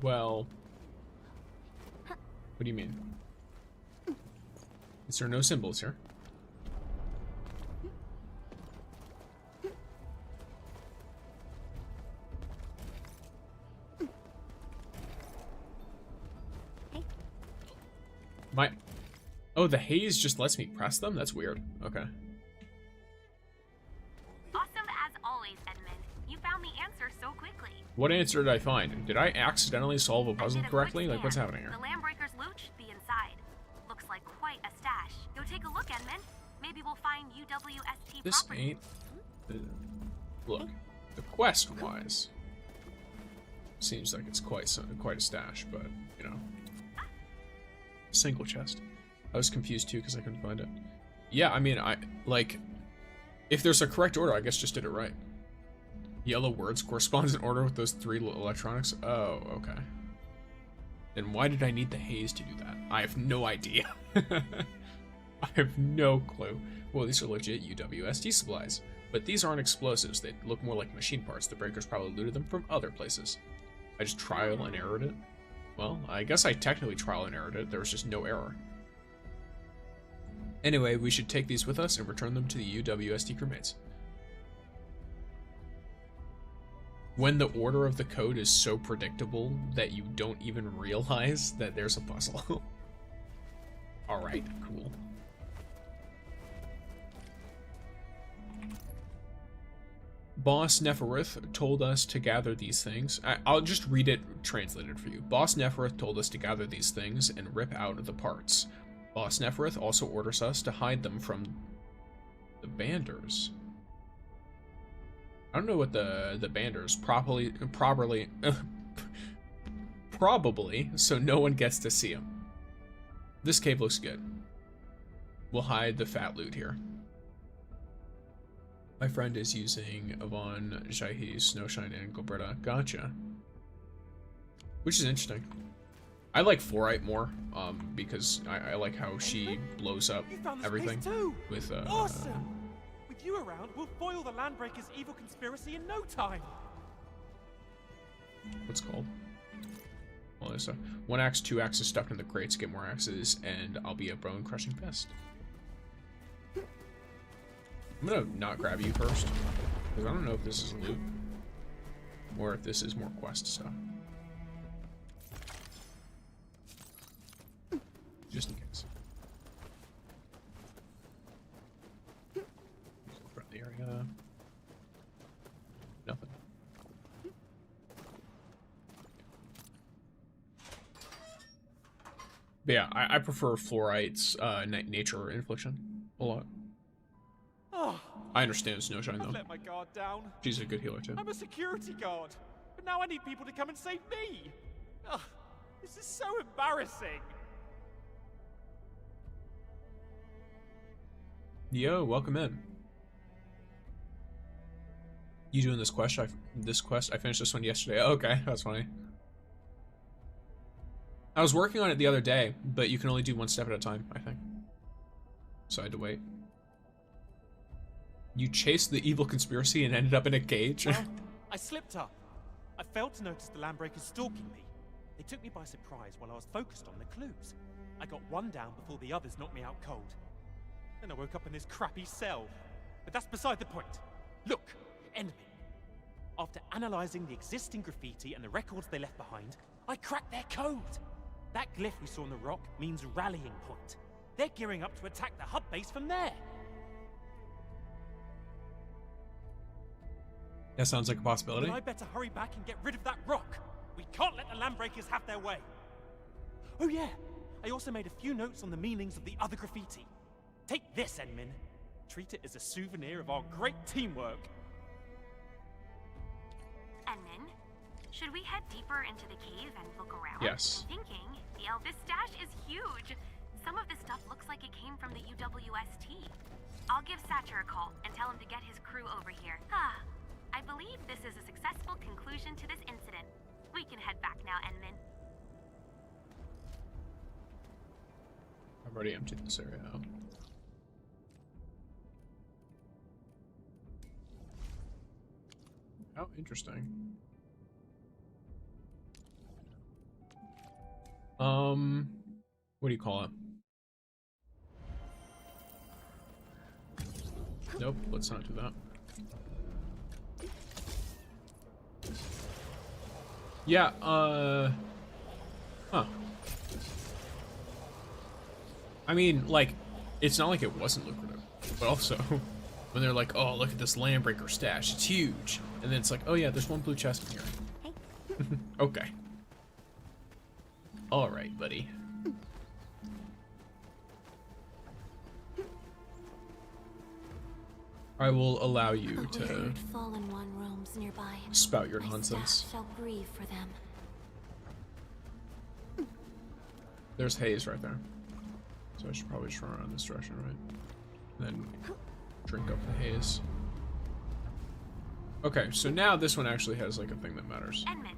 Speaker 4: Well... What do you mean? Is there no symbols here? Oh, the haze just lets me press them? That's weird. Okay.
Speaker 8: Awesome as always, Edmund. You found the answer so quickly.
Speaker 4: What answer did I find? Did I accidentally solve a
Speaker 8: I
Speaker 4: puzzle
Speaker 8: did a
Speaker 4: correctly?
Speaker 8: quick
Speaker 4: Like, what's
Speaker 8: scan.
Speaker 4: happening here?
Speaker 8: The Landbreaker's loot should be inside. Looks like quite a stash. Go take a look, Edmund. Maybe we'll find UWST
Speaker 4: This
Speaker 8: property.
Speaker 4: ain't... Look, the quest-wise, seems like it's quite a stash, but, you know. Single chest. I was confused too because I couldn't find it. Yeah, I mean, if there's a correct order, I guess just did it right. Yellow words corresponds in order with those 3 electronics. Oh, okay. Then why did I need the haze to do that? I have no idea. I have no clue. Well, these are legit UWSD supplies. But these aren't explosives. They look more like machine parts. The breakers probably looted them from other places. I just trial and errored it. Well, I guess I technically trial and errored it. There was just no error. Anyway, we should take these with us and return them to the UWSD crewmates. When the order of the code is so predictable that you don't even realize that there's a puzzle. Alright, cool. Boss Neferith told us to gather these things. I'll just read it translated for you. Boss Neferith told us to gather these things and rip out the parts. Boss Neferith also orders us to hide them from the banders. I don't know what the banders probably so no one gets to see them. This cave looks good. We'll hide the fat loot here. My friend is using Yvonne, Jahi, Snowshine, and Gilberta. Gotcha. Which is interesting. I like Fluorite more, because I like how she blows up everything with
Speaker 10: awesome. With you around, we'll foil the Landbreakers' evil conspiracy in no time.
Speaker 4: What's it called? Well, there's 1 axe, 2 axes stuffed in the crates. Get more axes, and I'll be a bone crushing pest. I'm gonna not grab you first, because I don't know if this is loot or if this is more quest stuff. Just in case. From the area. Nothing. But yeah, I prefer Fluorite's nature infliction a lot.
Speaker 10: Oh,
Speaker 4: I understand Snowshine though.
Speaker 10: I've let my guard down.
Speaker 4: She's a good healer too.
Speaker 10: I'm a security guard, but now I need people to come and save me. Ugh, this is so embarrassing.
Speaker 4: Yo, welcome in. You doing this quest? I finished this one yesterday. Oh, okay, that's funny. I was working on it the other day, but you can only do 1 step at a time, I think. So I had to wait. You chased the evil conspiracy and ended up in a cage?
Speaker 10: Well, I slipped up. I failed to notice the Landbreakers stalking me. They took me by surprise while I was focused on the clues. I got 1 down before the others knocked me out cold. Then I woke up in this crappy cell. But that's beside the point. Look, Endfield. After analyzing the existing graffiti and the records they left behind, I cracked their code. That glyph we saw on the rock means rallying point. They're gearing up to attack the hub base from there.
Speaker 4: That sounds like a possibility.
Speaker 10: But I better hurry back and get rid of that rock. We can't let the Landbreakers have their way. Oh yeah, I also made a few notes on the meanings of the other graffiti. Take this, Enmin. Treat it as a souvenir of our great teamwork.
Speaker 8: Enmin, should we head deeper into the cave and look around?
Speaker 4: Yes.
Speaker 8: I'm thinking, this stash is huge. Some of this stuff looks like it came from the UWST. I'll give Satcher a call and tell him to get his crew over here. I believe this is a successful conclusion to this incident. We can head back now, Enmin.
Speaker 4: I've already emptied this area out. How interesting. What do you call it? Nope, let's not do that. Yeah, huh. I mean, like, it's not like it wasn't lucrative, but also, when they're like, oh, look at this Landbreaker stash, it's huge. And then it's like, oh yeah, there's 1 blue chest in here. Hey. Okay. Alright, buddy. I will allow you to
Speaker 5: fallen one roams nearby.
Speaker 4: spout your
Speaker 5: My
Speaker 4: nonsense.
Speaker 5: staff shall grieve for them.
Speaker 4: There's haze right there. So I should probably just run around this direction, right? And then drink up the haze. Okay, so now this one actually has like a thing that matters.
Speaker 8: Edmund,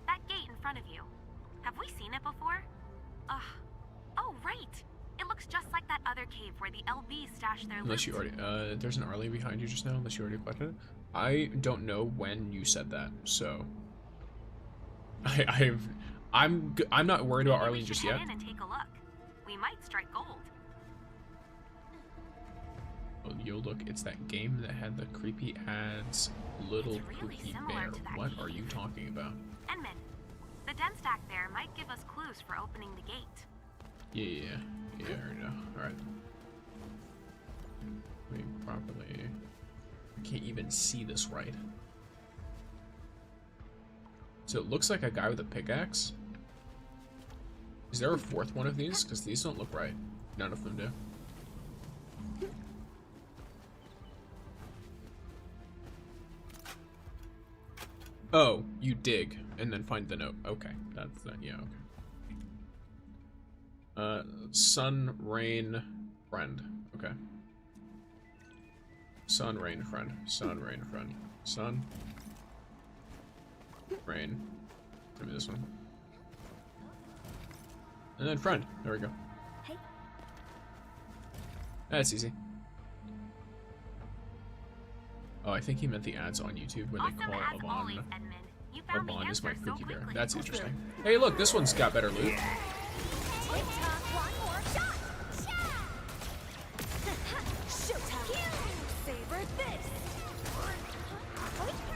Speaker 8: that gate in front of you. Have we seen it before? Oh, right. It looks just like that other cave where the LBs stash their
Speaker 4: Unless you
Speaker 8: loot.
Speaker 4: already, there's an Arlie behind you just now, unless you already collected it. I don't know when you said that, so. I'm not worried about Arlene just yet.
Speaker 8: Head in and take a look. We might strike gold.
Speaker 4: Oh, yo, look, it's that game that had the creepy ads, little
Speaker 8: It's really
Speaker 4: poopy
Speaker 8: similar
Speaker 4: bear.
Speaker 8: to that
Speaker 4: What
Speaker 8: cave.
Speaker 4: are you talking about?
Speaker 8: Edmund, the den stack there might give us clues for opening the gate.
Speaker 4: Yeah, I already know. Alright. We properly... I can't even see this right. So it looks like a guy with a pickaxe. Is there a fourth one of these? Because these don't look right. None of them do. Oh, you dig and then find the note. Okay, that's that. Yeah, okay. Sun, rain, friend. Okay. Sun, rain, friend. Sun, rain, friend. Sun, rain. Give me this one. And then friend. There we go.
Speaker 6: Hey.
Speaker 4: That's easy. Oh, I think he meant the ads on YouTube when
Speaker 8: Awesome
Speaker 4: they call
Speaker 8: as
Speaker 4: Yvonne.
Speaker 8: always, Edmund. You found the
Speaker 4: Yvonne is my
Speaker 8: answer so
Speaker 4: cookie bear.
Speaker 8: quickly.
Speaker 4: That's interesting. Hey, look, this one's got better loot.
Speaker 9: One more shot. Showtime. Savor this.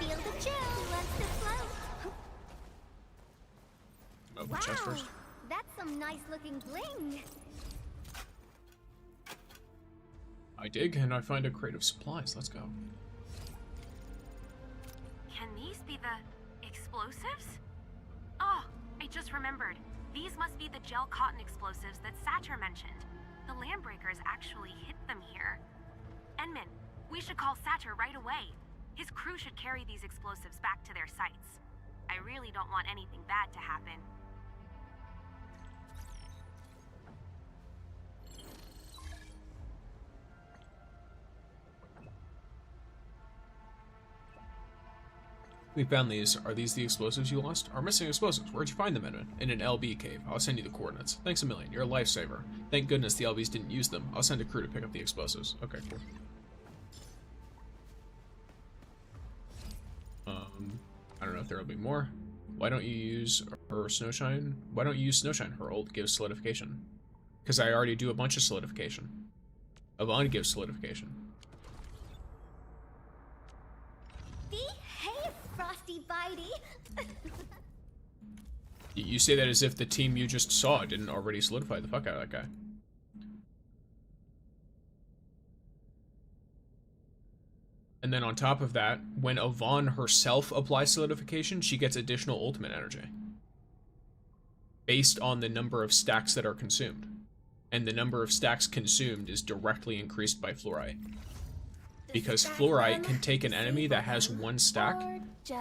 Speaker 6: Feel the chill. Wants to float.
Speaker 4: Open the chest first.
Speaker 6: That's some nice looking bling.
Speaker 4: I dig, and I find a crate of supplies. Let's go.
Speaker 8: Can these be the explosives? Oh, I just remembered. These must be the gel cotton explosives that Satyr mentioned. The Landbreakers actually hid them here. Edmund, we should call Satyr right away. His crew should carry these explosives back to their sites. I really don't want anything bad to happen.
Speaker 4: We found these. Are these the explosives you lost? Our missing explosives. Where'd you find them, Edmund? In an LB cave. I'll send you the coordinates. Thanks a million. You're a lifesaver. Thank goodness the LBs didn't use them. I'll send a crew to pick up the explosives. Okay, cool. I don't know if there will be more. Why don't you use her Snowshine? Why don't you use Snowshine? Her ult gives solidification. Because I already do a bunch of solidification. Yvonne gives solidification.
Speaker 6: Behave, Frosty Bitey.
Speaker 4: You say that as if the team you just saw didn't already solidify the fuck out of that guy. And then on top of that, when Yvonne herself applies solidification, she gets additional ultimate energy. Based on the number of stacks that are consumed. And the number of stacks consumed is directly increased by fluorite. Because fluorite can take an enemy that has one stack,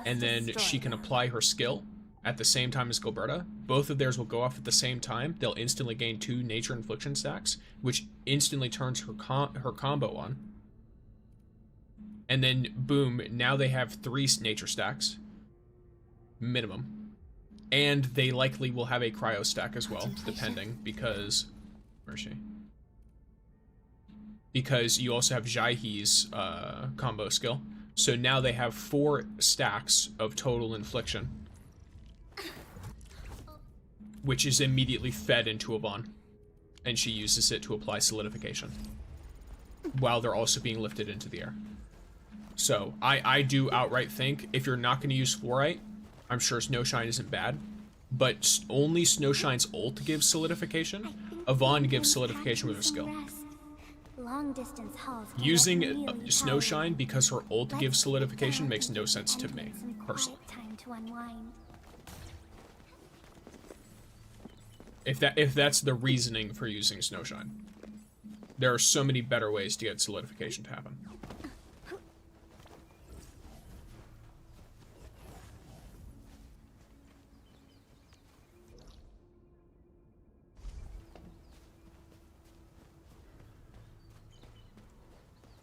Speaker 4: and then she can apply her skill at the same time as Gilberta. Both of theirs will go off at the same time. They'll instantly gain 2 nature infliction stacks, which instantly turns her combo on. And then, boom, now they have 3 nature stacks. Minimum. And they likely will have a cryo stack as well, depending, because... Where is she? Because you also have Jaihe's combo skill. So now they have 4 stacks of total infliction. Which is immediately fed into Yvonne. And she uses it to apply solidification. While they're also being lifted into the air. So, I do outright think, if you're not going to use fluorite, I'm sure Snowshine isn't bad, but only Snowshine's ult gives solidification. Yvonne gives solidification with her skill.
Speaker 6: Long distance hauls
Speaker 4: Using Snowshine because her ult gives solidification makes no sense to me, personally.
Speaker 6: Time to unwind.
Speaker 4: If that's the reasoning for using Snowshine. There are so many better ways to get solidification to happen.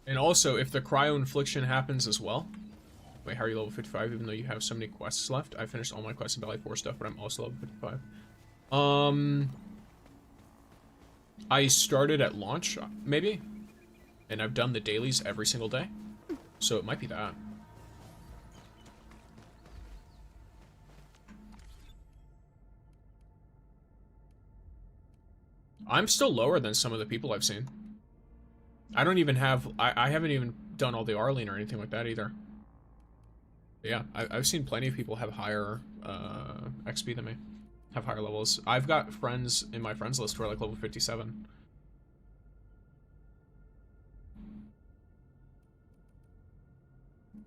Speaker 4: And also, if the cryo infliction happens as well, Wait, how are you level 55 even though you have so many quests left? I finished all my quests in Valley 4 stuff, but I'm also level 55. I started at launch, maybe? And I've done the dailies every single day. So it might be that. I'm still lower than some of the people I've seen. I don't even have, I haven't even done all the Arlene or anything like that either. But yeah, I've seen plenty of people have higher XP than me. Have higher levels. I've got friends in my friends list who are like level 57.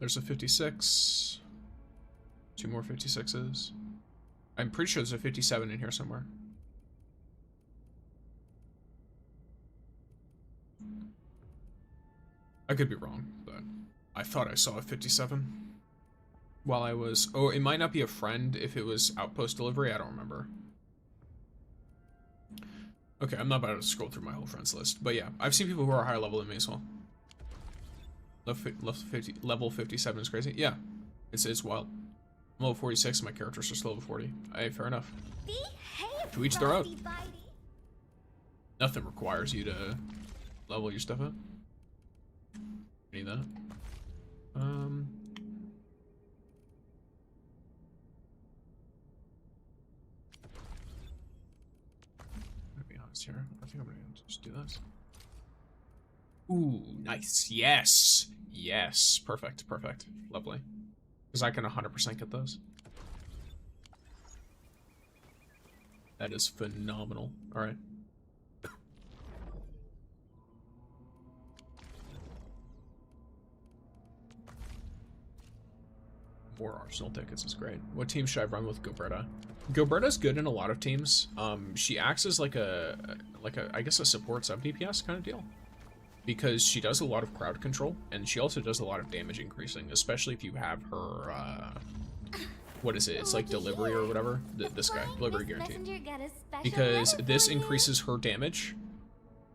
Speaker 4: There's a 56. 2 more 56s. I'm pretty sure there's a 57 in here somewhere. I could be wrong, but I thought I saw a 57 while I was... Oh, it might not be a friend if it was Outpost Delivery. I don't remember. Okay, I'm not about to scroll through my whole friends list. But yeah, I've seen people who are higher level than me as well. Level 57 is crazy. Yeah, it's wild. I'm level 46 and my character's just level 40. Hey, fair enough. To each their own. Nothing requires you to level your stuff up. Need that. To be honest here, I think I'm gonna just do this. Ooh, nice. Yes. Yes. Perfect. Perfect. Lovely. Because I can 100% get those. That is phenomenal. All right. More Arsenal tickets is great. What team should I run with Gilberta? Gilberta's good in a lot of teams. She acts as like a I guess a support sub DPS kind of deal. Because she does a lot of crowd control, and she also does a lot of damage increasing, especially if you have her, what is it? It's like delivery or whatever. This guy, delivery guaranteed. Because this increases her damage,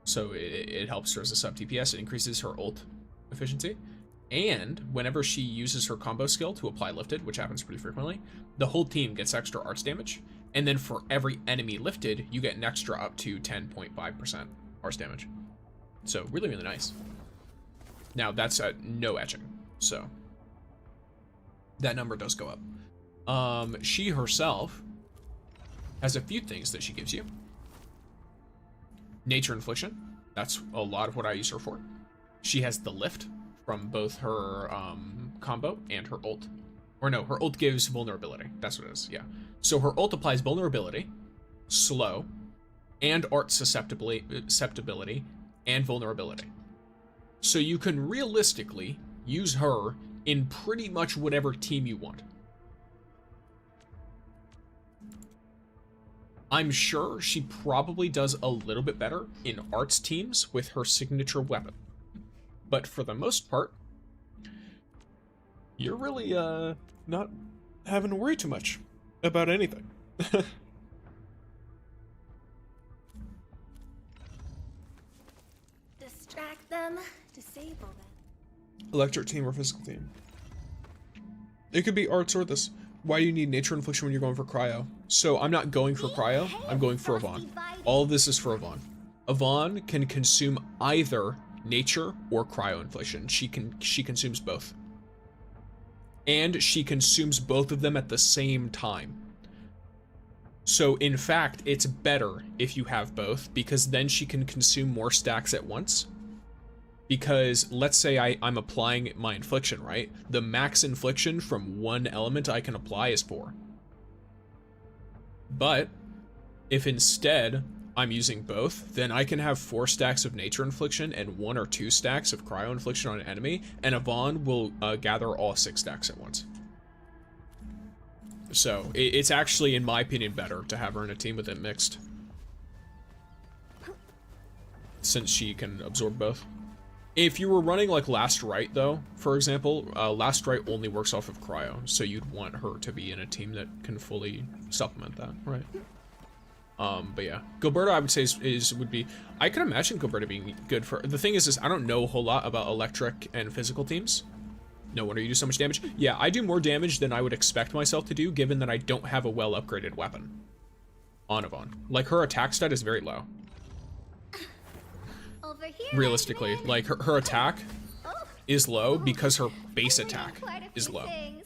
Speaker 4: so it helps her as a sub DPS. It increases her ult efficiency. And whenever she uses her combo skill to apply lifted, which happens pretty frequently, the whole team gets extra arts damage. And then for every enemy lifted, you get an extra up to 10.5% arts damage. So really, really nice. Now that's at no etching, so that number does go up. She herself has a few things that she gives you. Nature Infliction, that's a lot of what I use her for. She has the lift from both her combo and her ult. Or no, her ult gives vulnerability. That's what it is, yeah. So her ult applies vulnerability, slow, and art susceptibility, and vulnerability. So you can realistically use her in pretty much whatever team you want. I'm sure she probably does a little bit better in arts teams with her signature weapon. But for the most part, you're really not having to worry too much about anything.
Speaker 9: Distract them, disable them.
Speaker 4: Electric team or physical team? It could be arts or this. Why do you need Nature Infliction when you're going for Cryo? So I'm not going for Cryo, I'm going for Yvonne. All of this is for Yvonne. Yvonne can consume either Nature or Cryo Infliction. She consumes both. And she consumes both of them at the same time. So in fact, it's better if you have both, because then she can consume more stacks at once. Because let's say I'm applying my infliction, right? The max infliction from one element I can apply is 4. But if instead I'm using both, then I can have 4 stacks of Nature Infliction and 1 or 2 stacks of Cryo Infliction on an enemy, and Yvonne will gather all 6 stacks at once. So it's actually, in my opinion, better to have her in a team with it mixed, since she can absorb both. If you were running like Last Right, though, for example, Last Right only works off of Cryo, so you'd want her to be in a team that can fully supplement that, right? But yeah, Gilberta, I would say would be. I could imagine Gilberta being good for. The thing is I don't know a whole lot about electric and physical teams, No wonder you do so much damage. Yeah, I do more damage than I would expect myself to do, given that I don't have a well-upgraded weapon on Yvonne. Like, her attack stat is very low.
Speaker 6: Over here,
Speaker 4: Realistically,
Speaker 6: Endman.
Speaker 4: like, her attack is low because her base
Speaker 6: I'm bringing
Speaker 4: attack
Speaker 6: quite a
Speaker 4: is
Speaker 6: few
Speaker 4: low.
Speaker 6: things.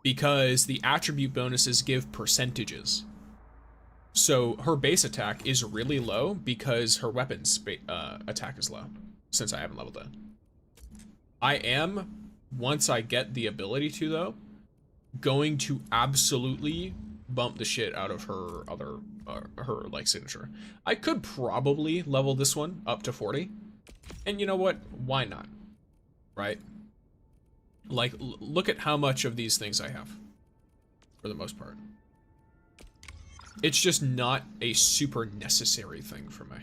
Speaker 4: Because the attribute bonuses give percentages. So her base attack is really low because her weapon's attack is low, since I haven't leveled it. I am, once I get the ability to though, going to absolutely bump the shit out of her other, her like signature. I could probably level this one up to 40. And you know what? Why not? Right? Like, look at how much of these things I have, for the most part. It's just not a super necessary thing for me.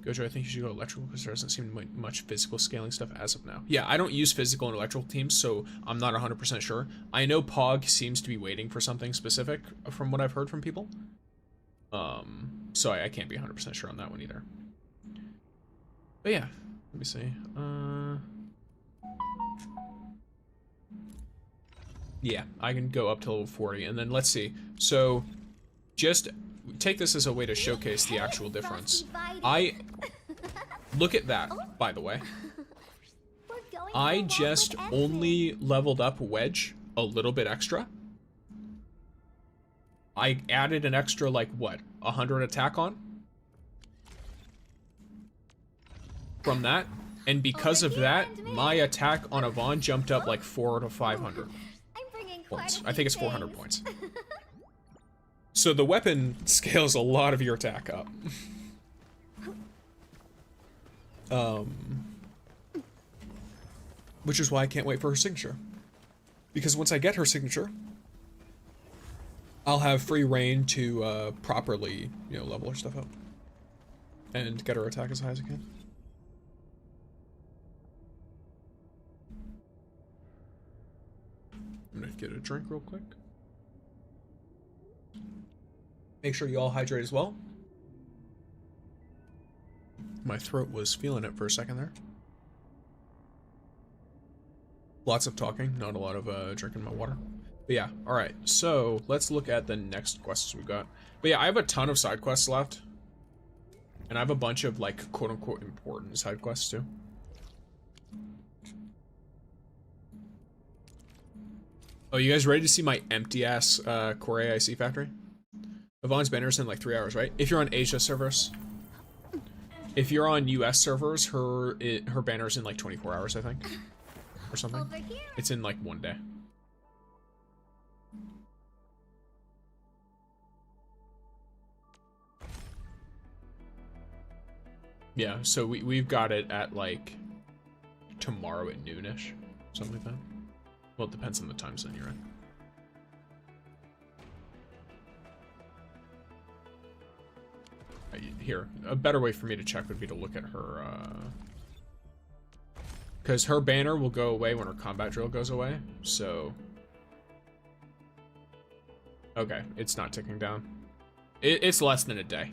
Speaker 4: Gojo, I think you should go electrical because there doesn't seem much physical scaling stuff as of now. Yeah, I don't use physical and electrical teams, so I'm not 100% sure. I know Pog seems to be waiting for something specific from what I've heard from people. So I can't be 100% sure on that one either. But yeah, let me see. Yeah, I can go up to level 40, and then let's see. So, just take this as a way to showcase the actual difference. Look at that, by the way. I just only leveled up Wedge a little bit extra. I added an extra, like, what, 100 attack on? From that, and because of that, my attack on Yvonne jumped up like 400 to 500 points. I think it's 400 points. So the weapon scales a lot of your attack up. Which is why I can't wait for her signature. Because once I get her signature, I'll have free reign to properly, you know, level her stuff up. And get her attack as high as I can. I'm gonna get a drink real quick. Make sure you all hydrate as well. My throat was feeling it for a second there. Lots of talking, not a lot of drinking my water. But yeah, alright, so let's look at the next quests we got. But yeah, I have a ton of side quests left. And I have a bunch of, like, quote-unquote important side quests too. Oh, you guys ready to see my empty-ass Core AIC factory? Yvonne's banner's in like 3 hours, right? If you're on Asia servers. If you're on US servers, her banner's in like 24 hours, I think. Or something. It's in like 1 day. Yeah, so we've got it at like tomorrow at noonish. Something like that. Well, it depends on the time zone you're in. Here, a better way for me to check would be to look at her, because her banner will go away when her combat drill goes away, so... Okay, it's not ticking down. It's less than a day.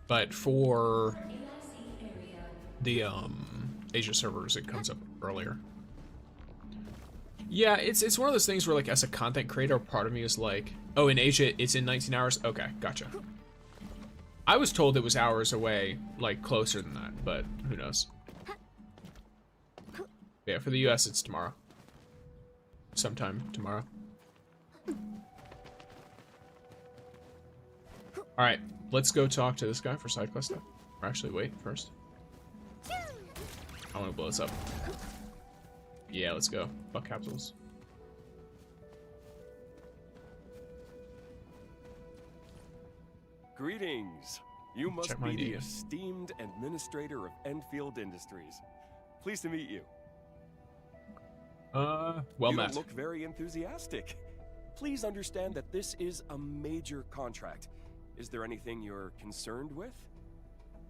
Speaker 4: But for the, Asia servers, it comes up earlier. Yeah, it's one of those things where, like, as a content creator, part of me is like, oh, in Asia, it's in 19 hours? Okay, gotcha. I was told it was hours away, like, closer than that, but who knows. Yeah, for the US, it's tomorrow. Sometime tomorrow. Alright, let's go talk to this guy for side quest stuff. Or actually, wait, first. I want to blow this up. Yeah, let's go. Fuck capsules.
Speaker 11: Greetings. You must be the
Speaker 4: ID.
Speaker 11: esteemed administrator of Endfield Industries. Pleased to meet you.
Speaker 4: Well
Speaker 11: you
Speaker 4: met.
Speaker 11: look very enthusiastic. Please understand that this is a major contract. Is there anything you're concerned with?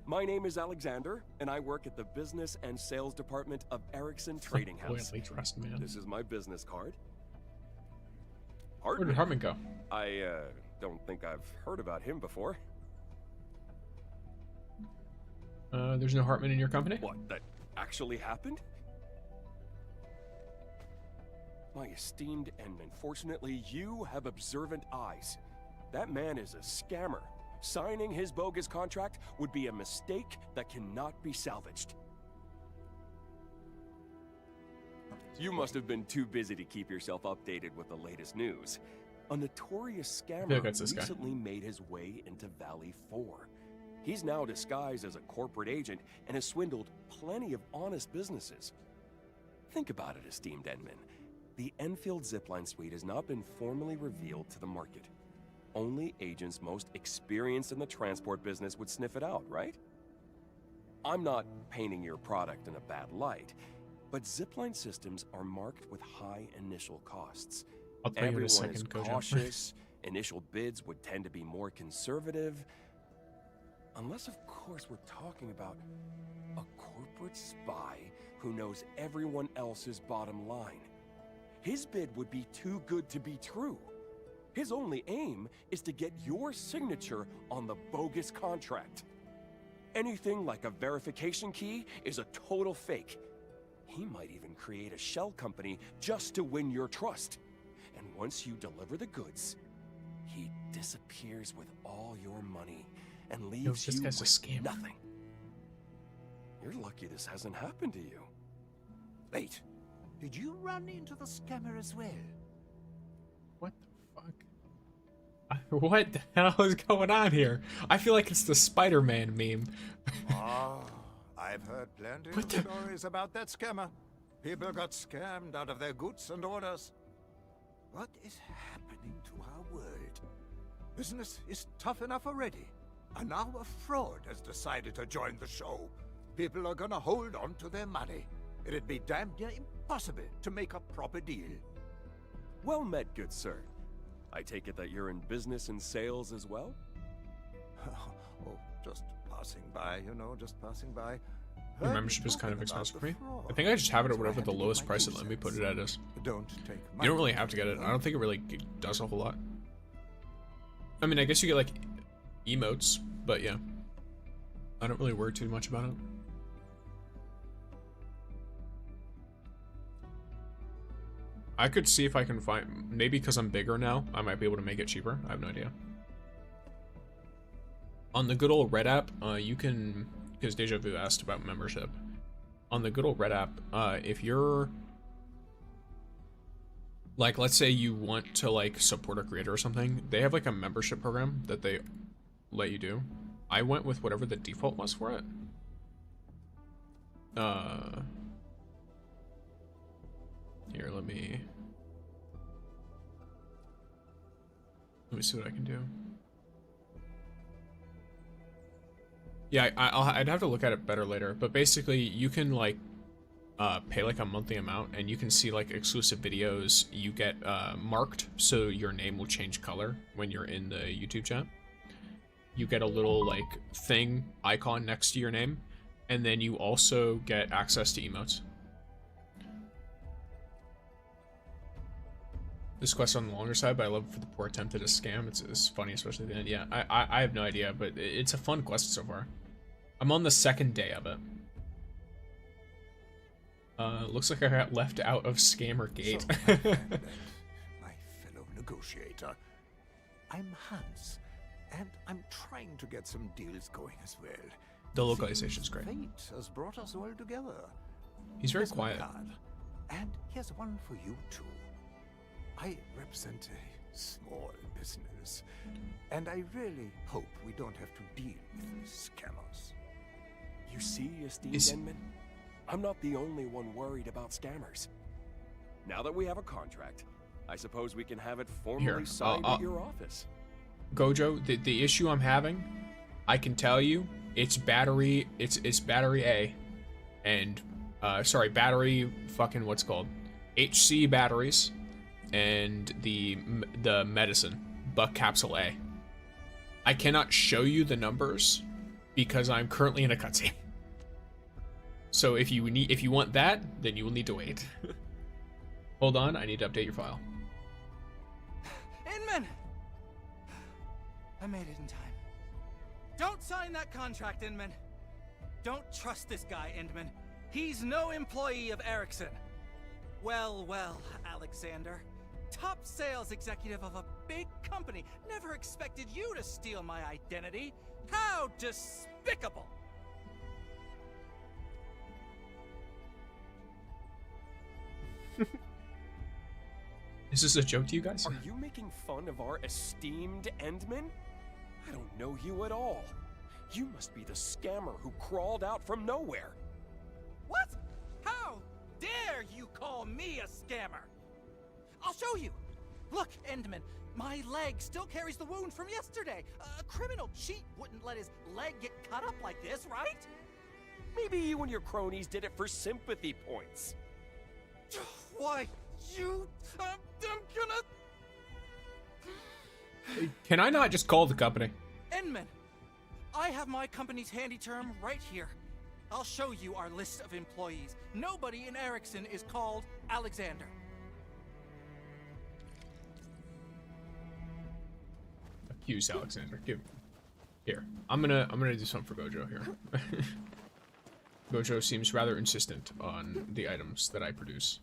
Speaker 11: My name is Alexander, and I work at the Business and Sales Department of Ericsson Trading House.
Speaker 4: Trust, man.
Speaker 11: This is my business card.
Speaker 4: Where did Hartman go?
Speaker 11: I don't think I've heard about him before.
Speaker 4: There's no Hartman in your company?
Speaker 11: What? actually happened? My esteemed Endman, fortunately you have observant eyes. That man is a scammer. Signing his bogus contract would be a mistake that cannot be salvaged. You must have been too busy to keep yourself updated with the latest news. A notorious scammer recently made his way into Valley 4. He's now disguised as a corporate agent and has swindled plenty of honest businesses. Think about it, esteemed Endman. The Endfield zipline suite has not been formally revealed to the market. Only agents most experienced in the transport business would sniff it out, right? I'm not painting your product in a bad light, but zipline systems are marked with high initial costs.
Speaker 4: I'll tell you in a second,
Speaker 11: is cautious. Initial bids would tend to be more conservative. Unless, of course, we're talking about a corporate spy who knows everyone else's bottom line. His bid would be too good to be true. His only aim is to get your signature on the bogus contract. Anything like a verification key is a total fake. He might even create a shell company just to win your trust. And once you deliver the goods, he disappears with all your money and leaves you with nothing. You're lucky this hasn't happened to you.
Speaker 12: Wait, did you run into the scammer as well?
Speaker 4: What the fuck? What the hell is going on here? I feel like it's the Spider-Man meme.
Speaker 12: I've heard plenty of stories about that scammer. People got scammed out of their goods and orders. What is happening to our world? Business is tough enough already, and now a fraud has decided to join the show. People are gonna hold on to their money. It'd be damn near impossible to make a proper deal.
Speaker 11: Well met, good sir. I take it that you're in business and sales as well?
Speaker 12: Oh, just passing by, you know, just passing by.
Speaker 4: The membership is kind of expensive for me. I think I just have it at whatever the lowest price it let me put it at is. You don't really have to get it. I don't think it really does a whole lot. I mean, I guess you get like emotes, but yeah. I don't really worry too much about it. I could see if I can find, maybe because I'm bigger now, I might be able to make it cheaper. I have no idea. On the good old Red app, you can, because Deja Vu asked about membership. On the good old Red app, if you're, like, let's say you want to, like, support a creator or something, they have, like, a membership program that they let you do. I went with whatever the default was for it. Here, let me see what I can do. Yeah, I'd have to look at it better later, but basically you can like pay like a monthly amount and you can see like exclusive videos. You get marked so your name will change color when you're in the YouTube chat. You get a little like thing icon next to your name, and then you also get access to emotes. This quest on the longer side, but I love it for the poor attempt at a scam. It's funny, especially at the end. Yeah, I have no idea, but it's a fun quest so far. I'm on the second day of it. Looks like I got left out of Scammer Gate.
Speaker 12: So, my fellow negotiator, I'm Hans, and I'm trying to get some deals going as well.
Speaker 4: The localization's great.
Speaker 12: Fate has brought us all together.
Speaker 4: He's very quiet.
Speaker 12: And here's one for you too. I represent a small business, and I really hope we don't have to deal with these scammers.
Speaker 11: You see, esteemed Denman? I'm not the only one worried about scammers. Now that we have a contract, I suppose we can have it formally signed at your office.
Speaker 4: Gojo, the issue I'm having, I can tell you, it's battery A, and sorry, battery fucking what's called HC batteries. And the medicine, Buck Capsule A. I cannot show you the numbers because I'm currently in a cutscene. So if you want that, then you will need to wait. Hold on, I need to update your file.
Speaker 1: Inman! I made it in time. Don't sign that contract, Inman. Don't trust this guy, Inman. He's no employee of Ericsson. Well, well, Alexander. Top sales executive of a big company. Never expected you to steal my identity. How despicable!
Speaker 4: Is this a joke to you guys?
Speaker 11: Are you making fun of our esteemed Endman? I don't know you at all. You must be the scammer who crawled out from nowhere.
Speaker 1: What? How dare you call me a scammer? I'll show you. Look, Endman, my leg still carries the wound from yesterday. A criminal cheat wouldn't let his leg get cut up like this, right?
Speaker 11: Maybe you and your cronies did it for sympathy points.
Speaker 1: Why, you... I'm gonna...
Speaker 4: Can I not just call the company?
Speaker 1: Endman, I have my company's handy term right here. I'll show you our list of employees. Nobody in Ericsson is called Alexander.
Speaker 4: Accuse Alexander. Give here. I'm gonna do something for Gojo here. Gojo seems rather insistent on the items that I produce.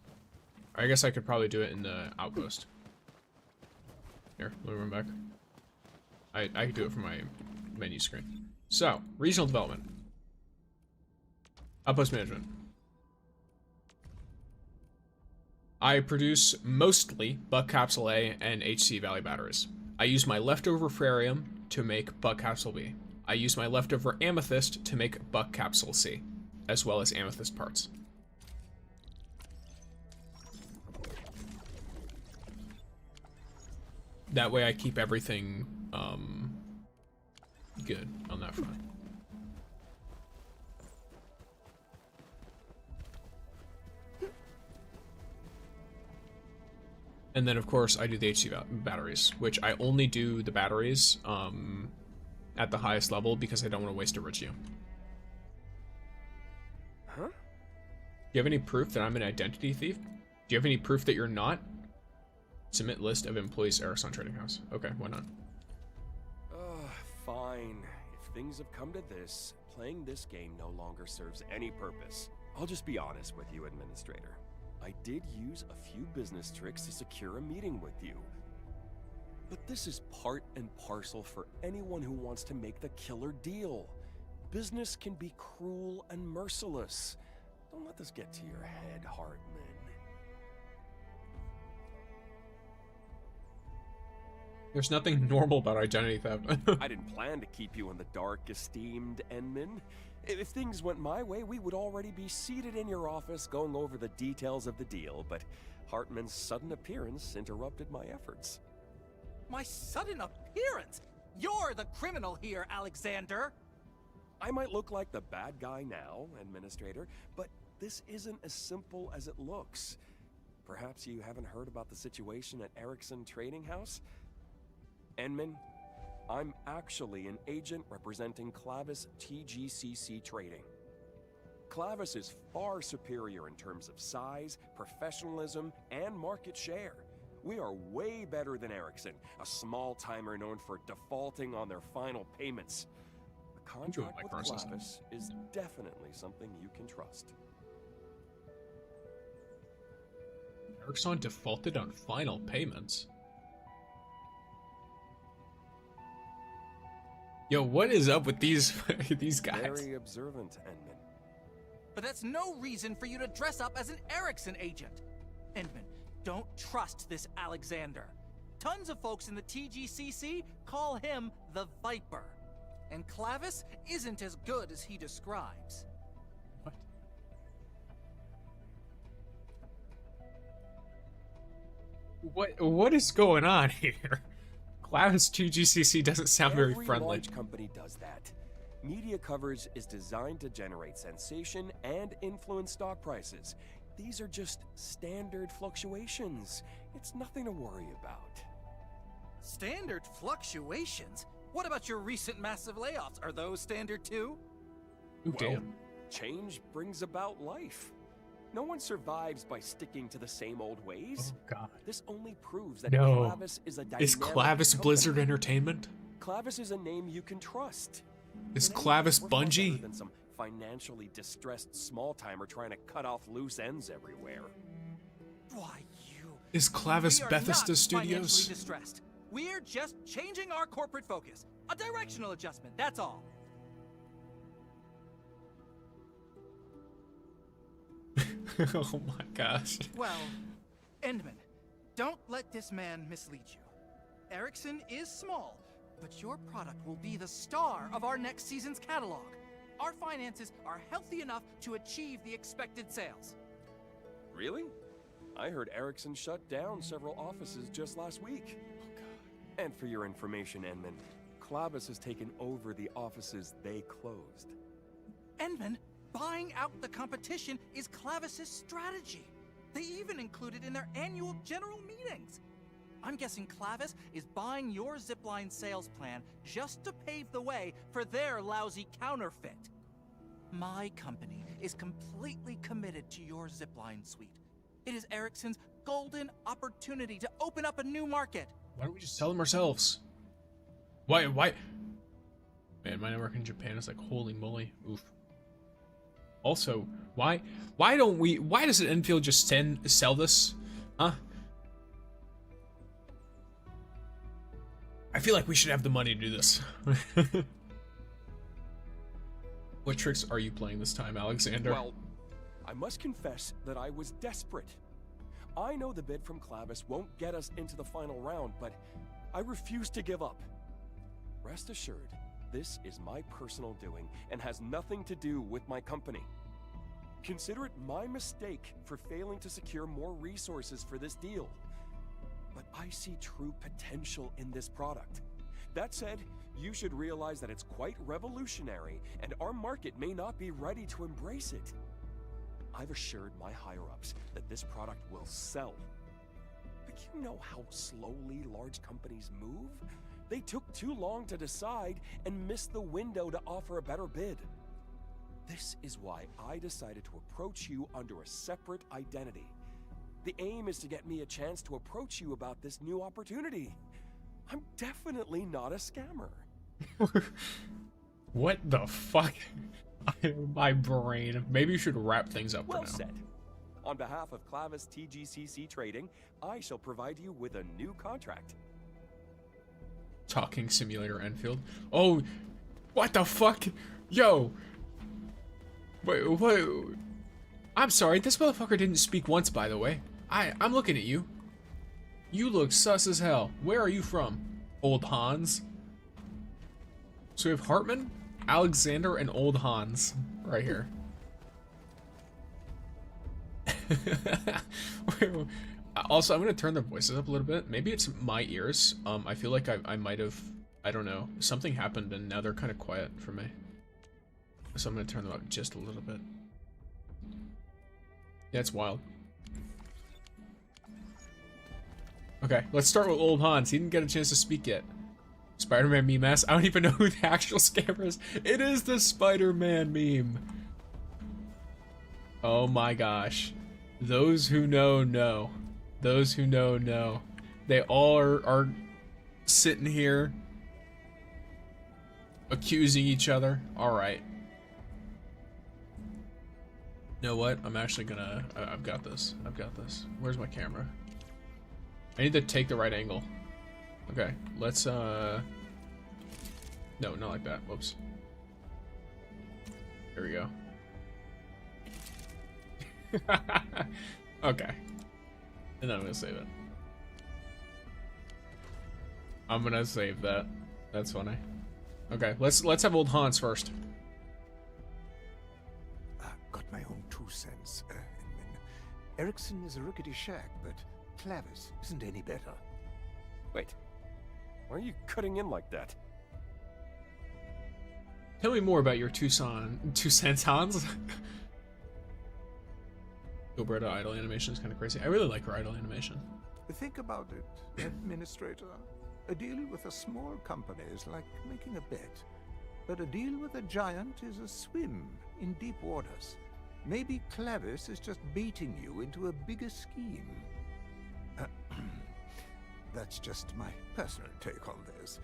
Speaker 4: I guess I could probably do it in the outpost. Here, let me run back. I could do it from my menu screen. So, regional development. Outpost management. I produce mostly Buck Capsule A and HC Valley batteries. I use my leftover Ferrium to make Buck Capsule B. I use my leftover Amethyst to make Buck Capsule C, as well as Amethyst parts. That way I keep everything good on that front. And then, of course, I do the HC batteries, which I only do the batteries at the highest level because I don't want to waste Iridium.
Speaker 11: Huh?
Speaker 4: Do you have any proof that I'm an identity thief? Do you have any proof that you're not? Submit list of employees, Ericsson Trading House. Okay, why not?
Speaker 11: Fine. If things have come to this, playing this game no longer serves any purpose. I'll just be honest with you, Administrator. I did use a few business tricks to secure a meeting with you. But this is part and parcel for anyone who wants to make the killer deal. Business can be cruel and merciless. Don't let this get to your head, Hartman.
Speaker 4: There's nothing normal about identity theft.
Speaker 11: I didn't plan to keep you in the dark, esteemed Endman. If things went my way, we would already be seated in your office going over the details of the deal, but Hartman's sudden appearance interrupted my efforts.
Speaker 1: My sudden appearance? You're the criminal here, Alexander!
Speaker 11: I might look like the bad guy now, Administrator, but this isn't as simple as it looks. Perhaps you haven't heard about the situation at Ericsson Trading House? Endman, I'm actually an agent representing Clavis TGCC Trading. Clavis is far superior in terms of size, professionalism, and market share. We are way better than Ericsson, a small-timer known for defaulting on their final payments. A contract with Clavis is definitely something you can trust.
Speaker 4: Ericsson defaulted on final payments? Yo, what is up with these these guys?
Speaker 11: Very observant, Endman.
Speaker 1: But that's no reason for you to dress up as an Ericsson agent. Endman, don't trust this Alexander. Tons of folks in the TGCC call him the Viper. And Clavis isn't as good as he describes.
Speaker 4: What is going on here? Clavis TGCC doesn't sound very friendly.
Speaker 11: Every large company does that. Media coverage is designed to generate sensation and influence stock prices. These are just standard fluctuations. It's nothing to worry about.
Speaker 1: Standard fluctuations? What about your recent massive layoffs? Are those standard too?
Speaker 4: Ooh, damn.
Speaker 11: Change brings about life. No one survives by sticking to the same old ways.
Speaker 4: Oh, God.
Speaker 11: This only proves that
Speaker 4: No.
Speaker 11: Clavis is a dynamic
Speaker 4: Is Clavis
Speaker 11: company.
Speaker 4: Blizzard Entertainment?
Speaker 11: Clavis is a name you can trust.
Speaker 4: Is
Speaker 11: An name
Speaker 4: Clavis
Speaker 11: we're far better
Speaker 4: Bungie?
Speaker 11: than some financially distressed small-timer trying to cut off loose ends everywhere.
Speaker 1: Why, you...
Speaker 4: Is Clavis
Speaker 1: We are
Speaker 4: Bethesda
Speaker 1: not
Speaker 4: Studios?
Speaker 1: financially distressed. We're just changing our corporate focus. A directional adjustment, that's all.
Speaker 4: Oh my gosh.
Speaker 1: Well, Endman, don't let this man mislead you. Ericsson is small, but your product will be the star of our next season's catalog. Our finances are healthy enough to achieve the expected sales.
Speaker 11: Really? I heard Ericsson shut down several offices just last week. Oh, God. And for your information, Endman, Clavis has taken over the offices they closed.
Speaker 1: Endman, buying out the competition is Clavis's strategy. They even include it in their annual general meetings. I'm guessing Clavis is buying your zipline sales plan just to pave the way for their lousy counterfeit. My company is completely committed to your zipline suite. It is Ericsson's golden opportunity to open up a new market.
Speaker 4: Why don't we just sell them ourselves? Why? Man, my network in Japan is like, holy moly. Oof. Also, why doesn't Enfield just sell this? Huh? I feel like we should have the money to do this. What tricks are you playing this time, Alexander?
Speaker 11: Well, I must confess that I was desperate. I know the bid from Clavis won't get us into the final round, but I refuse to give up. Rest assured, this is my personal doing and has nothing to do with my company. Consider it my mistake for failing to secure more resources for this deal. But I see true potential in this product. That said, you should realize that it's quite revolutionary and our market may not be ready to embrace it. I've assured my higher-ups that this product will sell. But you know how slowly large companies move? They took too long to decide and missed the window to offer a better bid. This is why I decided to approach you under a separate identity. The aim is to get me a chance to approach you about this new opportunity. I'm definitely not a scammer.
Speaker 4: What the fuck? My brain. Maybe you should wrap things up
Speaker 11: Well
Speaker 4: for now.
Speaker 11: said. On behalf of Clavis TGCC Trading, I shall provide you with a new contract.
Speaker 4: Talking simulator Enfield. Oh, what the fuck? Yo. Wait. I'm sorry, this motherfucker didn't speak once, by the way. I'm looking at you. You look sus as hell. Where are you from? Old Hans. So we have Hartman, Alexander, and Old Hans right here. Also, I'm gonna turn their voices up a little bit. Maybe it's my ears. I feel like I might have, I don't know, something happened and now they're kind of quiet for me. So I'm gonna turn them up just a little bit. Yeah, it's wild. Okay, let's start with Old Hans. He didn't get a chance to speak yet. Spider-Man meme ass. I don't even know who the actual scammer is. It is the Spider-Man meme. Oh my gosh. Those who know, know. Those who know, know. They all are sitting here accusing each other. Alright. You know what? I'm actually gonna... I've got this. I've got this. Where's my camera? I need to take the right angle. Okay, let's, no, not like that. Whoops. There we go. Okay. And then I'm gonna save it. I'm gonna save that. That's funny. Okay, let's have Old Hans first.
Speaker 12: Got my own 2 cents, Edmund. Ericsson is a rickety shack, but Clavis isn't any better.
Speaker 11: Wait, why are you cutting in like that?
Speaker 4: Tell me more about your 2 cents, Hans. Gilberta idle animation is kind of crazy. I really like her idle animation.
Speaker 12: Think about it, Administrator. A deal with a small company is like making a bet. But a deal with a giant is a swim in deep waters. Maybe Clavis is just baiting you into a bigger scheme. That's just my personal take on this.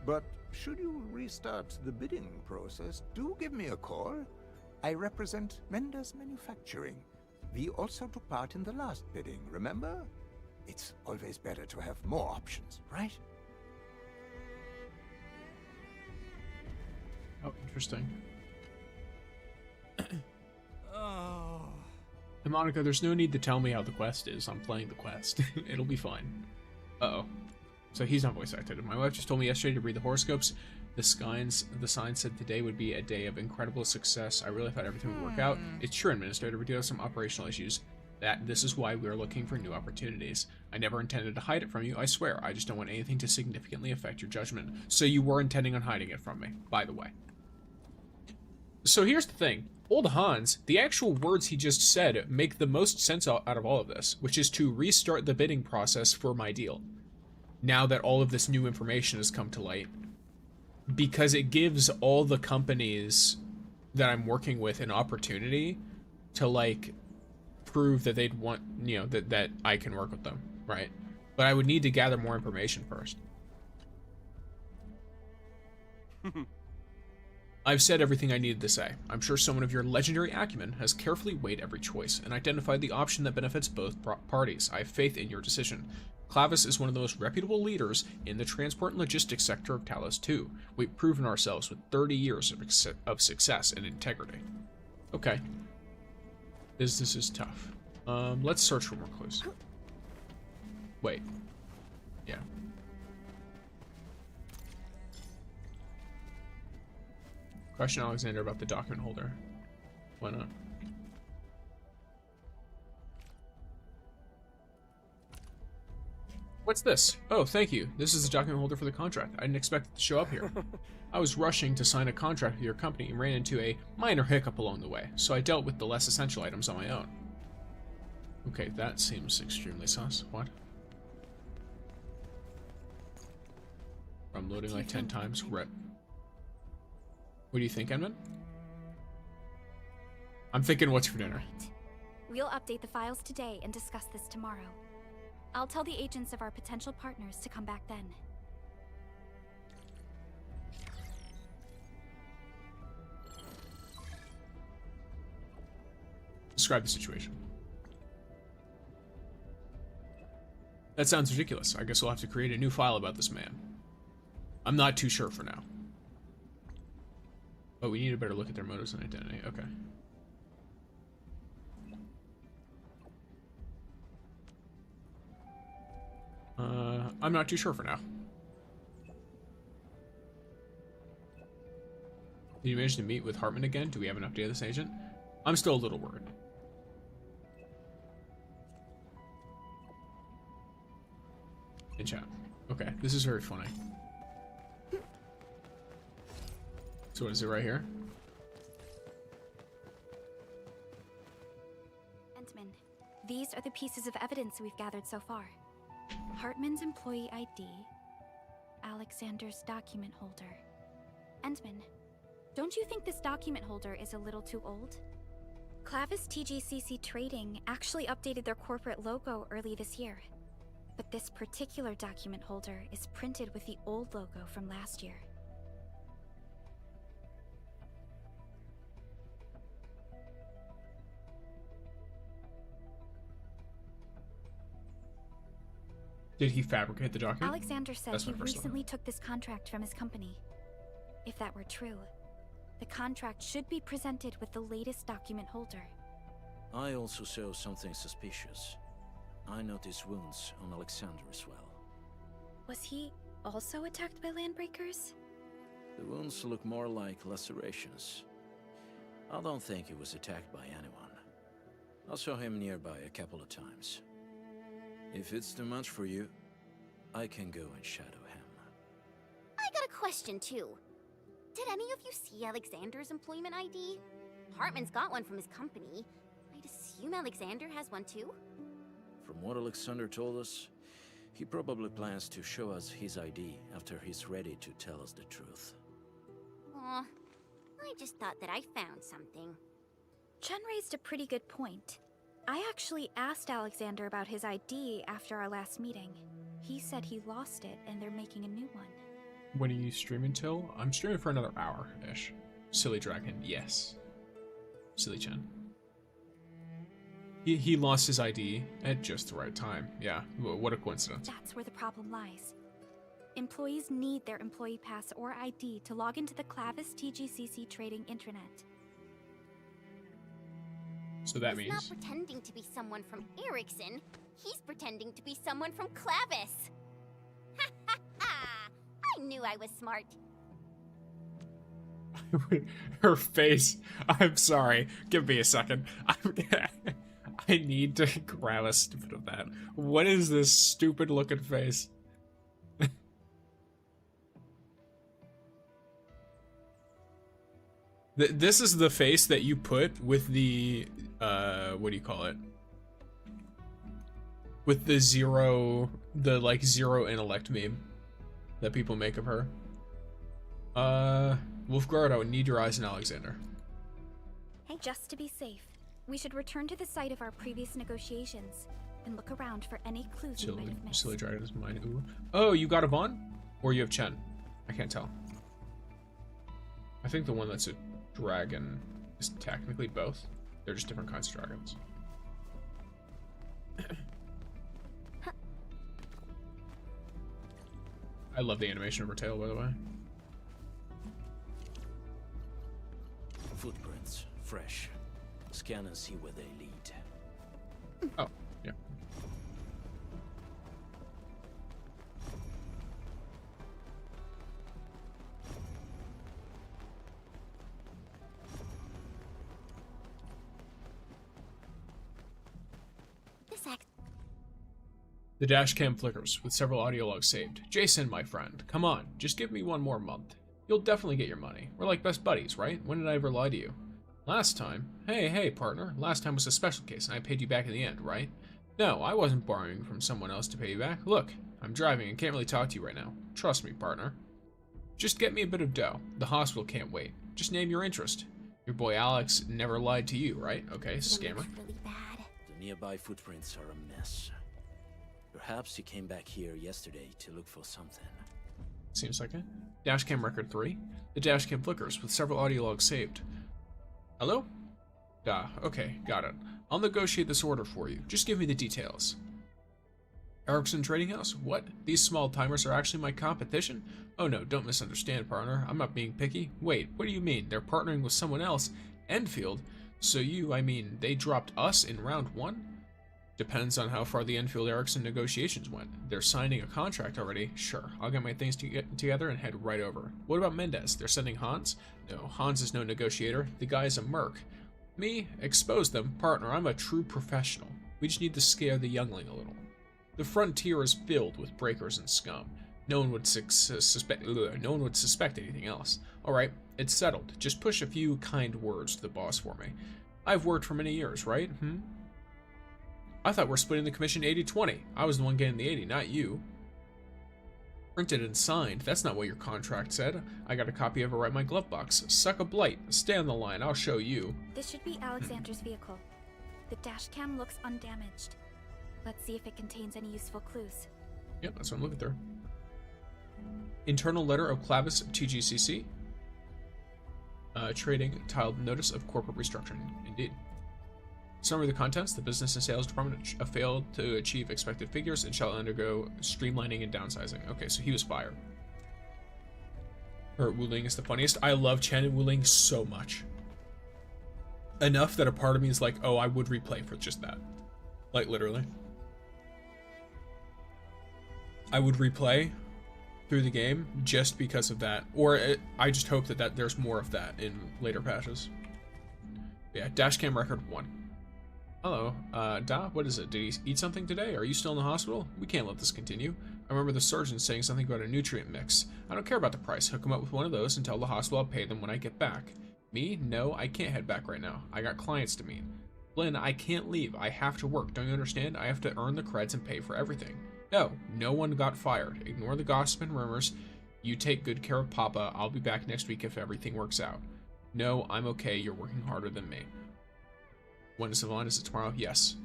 Speaker 12: But should you restart the bidding process, do give me a call. I represent Mendes Manufacturing. We also took part in the last bidding, remember? It's always better to have more options, right?
Speaker 4: Oh, interesting.
Speaker 1: Oh.
Speaker 4: And Monica, there's no need to tell me how the quest is. I'm playing the quest. It'll be fine. Uh-oh. So he's not voice acted. My wife just told me yesterday to read the horoscopes. The sign said today would be a day of incredible success. I really thought everything would work out. It's true, Administrator. We do have some operational issues. This is why we are looking for new opportunities. I never intended to hide it from you, I swear. I just don't want anything to significantly affect your judgment. So you were intending on hiding it from me, by the way. So here's the thing. Old Hans, the actual words he just said make the most sense out of all of this, which is to restart the bidding process for my deal. Now that all of this new information has come to light. Because it gives all the companies that I'm working with an opportunity to, like, prove that they'd want, you know, that I can work with them, right? But I would need to gather more information first. I've said everything I needed to say. I'm sure someone of your legendary acumen has carefully weighed every choice and identified the option that benefits both parties. I have faith in your decision. Clavis is one of the most reputable leaders in the transport and logistics sector of Talos 2. We've proven ourselves with 30 years of success and integrity. Okay. This is tough. Let's search for more clues. Wait. Yeah. Question Alexander about the document holder. Why not? What's this? Oh, thank you. This is the document holder for the contract. I didn't expect it to show up here. I was rushing to sign a contract with your company and ran into a minor hiccup along the way, so I dealt with the less essential items on my own. Okay, that seems extremely sus. What? I'm loading like 10 times. Rip. What do you think, Edmund? I'm thinking what's for dinner.
Speaker 13: Right. We'll update the files today and discuss this tomorrow. I'll tell the agents of our potential partners to come back then.
Speaker 4: Describe the situation. That sounds ridiculous. I guess we'll have to create a new file about this man. I'm not too sure for now. But we need a better look at their motives and identity. Okay. I'm not too sure for now. Did you manage to meet with Hartman again? Do we have an update of this agent? I'm still a little worried. In chat. Okay, this is very funny. So what is it right here?
Speaker 13: Entman, these are the pieces of evidence we've gathered so far. Hartman's employee ID, Alexander's document holder. Entman, don't you think this document holder is a little too old? Clavis TGCC Trading actually updated their corporate logo early this year. But this particular document holder is printed with the old logo from last year.
Speaker 4: Did he fabricate the document?
Speaker 13: Alexander said he recently took this contract from his company. If that were true, the contract should be presented with the latest document holder.
Speaker 14: I also saw something suspicious. I noticed wounds on Alexander as well.
Speaker 13: Was he also attacked by landbreakers?
Speaker 14: The wounds look more like lacerations. I don't think he was attacked by anyone. I saw him nearby a couple of times. If it's too much for you, I can go and shadow him.
Speaker 6: I got a question too. Did any of you see Alexander's employment ID? Hartman's got one from his company. I'd assume Alexander has one too?
Speaker 14: From what Alexander told us, he probably plans to show us his ID after he's ready to tell us the truth.
Speaker 6: Aw, I just thought that I found something.
Speaker 13: Chen raised a pretty good point. I actually asked Alexander about his ID after our last meeting. He said he lost it and they're making a new one.
Speaker 4: When are you streaming till? I'm streaming for another hour-ish. Silly Dragon, yes. Silly Chen. He lost his ID at just the right time. Yeah, what a coincidence.
Speaker 13: That's where the problem lies. Employees need their employee pass or ID to log into the Clavis TGCC trading intranet.
Speaker 4: So that
Speaker 6: He's
Speaker 4: means...
Speaker 6: not pretending to be someone from Ericsson. He's pretending to be someone from Clavis. Ha ha ha! I knew I was smart.
Speaker 4: Her face. I'm sorry. Give me a second. I need to grab a snippet of that. What is this stupid looking face? This is the face that you put with the, what do you call it? With the zero intellect meme that people make of her. Wolfguard, I would need your eyes and Alexander.
Speaker 13: Hey, just to be safe, we should return to the site of our previous negotiations and look around for any clues we might have missed.
Speaker 4: Silly Dragon's mine. Ooh. Oh, you got Yvonne? Or you have Chen? I can't tell. I think the one that's a dragon is technically both. They're just different kinds of dragons. I love the animation of her tail, by the way.
Speaker 14: Footprints, fresh. Scan and see where they lead.
Speaker 4: Oh, yeah. The dash cam flickers, with several audio logs saved. Jason, my friend, come on, just give me one more month. You'll definitely get your money. We're like best buddies, right? When did I ever lie to you? Last time? Hey, partner. Last time was a special case, and I paid you back in the end, right? No, I wasn't borrowing from someone else to pay you back. Look, I'm driving and can't really talk to you right now. Trust me, partner. Just get me a bit of dough. The hospital can't wait. Just name your interest. Your boy Alex never lied to you, right? Okay, scammer.
Speaker 6: Really bad.
Speaker 14: The nearby footprints are a mess. Perhaps he came back here yesterday to look for something.
Speaker 4: Seems like it. Dashcam record 3. The dashcam flickers with several audio logs saved. Hello? Okay, got it. I'll negotiate this order for you. Just give me the details. Ericsson Trading House? What? These small timers are actually my competition? Oh no, don't misunderstand, partner. I'm not being picky. Wait, what do you mean? They're partnering with someone else? Endfield? So they dropped us in round 1? Depends on how far the Enfield Ericsson negotiations went. They're signing a contract already. Sure, I'll get my things together and head right over. What about Mendez? They're sending Hans? No, Hans is no negotiator. The guy is a merc. Me? Expose them. Partner, I'm a true professional. We just need to scare the youngling a little. The frontier is filled with breakers and scum. No one would suspect anything else. Alright, it's settled. Just push a few kind words to the boss for me. I've worked for many years, right? I thought we're splitting the commission 80-20. I was the one getting the 80, not you. Printed and signed. That's not what your contract said. I got a copy of it right in my glove box. Suck a blight. Stay on the line. I'll show you.
Speaker 13: This should be Alexander's vehicle. The dashcam looks undamaged. Let's see if it contains any useful clues.
Speaker 4: Yep, that's what I'm looking through. Internal letter of Clavis TGCC. Trading tiled notice of corporate restructuring. Indeed. Summary of the contents: the business and sales department failed to achieve expected figures and shall undergo streamlining and downsizing. Okay, so he was fired. Wu Ling is the funniest. I love Chen and Wu Ling so much. Enough that a part of me is like, oh, I would replay for just that. Like, literally. I would replay through the game just because of that. Or I just hope that there's more of that in later patches. Yeah, dashcam record 1. Hello, what is it? Did he eat something today? Are you still in the hospital? We can't let this continue. I remember the surgeon saying something about a nutrient mix. I don't care about the price. Hook him up with one of those and tell the hospital I'll pay them when I get back. Me? No, I can't head back right now. I got clients to meet. Lynn, I can't leave. I have to work. Don't you understand? I have to earn the creds and pay for everything. No, no one got fired. Ignore the gossip and rumors. You take good care of Papa. I'll be back next week if everything works out. No, I'm okay. You're working harder than me. When is Yvonne? Is it tomorrow? Yes.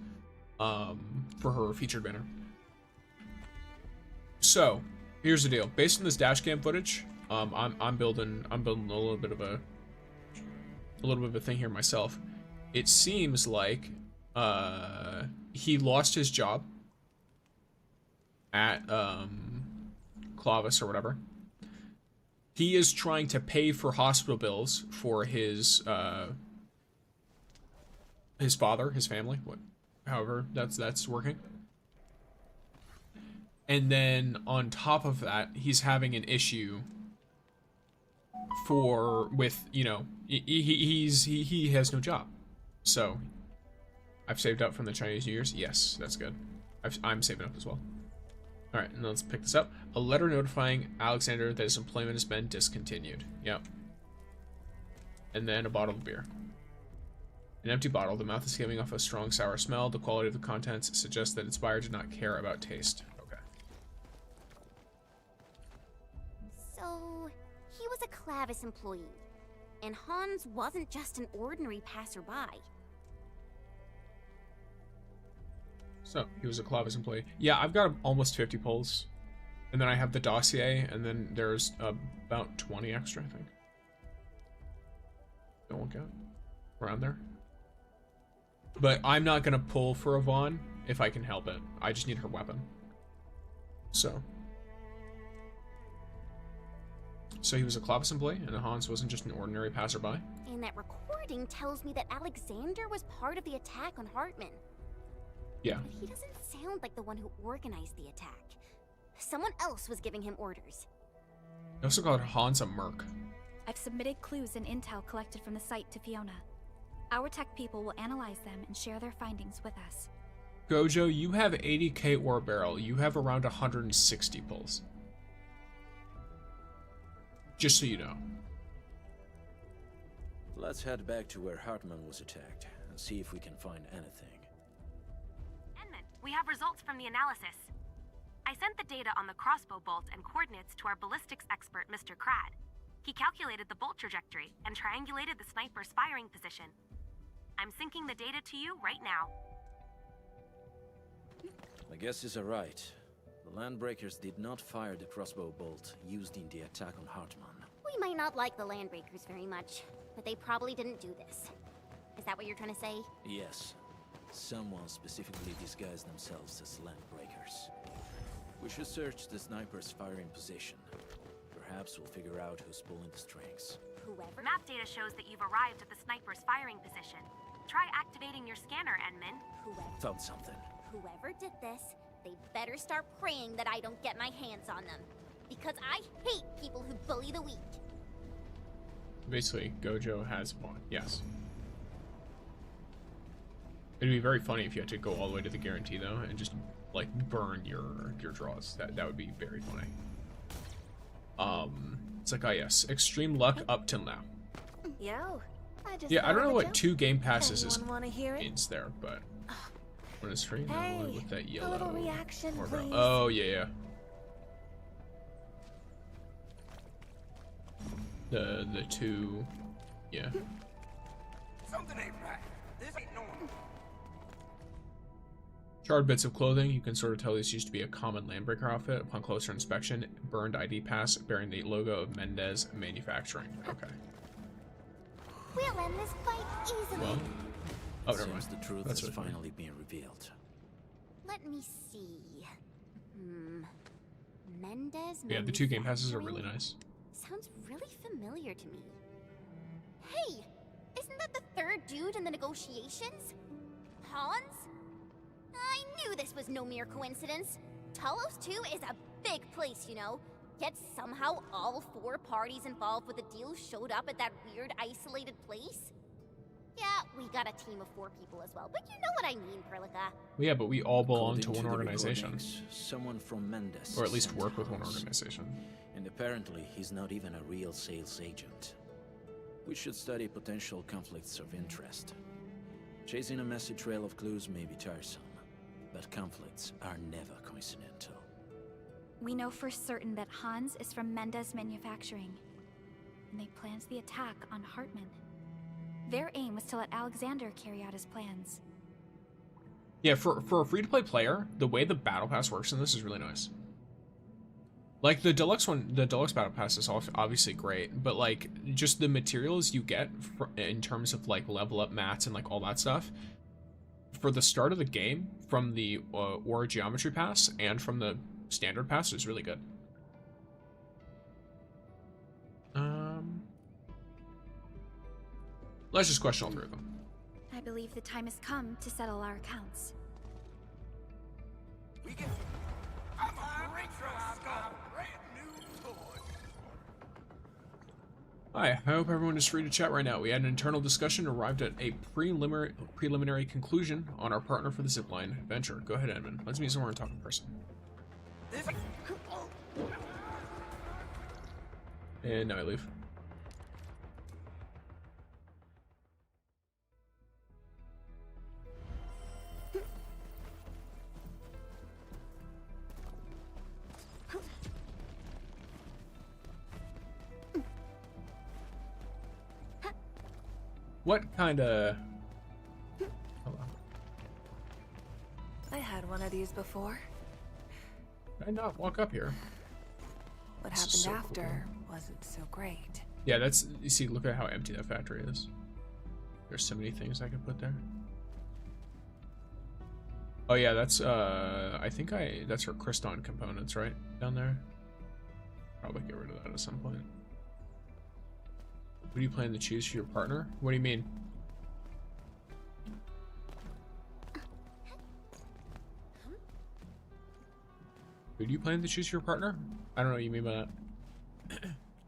Speaker 4: For her featured banner. So, here's the deal. Based on this dashcam footage, I'm building a little bit of a thing here myself. it seems like he lost his job at Clavis or whatever. He is trying to pay for hospital bills for his father, his family, however that's working. And then on top of that, he's having an issue with you know, he has no job. So I've saved up from the Chinese New Year's. Yes, that's good. I'm saving up as well. All right, and let's pick this up. A letter notifying Alexander that his employment has been discontinued. Yep. And then a bottle of beer. An empty bottle. The mouth is giving off a strong sour smell. The quality of the contents suggests that its buyer did not care about taste. Okay.
Speaker 6: So, he was a Clavis employee, and Hans wasn't just an ordinary passerby.
Speaker 4: So, he was a Clavis employee. Yeah, I've got almost 50 pulls. And then I have the dossier, and then there's about 20 extra, I think. Don't look out. Around there. But I'm not going to pull for Yvonne if I can help it. I just need her weapon. So he was a Clavis employee, and Hans wasn't just an ordinary passerby?
Speaker 6: And that recording tells me that Alexander was part of the attack on Hartman.
Speaker 4: Yeah.
Speaker 6: But he doesn't sound like the one who organized the attack. Someone else was giving him orders.
Speaker 4: They also called Hans a merc.
Speaker 13: I've submitted clues and intel collected from the site to Fiona. Our tech people will analyze them and share their findings with us.
Speaker 4: Gojo, you have 80k ore barrel. You have around 160 pulls. Just so you know.
Speaker 14: Let's head back to where Hartman was attacked and see if we can find anything.
Speaker 8: We have results from the analysis. I sent the data on the crossbow bolt and coordinates to our ballistics expert, Mr. Krad. He calculated the bolt trajectory and triangulated the sniper's firing position. I'm syncing the data to you right now.
Speaker 14: My guesses are right. The Landbreakers did not fire the crossbow bolt used in the attack on Hartman.
Speaker 6: We might not like the Landbreakers very much, but they probably didn't do this. Is that what you're trying to say?
Speaker 14: Yes. Someone specifically disguised themselves as Landbreakers. We should search the sniper's firing position. Perhaps we'll figure out who's pulling the strings.
Speaker 6: Whoever...
Speaker 8: Map data shows that you've arrived at the sniper's firing position. Try activating your scanner, Enmin.
Speaker 14: Found something.
Speaker 6: Whoever did this, they better start praying that I don't get my hands on them. Because I hate people who bully the weak.
Speaker 4: Basically, Gojo has won. Yes. It'd be very funny if you had to go all the way to the guarantee, though, and just, like, burn your draws. That would be very funny. It's like, oh yes, extreme luck up till now.
Speaker 9: Yo,
Speaker 4: I don't know what 2 game passes
Speaker 9: means
Speaker 4: there, but when it's free,
Speaker 9: hey,
Speaker 4: no, with that yellow.
Speaker 9: A little reaction, please.
Speaker 4: Oh yeah. The 2, yeah.
Speaker 3: Something ain't right. This ain't normal.
Speaker 4: Charred bits of clothing. You can sort of tell this used to be a common Landbreaker outfit. Upon closer inspection, burned ID pass bearing the logo of Mendez Manufacturing. Okay.
Speaker 6: We'll end this fight easily.
Speaker 4: Well, oh, never mind.
Speaker 14: Seems the truth
Speaker 4: That's
Speaker 14: is
Speaker 4: what
Speaker 14: finally being revealed.
Speaker 6: Let me see. Mendez.
Speaker 4: Yeah, the 2 game passes are really nice.
Speaker 6: Sounds really familiar to me. Hey, isn't that the 3rd dude in the negotiations? Hans? I knew this was no mere coincidence. Talos 2 is a big place, you know. Yet somehow all 4 parties involved with the deal showed up at that weird isolated place. Yeah, we got a team of 4 people as well, but you know what I mean, Perlica.
Speaker 4: Well, yeah, but we all belong
Speaker 14: According
Speaker 4: to one
Speaker 14: the
Speaker 4: organization.
Speaker 14: recordings, someone from Mendes
Speaker 4: Or at least
Speaker 14: sent
Speaker 4: work with one
Speaker 14: Hans.
Speaker 4: organization.
Speaker 14: And apparently, he's not even a real sales agent. We should study potential conflicts of interest. Chasing a messy trail of clues may be tiresome, but conflicts are never coincidental.
Speaker 13: We know for certain that Hans is from Mendez Manufacturing, and they planned the attack on Hartman. Their aim was to let Alexander carry out his plans.
Speaker 4: Yeah, for a free-to-play player, the way the Battle Pass works in this is really nice. Like the deluxe battle pass is obviously great, but like just the materials you get in terms of like level up mats and like all that stuff for the start of the game from the Aura Geometry Pass and from the standard pass is really good. Let's just question all three of them.
Speaker 13: I believe the time has come to settle our accounts.
Speaker 3: We get a retro skull, brand new toy.
Speaker 4: Hi, I hope everyone is free to chat right now. We had an internal discussion, arrived at a preliminary conclusion on our partner for the zipline venture. Go ahead, Edmund. Let's meet somewhere and talk in person. And now I leave. What kind of... Hold on.
Speaker 9: I had one of these before.
Speaker 4: Did I not walk up here?
Speaker 9: What
Speaker 4: This is
Speaker 9: happened
Speaker 4: so
Speaker 9: after wasn't so great.
Speaker 4: Yeah, that's... You see, look at how empty that factory is. There's so many things I could put there. Oh yeah, that's, I think that's for Kriston components, right? Down there? Probably get rid of that at some point. Who do you plan to choose for your partner? What do you mean? Who do you plan to choose for your partner? I don't know what you mean by that.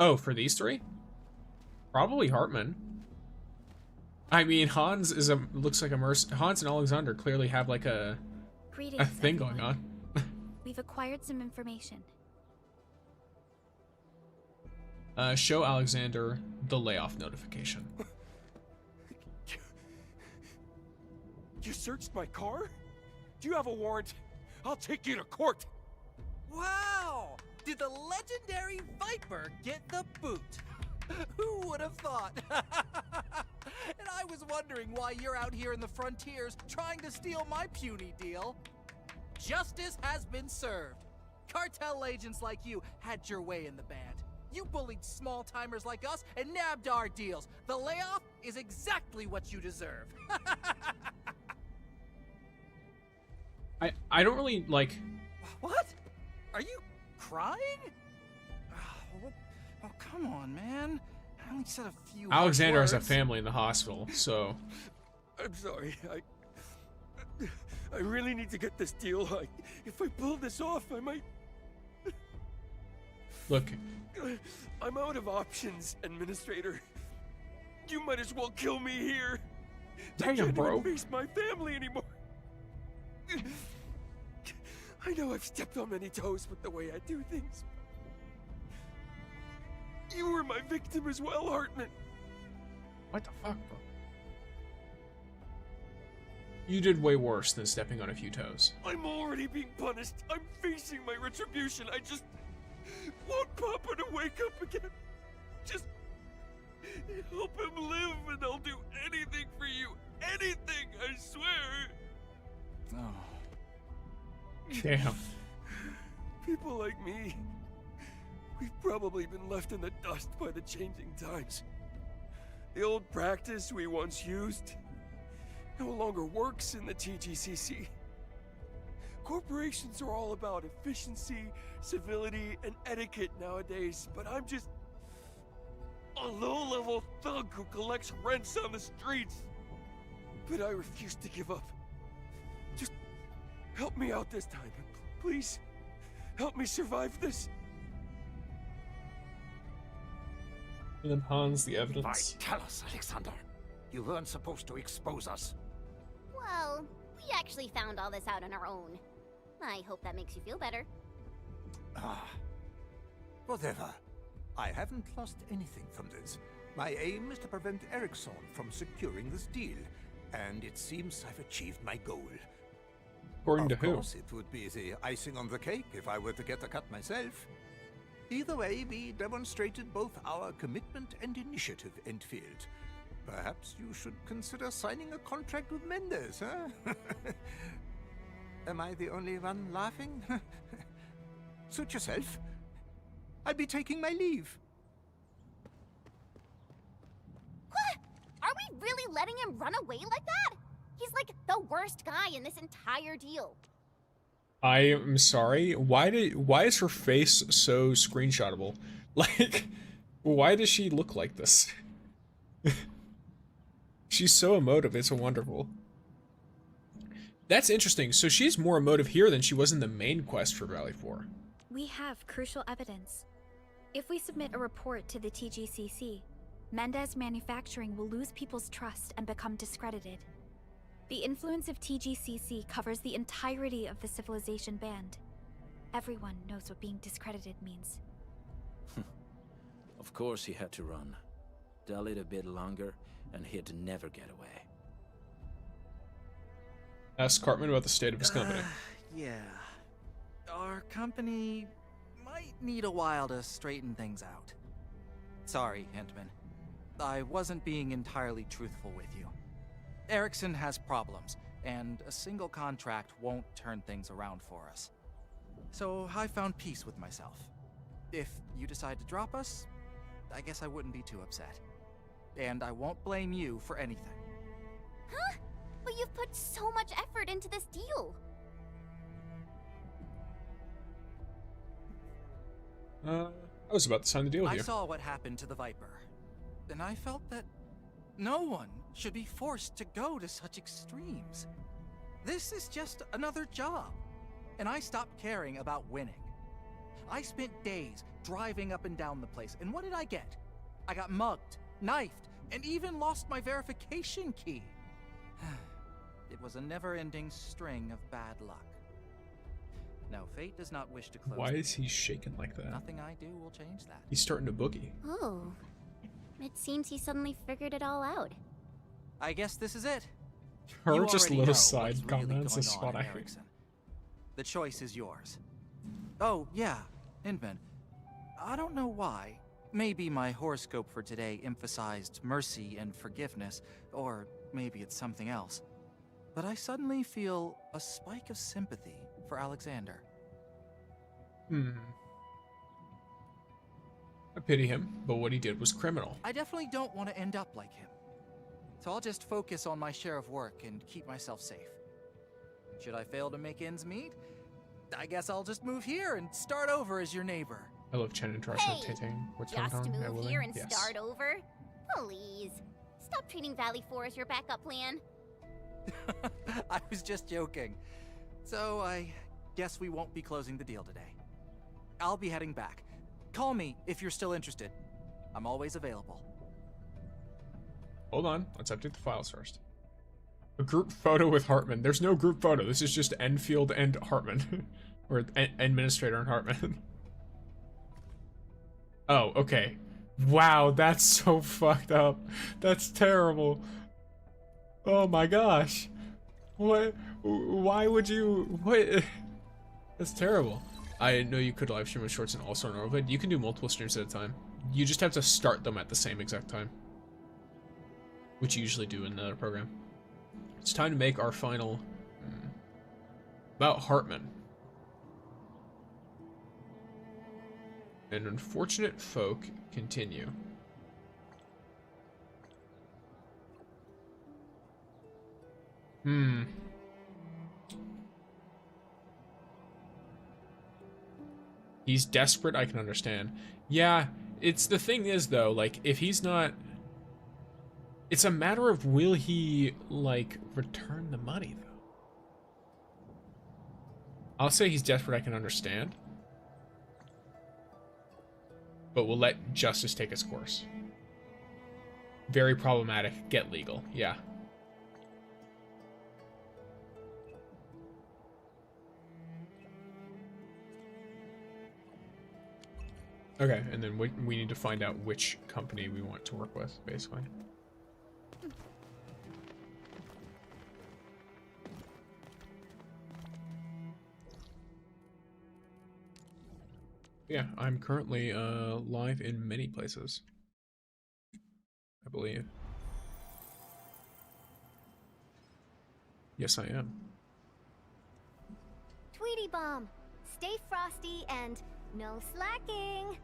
Speaker 4: Oh, for these three? Probably Hartman. I mean, Hans is looks like a Hans and Alexander clearly have like a thing going on.
Speaker 13: We've acquired some information.
Speaker 4: Show Alexander the layoff notification.
Speaker 11: You searched my car? Do you have a warrant? I'll take you to court.
Speaker 1: Wow! Did the legendary Viper get the boot? Who would have thought? And I was wondering why you're out here in the frontiers trying to steal my puny deal. Justice has been served. Cartel agents like you had your way in the band. You bullied small-timers like us and nabbed our deals. The layoff is exactly what you deserve.
Speaker 4: I don't really like...
Speaker 1: What? Are you crying? Oh, come on, man. I only said a few
Speaker 4: Alexander has a
Speaker 1: words.
Speaker 4: family in the hospital, so...
Speaker 11: I'm sorry. I really need to get this deal. If I pull this off, I might...
Speaker 4: Look.
Speaker 11: I'm out of options, Administrator. You might as well kill me here.
Speaker 4: Damn, bro.
Speaker 11: I can't face my family anymore. I know I've stepped on many toes with the way I do things. You were my victim as well, Hartman.
Speaker 4: What the fuck, bro? You did way worse than stepping on a few toes.
Speaker 11: I'm already being punished. I'm facing my retribution. I just want Papa to wake up again. Just help him live and I'll do anything for you. Anything, I swear.
Speaker 4: Oh. Damn.
Speaker 11: People like me, we've probably been left in the dust by the changing times. The old practice we once used no longer works in the TGCC. Corporations are all about efficiency, civility, and etiquette nowadays, but I'm just a low-level thug who collects rents on the streets. But I refuse to give up. Just help me out this time, please. Help me survive this.
Speaker 4: And then Hans, the evidence.
Speaker 12: Tell us, Alexander. You weren't supposed to expose us.
Speaker 6: Well, we actually found all this out on our own. I hope that makes you feel better.
Speaker 12: Whatever. I haven't lost anything from this. My aim is to prevent Ericsson from securing this deal, and it seems I've achieved my goal.
Speaker 4: According to who?
Speaker 12: Of course, it would be the icing on the cake if I were to get a cut myself. Either way, we demonstrated both our commitment and initiative, Endfield. Perhaps you should consider signing a contract with Mendes, huh? Am I the only one laughing? Suit yourself. I'd be taking my leave.
Speaker 6: What? Are we really letting him run away like that? He's like the worst guy in this entire deal.
Speaker 4: I am sorry. Why is her face so screenshotable? Like, why does she look like this? She's so emotive, it's wonderful. That's interesting. So she's more emotive here than she was in the main quest for Valley 4.
Speaker 13: We have crucial evidence. If we submit a report to the TGCC, Mendez Manufacturing will lose people's trust and become discredited. The influence of TGCC covers the entirety of the Civilization Band. Everyone knows what being discredited means.
Speaker 14: Of course he had to run. Dull it a bit longer, and he'd never get away.
Speaker 4: Ask Cartman about the state of his company.
Speaker 1: Yeah. Our company might need a while to straighten things out. Sorry, Hintman. I wasn't being entirely truthful with you. Erickson has problems, and a single contract won't turn things around for us. So I found peace with myself. If you decide to drop us, I guess I wouldn't be too upset. And I won't blame you for anything.
Speaker 6: Huh? But you've put so much effort into this deal.
Speaker 4: I was about to sign the deal with you.
Speaker 1: I saw what happened to the Viper, and I felt that no one should be forced to go to such extremes. This is just another job, and I stopped caring about winning. I spent days driving up and down the place, and what did I get? I got mugged, knifed, and even lost my verification key. It was a never-ending string of bad luck. Now, fate does not wish to close.
Speaker 4: Why is he shaking like that?
Speaker 1: Nothing I do will change that.
Speaker 4: He's starting to boogie.
Speaker 6: Oh. It seems he suddenly figured it all out.
Speaker 1: I guess this is it.
Speaker 4: Her
Speaker 1: You
Speaker 4: just
Speaker 1: already
Speaker 4: little
Speaker 1: know
Speaker 4: side
Speaker 1: what's really
Speaker 4: comments
Speaker 1: going
Speaker 4: is
Speaker 1: on
Speaker 4: funny.
Speaker 1: at Erickson. The choice is yours. Oh, yeah, Inman. I don't know why. Maybe my horoscope for today emphasized mercy and forgiveness, or maybe it's something else. But I suddenly feel a spike of sympathy for Alexander.
Speaker 4: I pity him, but what he did was criminal.
Speaker 1: I definitely don't want to end up like him. So I'll just focus on my share of work and keep myself safe. Should I fail to make ends meet, I guess I'll just move here and start over as your neighbor.
Speaker 4: I love Chen and Trasha rotating. What's
Speaker 6: Just
Speaker 4: going on?
Speaker 6: move here and
Speaker 4: Yes.
Speaker 6: start over? Please. Stop treating Valley 4 as your backup plan.
Speaker 1: I was just joking. So I guess we won't be closing the deal today. I'll be heading back. Call me if you're still interested. I'm always available.
Speaker 4: Hold on, let's update the files first. A group photo with Hartman. There's no group photo. This is just Enfield and Hartman. Or Administrator and Hartman. Oh, okay. Wow, that's so fucked up. That's terrible. Oh my gosh. What? Why would you? What? That's terrible. I know you could live stream with shorts and also on Orvid. You can do multiple streams at a time. You just have to start them at the same exact time, which you usually do in the other program. It's time to make our final about Hartman. And unfortunate folk continue. He's desperate, I can understand. Yeah, it's the thing is though, like if he's not, it's a matter of will he like return the money though. I'll say he's desperate, I can understand. But we'll let justice take its course. Very problematic, get legal, yeah. Okay, and then we need to find out which company we want to work with, basically. Yeah, I'm currently live in many places, I believe. Yes, I am.
Speaker 6: Tweety Bomb, stay frosty and no slacking.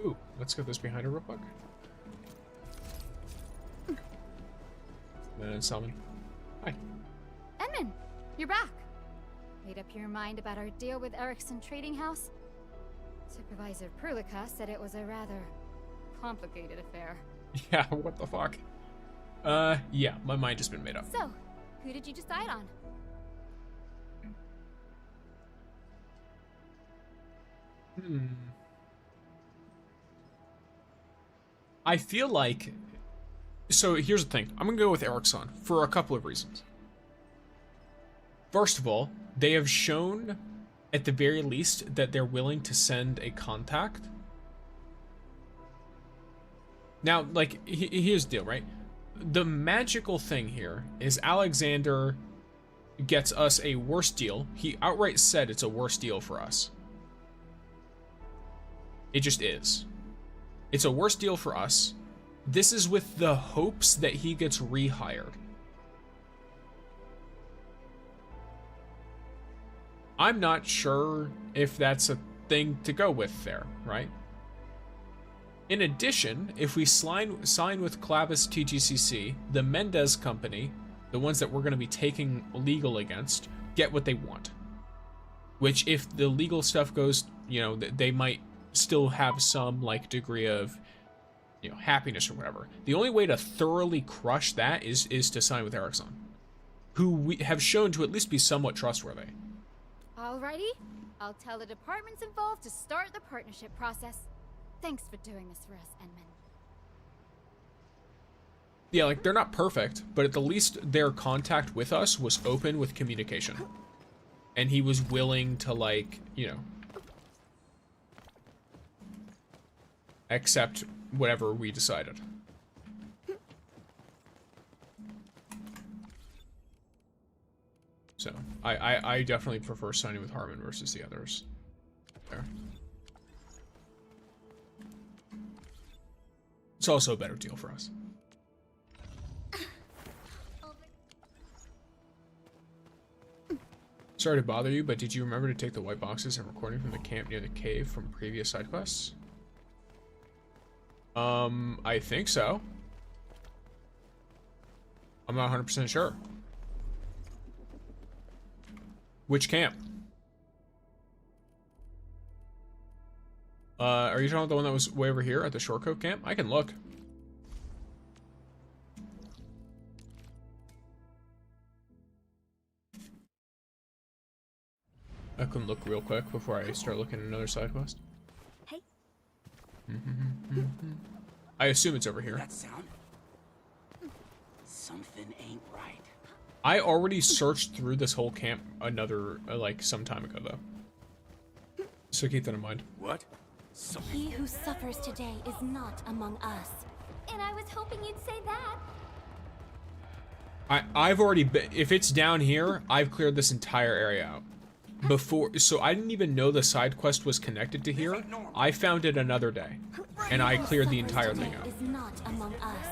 Speaker 4: Ooh, let's get this behind her real quick. And Salmon. Hi.
Speaker 15: Edmund, you're back. Made up your mind about our deal with Erickson Trading House? Supervisor Perlica said it was a rather complicated affair.
Speaker 4: Yeah, what the fuck? Yeah, my mind has been made up.
Speaker 15: So, who did you decide on?
Speaker 4: I feel like... So here's the thing. I'm gonna go with Erickson for a couple of reasons. First of all, they have shown, at the very least, that they're willing to send a contact. Now, like, here's the deal, right? The magical thing here is Alexander gets us a worse deal. He outright said it's a worse deal for us. It just is. It's a worse deal for us. This is with the hopes that he gets rehired. I'm not sure if that's a thing to go with there, right? In addition, if we sign with Clavis TGCC, the Mendez company, the ones that we're going to be taking legal against, get what they want. Which, if the legal stuff goes, you know, they might still have some, like, degree of, you know, happiness or whatever. The only way to thoroughly crush that is to sign with Erickson, who we have shown to at least be somewhat trustworthy.
Speaker 15: Alrighty, I'll tell the departments involved to start the partnership process. Thanks for doing this for us, Edmund.
Speaker 4: Yeah, like, they're not perfect, but at the least their contact with us was open with communication. And he was willing to, like, you know, accept whatever we decided. So, I definitely prefer signing with Harmon versus the others. There. It's also a better deal for us. Sorry to bother you, but did you remember to take the white boxes and recording from the camp near the cave from previous side quests? I think so. I'm not 100% sure. Which camp? Are you talking about the one that was way over here at the Short Cove camp? I can look. I can look real quick before I start looking at another side quest.
Speaker 16: Hey.
Speaker 4: I assume it's over here.
Speaker 16: That sound? Something ain't right.
Speaker 4: I already searched through this whole camp another, like, some time ago, though. So keep that in mind.
Speaker 16: What?
Speaker 5: He who suffers today is not among us.
Speaker 6: And I was hoping you'd say that.
Speaker 4: I've already been, if it's down here, I've cleared this entire area out. Before, so I didn't even know the side quest was connected to here. I found it another day, and I cleared the entire thing out.
Speaker 5: Is not among us.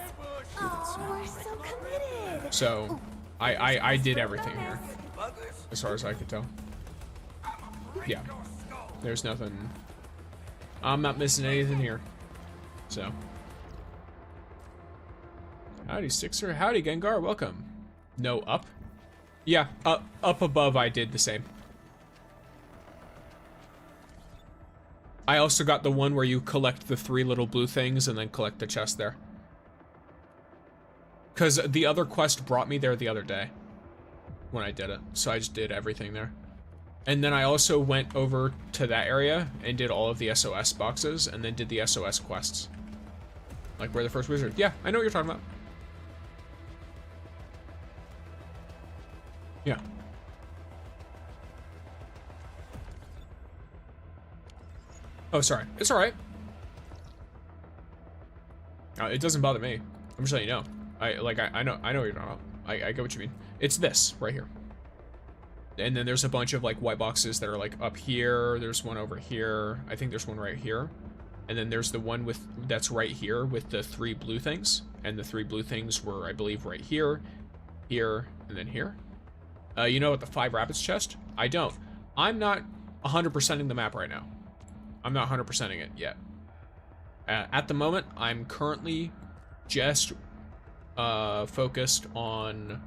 Speaker 6: Oh, we're so committed.
Speaker 4: So, I did everything here, as far as I could tell. Yeah, there's nothing. I'm not missing anything here. So, howdy Sixer, howdy Gengar, welcome. No, up? Yeah, up above I did the same. I also got the one where you collect the 3 little blue things and then collect the chest there. Because the other quest brought me there the other day when I did it. So I just did everything there. And then I also went over to that area and did all of the SOS boxes and then did the SOS quests. Like where the first wizard. Yeah, I know what you're talking about. Yeah. Oh, sorry. It's alright. It doesn't bother me. I'm just letting you know. I know what you're talking about. I get what you mean. It's this right here. And then there's a bunch of like white boxes that are like up here. There's one over here. I think there's one right here. And then there's the one with that's right here with the 3 blue things. And the 3 blue things were, I believe, right here, here, and then here. You know what the 5 rabbits chest? I don't. I'm not 100%ing the map right now. I'm not 100%ing it yet. At the moment, I'm currently just focused on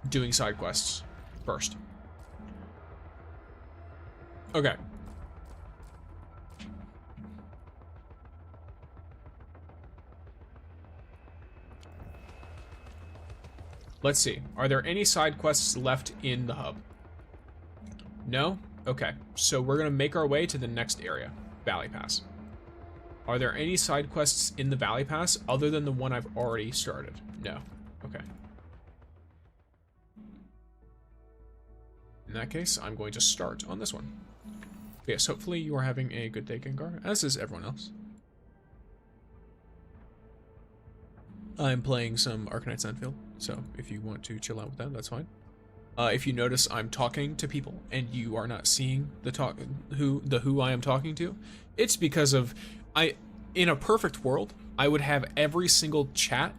Speaker 4: doing side quests first. Okay. Let's see. Are there any side quests left in the hub? No? Okay. So we're going to make our way to the next area, Valley Pass. Are there any side quests in the Valley Pass other than the one I've already started? No. Okay. In that case, I'm going to start on this one. Yes, hopefully you are having a good day, Gengar, as is everyone else. I'm playing some Arknights Endfield, so if you want to chill out with that, that's fine. If you notice I'm talking to people and you are not seeing who I am talking to, it's because of in a perfect world, I would have every single chat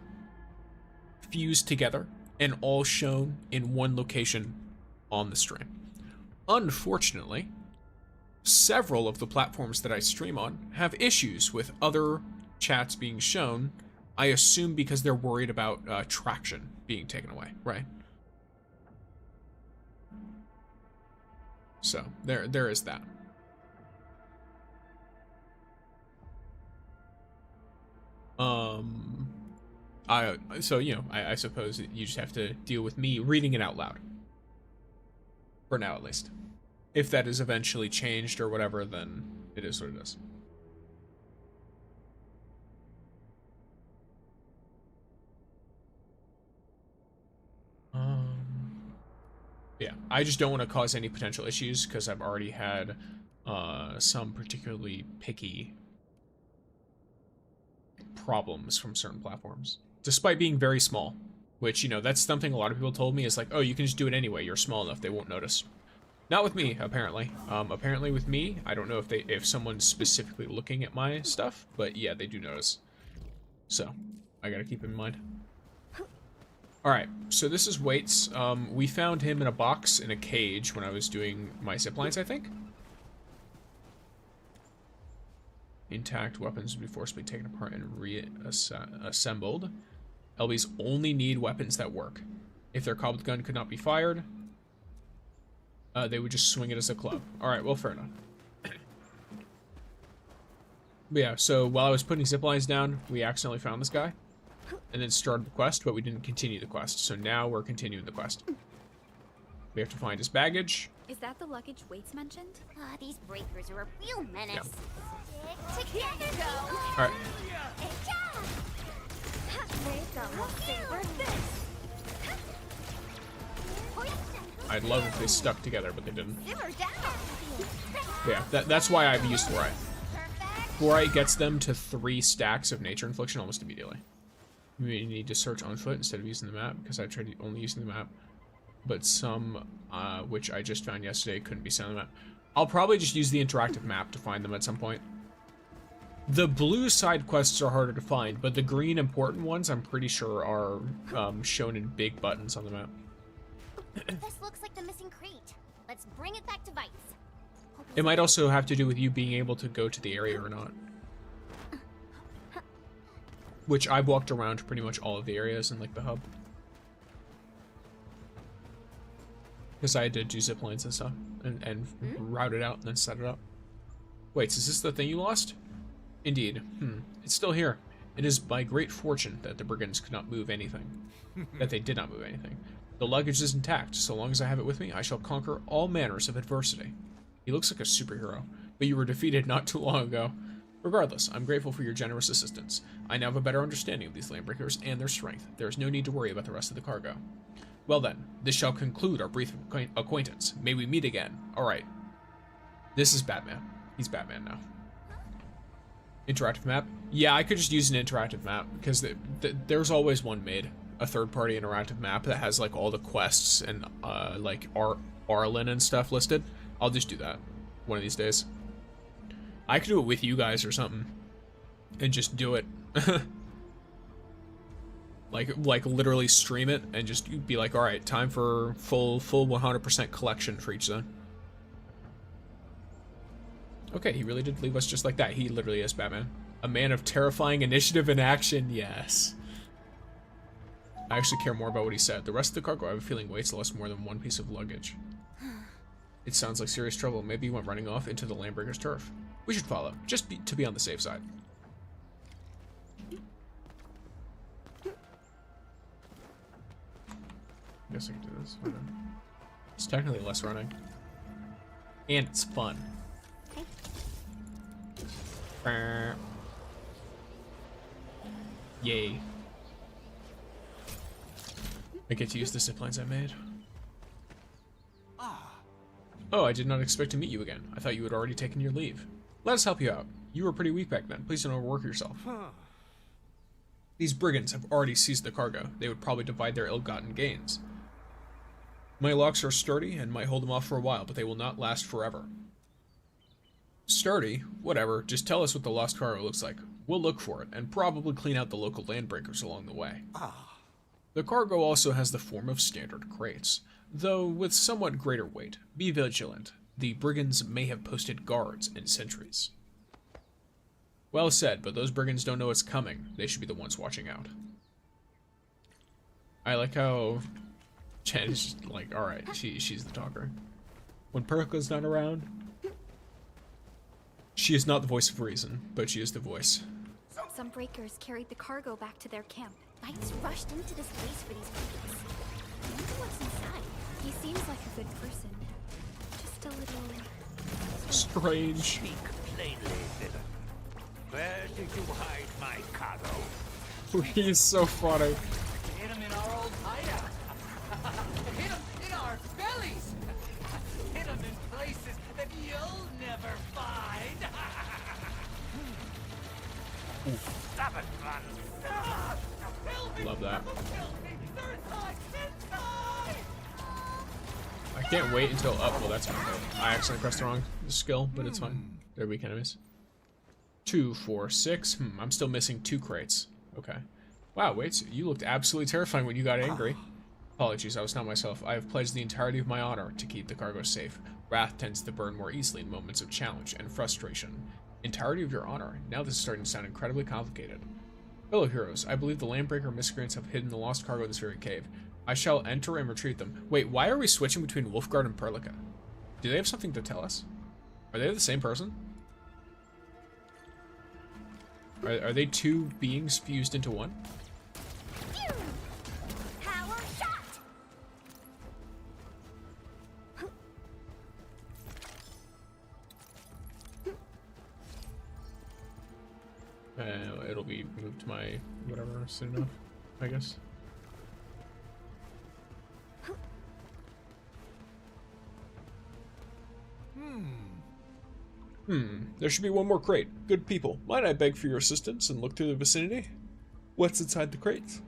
Speaker 4: fused together and all shown in one location on the stream. Unfortunately, several of the platforms that I stream on have issues with other chats being shown. I assume because they're worried about traction being taken away, right? So there is that. I suppose you just have to deal with me reading it out loud. For now, at least. If that is eventually changed or whatever, then it is what it is. Yeah, I just don't want to cause any potential issues because I've already had some particularly picky problems from certain platforms, despite being very small, which, that's something a lot of people told me is like, oh, you can just do it anyway, you're small enough, they won't notice. Not with me, apparently. Apparently with me, I don't know if someone's specifically looking at my stuff, but yeah, they do notice. So, I gotta keep in mind. Alright, so this is Waits. We found him in a box in a cage when I was doing my ziplines, I think. Intact weapons would be forcibly taken apart and reassembled. LBs only need weapons that work. If their cobbled gun could not be fired, they would just swing it as a club. Alright, well, fair enough. But yeah, so while I was putting ziplines down, we accidentally found this guy. And then started the quest, but we didn't continue the quest. So now we're continuing the quest. We have to find his baggage.
Speaker 13: Is that the luggage Waits mentioned?
Speaker 6: These breakers are a real menace.
Speaker 4: Yeah.
Speaker 6: Stick together, go!
Speaker 4: Alright. I'd love if they stuck together, but they didn't. Yeah, that's why I've used Fluorite. Fluorite gets them to 3 stacks of nature infliction almost immediately. You need to search on foot instead of using the map, because I tried only using the map. But some, which I just found yesterday, couldn't be sent on the map. I'll probably just use the interactive map to find them at some point. The blue side quests are harder to find, but the green important ones I'm pretty sure are shown in big buttons on the map.
Speaker 6: This looks like the missing crate. Let's bring it back to Vice.
Speaker 4: It might also have to do with you being able to go to the area or not. Which I've walked around pretty much all of the areas in like the hub. Because I had to do zip lines and stuff. And route it out and then set it up. Wait, is this the thing you lost? Indeed. It's still here. It is by great fortune that the brigands could not move anything. That they did not move anything. The luggage is intact. So long as I have it with me, I shall conquer all manners of adversity. He looks like a superhero, but you were defeated not too long ago. Regardless, I'm grateful for your generous assistance. I now have a better understanding of these landbreakers and their strength. There is no need to worry about the rest of the cargo. Well then, this shall conclude our brief acquaintance. May we meet again. Alright. This is Batman. He's Batman now. Interactive map? Yeah, I could just use an interactive map, because there's always one made. A third-party interactive map that has like all the quests and like Arlen and stuff listed. I'll just do that one of these days. I could do it with you guys or something, and just do it, like literally stream it and just be like, all right, time for full 100% collection for each zone. Okay, he really did leave us just like that. He literally is Batman. A man of terrifying initiative and action, yes. I actually care more about what he said. The rest of the cargo, I have a feeling, weighs less more than one piece of luggage. It sounds like serious trouble. Maybe he went running off into the Landbreaker's turf. We should follow, just to be on the safe side. I guess I can do this. Okay. It's technically less running. And it's fun. Yay. I get to use the ziplines I made. Oh, I did not expect to meet you again. I thought you had already taken your leave. Let us help you out. You were pretty weak back then. Please don't overwork yourself. These brigands have already seized the cargo. They would probably divide their ill-gotten gains. My locks are sturdy and might hold them off for a while, but they will not last forever. Sturdy? Whatever. Just tell us what the lost cargo looks like. We'll look for it, and probably clean out the local landbreakers along the way. The cargo also has the form of standard crates, though with somewhat greater weight. Be vigilant. The brigands may have posted guards and sentries. Well said, but those brigands don't know it's coming. They should be the ones watching out. I like how Chen is just like, alright, she's the talker. When Perka's not around, she is not the voice of reason, but she is the voice.
Speaker 13: Some breakers carried the cargo back to their camp.
Speaker 6: Knights rushed into this place for these brigands. I wonder what's inside.
Speaker 13: He seems like a good person. Just a little...
Speaker 4: strange.
Speaker 12: Speak plainly, villain. Where did you hide my cargo?
Speaker 4: He's so funny.
Speaker 1: Hit him in our old hideout. Hit him in our bellies. Hit him in places that you'll never find.
Speaker 12: Stop it, man.
Speaker 4: Love that. I can't wait until well that's fine. I accidentally pressed the wrong skill, but it's fine. They're weak enemies. 2, 4, 6. I'm still missing 2 crates. Okay. Wow, wait, you looked absolutely terrifying when you got angry. Apologies, I was not myself. I have pledged the entirety of my honor to keep the cargo safe. Wrath tends to burn more easily in moments of challenge and frustration. Entirety of your honor. Now this is starting to sound incredibly complicated. Fellow heroes, I believe the Landbreaker miscreants have hidden the lost cargo in this very cave. I shall enter and retrieve them. Wait, why are we switching between Wolfguard and Perlica? Do they have something to tell us? Are they the same person? Are they 2 beings fused into one?
Speaker 6: Power shot!
Speaker 4: It'll be moved to my whatever soon enough, I guess. There should be one more crate. Good people, might I beg for your assistance and look through the vicinity? What's inside the crates?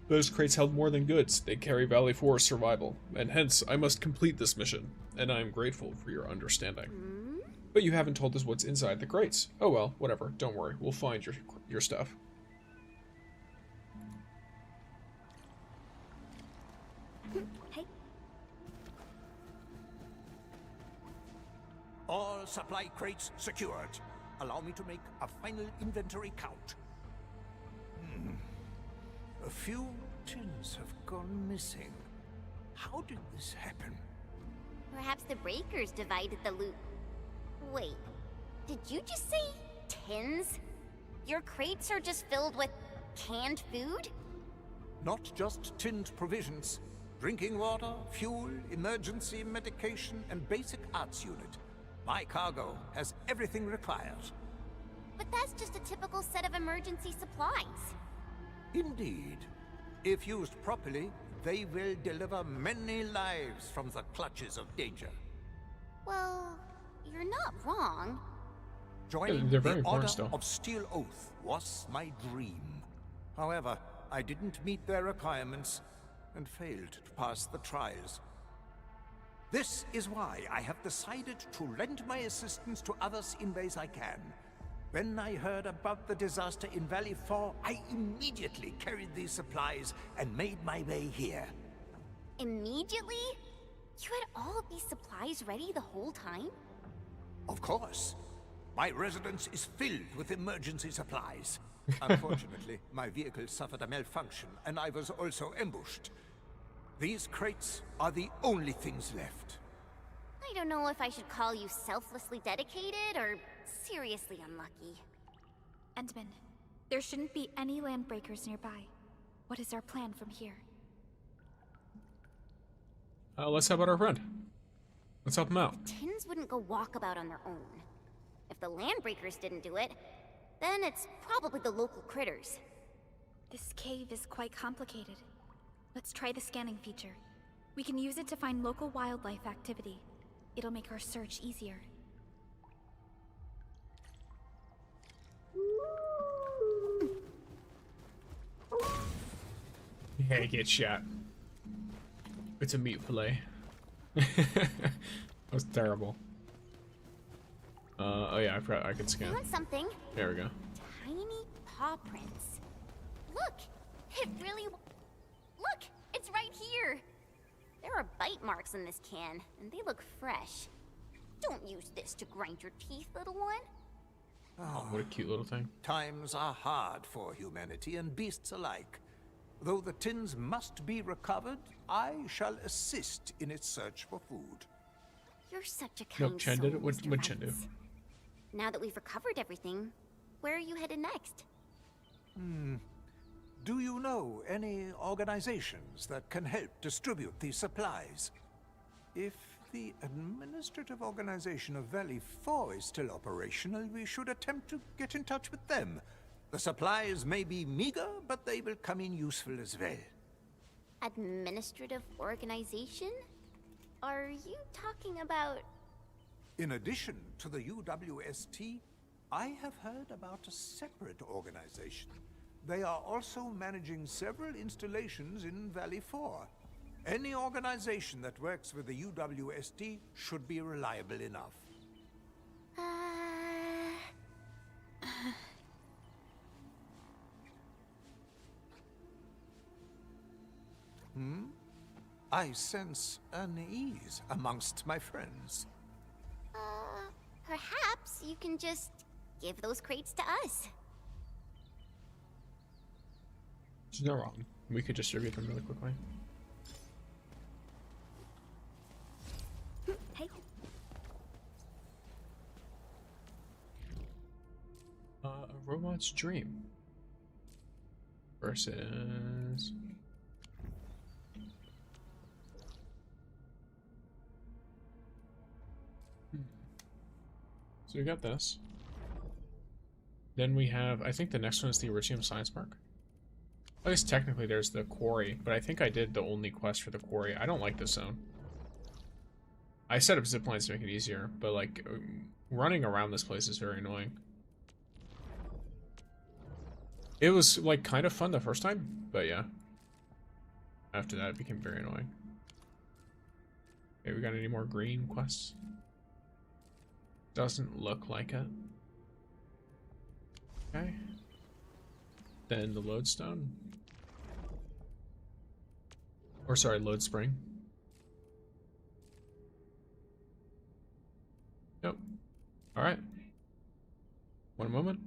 Speaker 4: Those crates held more than goods. They carry Valley 4's survival, and hence I must complete this mission, and I am grateful for your understanding. But you haven't told us what's inside the crates. Oh well, whatever. Don't worry. We'll find your stuff.
Speaker 6: Hey.
Speaker 12: All supply crates secured. Allow me to make a final inventory count. A few tins have gone missing. How did this happen?
Speaker 6: Perhaps the breakers divided the loot. Wait, did you just say tins? Your crates are just filled with canned food?
Speaker 12: Not just tinned provisions. Drinking water, fuel, emergency medication, and basic arts unit. My cargo has everything required.
Speaker 6: But that's just a typical set of emergency supplies.
Speaker 12: Indeed. If used properly, they will deliver many lives from the clutches of danger.
Speaker 6: Well, you're not wrong.
Speaker 12: Joining
Speaker 4: they're very
Speaker 12: the
Speaker 4: important
Speaker 12: Order
Speaker 4: still.
Speaker 12: of Steel Oath was my dream. However, I didn't meet their requirements and failed to pass the trials. This is why I have decided to lend my assistance to others in ways I can. When I heard about the disaster in Valley 4, I immediately carried these supplies and made my way here.
Speaker 6: Immediately? You had all of these supplies ready the whole time?
Speaker 12: Of course. My residence is filled with emergency supplies. Unfortunately, my vehicle suffered a malfunction, and I was also ambushed. These crates are the only things left.
Speaker 6: I don't know if I should call you selflessly dedicated or seriously unlucky.
Speaker 13: Endman, there shouldn't be any landbreakers nearby. What is our plan from here?
Speaker 4: Let's help out our friend. Let's help him out.
Speaker 6: Tins wouldn't go walkabout on their own. If the landbreakers didn't do it, then it's probably the local critters.
Speaker 13: This cave is quite complicated. Let's try the scanning feature. We can use it to find local wildlife activity. It'll make our search easier.
Speaker 4: Hey, get shot. It's a meat fillet. That was terrible. Oh yeah, I forgot I could scan.
Speaker 6: Found something.
Speaker 4: There we go.
Speaker 6: Tiny paw prints. Look! It really... Look! It's right here! There are bite marks in this can, and they look fresh. Don't use this to grind your teeth, little one.
Speaker 4: Oh, what a cute little thing.
Speaker 12: Times are hard for humanity and beasts alike. Though the tins must be recovered, I shall assist in its search for food.
Speaker 6: You're such a kind
Speaker 4: Nope, Chen
Speaker 6: soul,
Speaker 4: did it. What
Speaker 6: Mr.
Speaker 4: Chen do?
Speaker 6: Rice. Now that we've recovered everything, where are you headed next?
Speaker 12: Do you know any organizations that can help distribute these supplies? If the administrative organization of Valley 4 is still operational, we should attempt to get in touch with them. The supplies may be meager, but they will come in useful as well.
Speaker 6: Administrative organization? Are you talking about...
Speaker 12: In addition to the UWST, I have heard about a separate organization. They are also managing several installations in Valley 4. Any organization that works with the UWST should be reliable enough. I sense unease amongst my friends.
Speaker 6: Perhaps you can just give those crates to us.
Speaker 4: There's no wrong. We could distribute them really quickly.
Speaker 16: Hey.
Speaker 4: A robot's dream versus So we got this. Then we have, I think the next one is the Iridium Science Park. I guess technically there's the quarry, but I think I did the only quest for the quarry. I don't like this zone. I set up zip lines to make it easier, but like running around this place is very annoying. It was like kind of fun the first time, but yeah. After that it became very annoying. Okay, we got any more green quests? Doesn't look like it. Okay. Then the lodestone. Or sorry, load spring. Nope. Alright. One moment.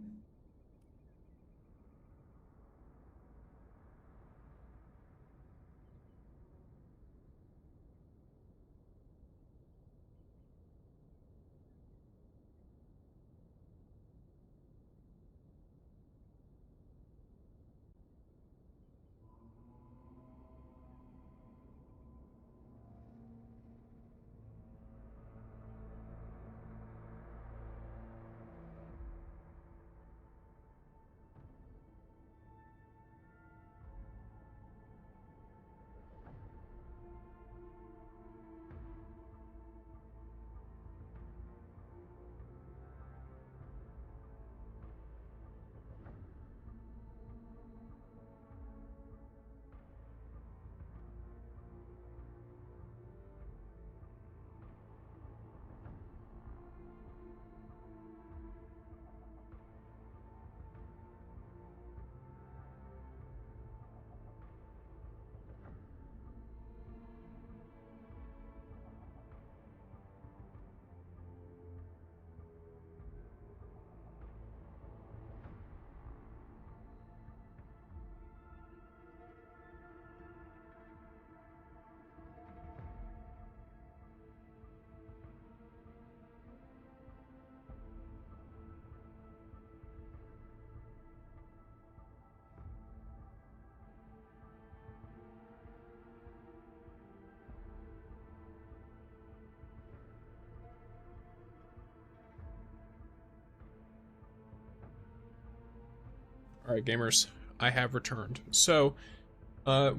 Speaker 4: Alright, gamers, I have returned. So,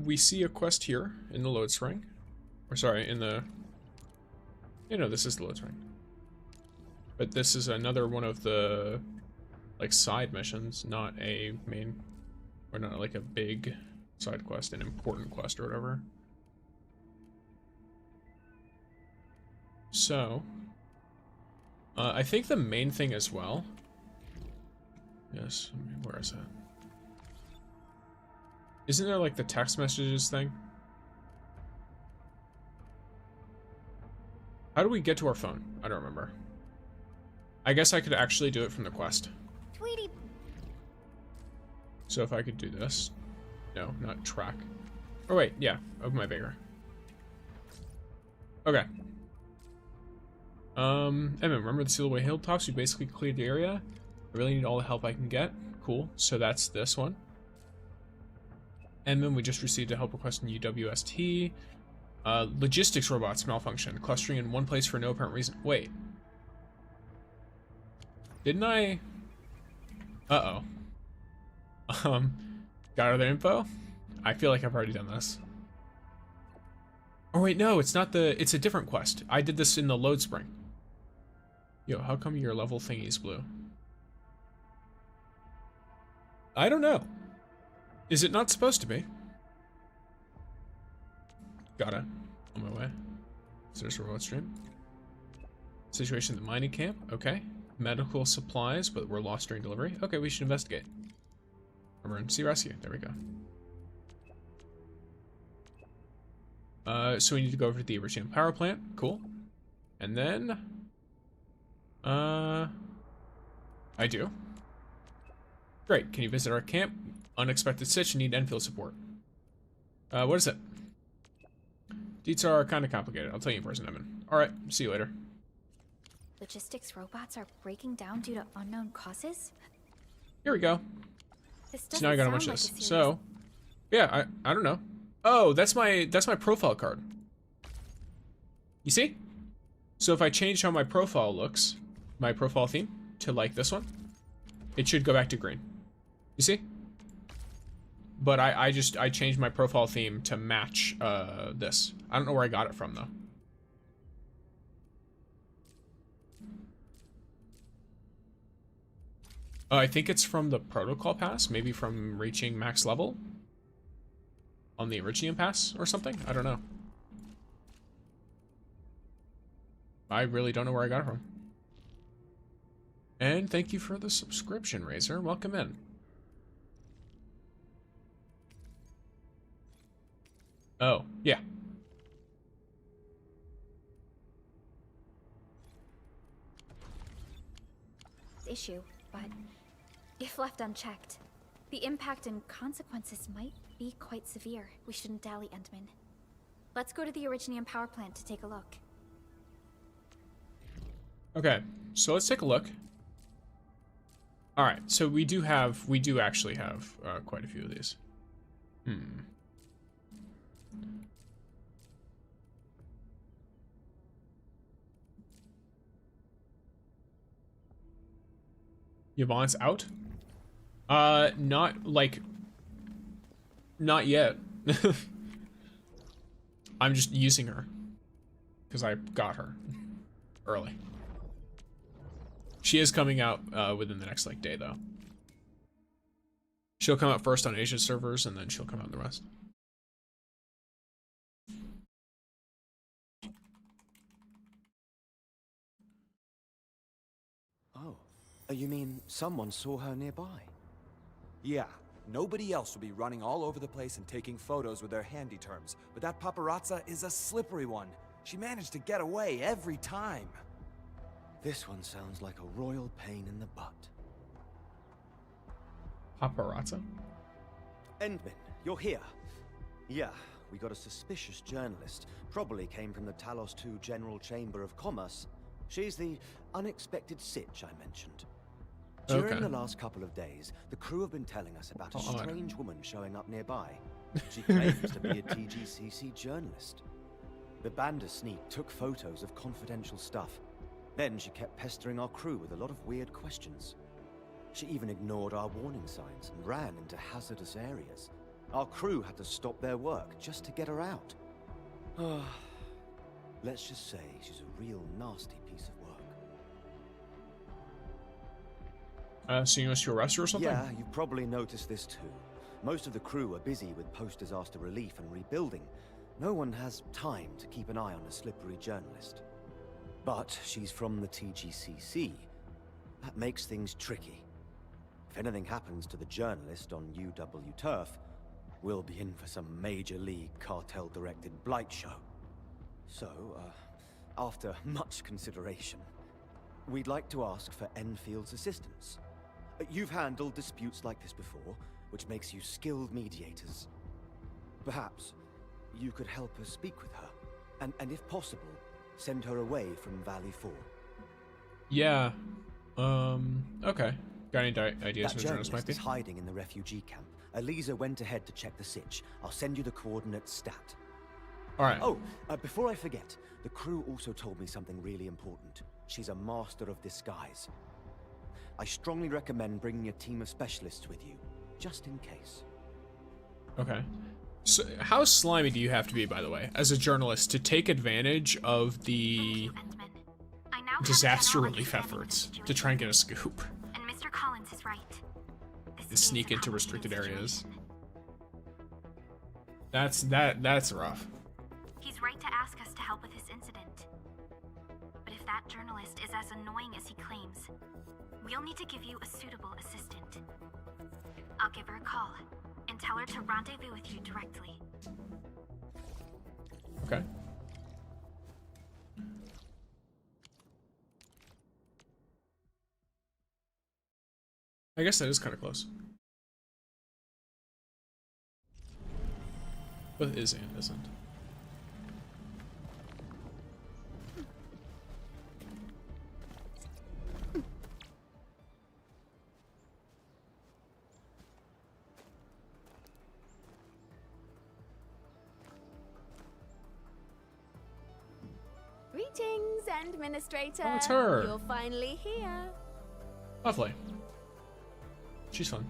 Speaker 4: we see a quest here in the load screen. Or sorry, in the... You know, this is the load screen. But this is another one of the, like, side missions, not a main... Or not, like, a big side quest, an important quest or whatever. So... I think the main thing as well... Yes, where is it? Isn't there like the text messages thing? How do we get to our phone? I don't remember. I guess I could actually do it from the quest.
Speaker 6: Tweety.
Speaker 4: So if I could do this. No, not track. Oh wait, yeah, open my bigger. Okay. Emma, remember the Sealaway Hilltops? We basically cleared the area. I really need all the help I can get. Cool. So that's this one. And then we just received a help request in UWST. Logistics robots malfunction. Clustering in one place for no apparent reason. Wait. Didn't I... Uh-oh. Got other info? I feel like I've already done this. Oh wait, no, it's not the... It's a different quest. I did this in the load spring. Yo, how come your level thingy's blue? I don't know. Is it not supposed to be? Got it. On my way. So there's a robot stream. Situation at the mining camp. Okay. Medical supplies, but we're lost during delivery. Okay, we should investigate. Emergency rescue. There we go. So we need to go over to the Iridium power plant. Cool. And then... I do. Great. Can you visit our camp? Unexpected sitch. Need Enfield support. What is it? Deets are kind of complicated. I'll tell you in person, Evan. Alright, see you later.
Speaker 13: Logistics robots are breaking down due to unknown causes?
Speaker 4: Here we go.
Speaker 13: This
Speaker 4: So now I gotta watch this. So, yeah, I don't know. Oh, that's my profile card. You see? So if I change how my profile looks, my profile theme, to like this one, it should go back to green. You see? But I changed my profile theme to match this. I don't know where I got it from though. I think it's from the protocol pass, maybe from reaching max level on the Iridium pass or something. I don't know. I really don't know where I got it from. And thank you for the subscription, Razor. Welcome in. Oh, yeah.
Speaker 13: Issue, but if left unchecked, the impact and consequences might be quite severe. We shouldn't dally, Endman. Let's go to the Iridium power plant to take a look.
Speaker 4: Okay, so let's take a look. All right, so we do actually have quite a few of these. Yvonne's out? Not yet. I'm just using her because I got her early. She is coming out within the next day though. She'll come out first on Asia servers and then she'll come out in the rest.
Speaker 17: Oh, you mean someone saw her nearby?
Speaker 18: Yeah, nobody else will be running all over the place and taking photos with their handy terms, but that paparazza is a slippery one. She managed to get away every time.
Speaker 17: This one sounds like a royal pain in the butt.
Speaker 4: Paparazza?
Speaker 17: Endman, you're here. Yeah, we got a suspicious journalist. Probably came from the Talos II General Chamber of Commerce. She's the unexpected sitch I mentioned. During the last couple of days, the crew have been telling us about a strange woman showing up nearby. She claims to be a TGCC journalist. The Bandersneak took photos of confidential stuff. Then she kept pestering our crew with a lot of weird questions. She even ignored our warning signs and ran into hazardous areas. Our crew had to stop their work just to get her out. Let's just say she's a real nasty piece of work.
Speaker 4: So you must arrest her or something?
Speaker 17: Yeah, you've probably noticed this too. Most of the crew are busy with post-disaster relief and rebuilding. No one has time to keep an eye on a slippery journalist. But she's from the TGCC. That makes things tricky. If anything happens to the journalist on UW turf, we'll be in for some major league cartel-directed blight show. So, after much consideration, we'd like to ask for Enfield's assistance. You've handled disputes like this before, which makes you skilled mediators. Perhaps you could help us speak with her, and if possible, send her away from Valley 4.
Speaker 4: Yeah. Okay. Got any ideas who the journalist might be?
Speaker 17: Is hiding in the refugee camp. Eliza went ahead to check the sitch. I'll send you the coordinates stat.
Speaker 4: Alright.
Speaker 17: Oh, before I forget, the crew also told me something really important. She's a master of disguise. I strongly recommend bringing a team of specialists with you, just in case.
Speaker 4: Okay. So, how slimy do you have to be, by the way, as a journalist, to take advantage of the disaster relief efforts to try and get a scoop?
Speaker 8: And Mr. Collins is right.
Speaker 4: To sneak into restricted areas. That's rough.
Speaker 8: He's right to ask us to help with this incident. But if that journalist is as annoying as he claims, we'll need to give you a suitable assistant. I'll give her a call and tell her to rendezvous with you directly.
Speaker 4: Okay. I guess that is kind of close. But it is and isn't.
Speaker 19: Greetings, Administrator.
Speaker 4: Oh, it's her.
Speaker 19: You're finally here.
Speaker 4: Lovely. She's fun.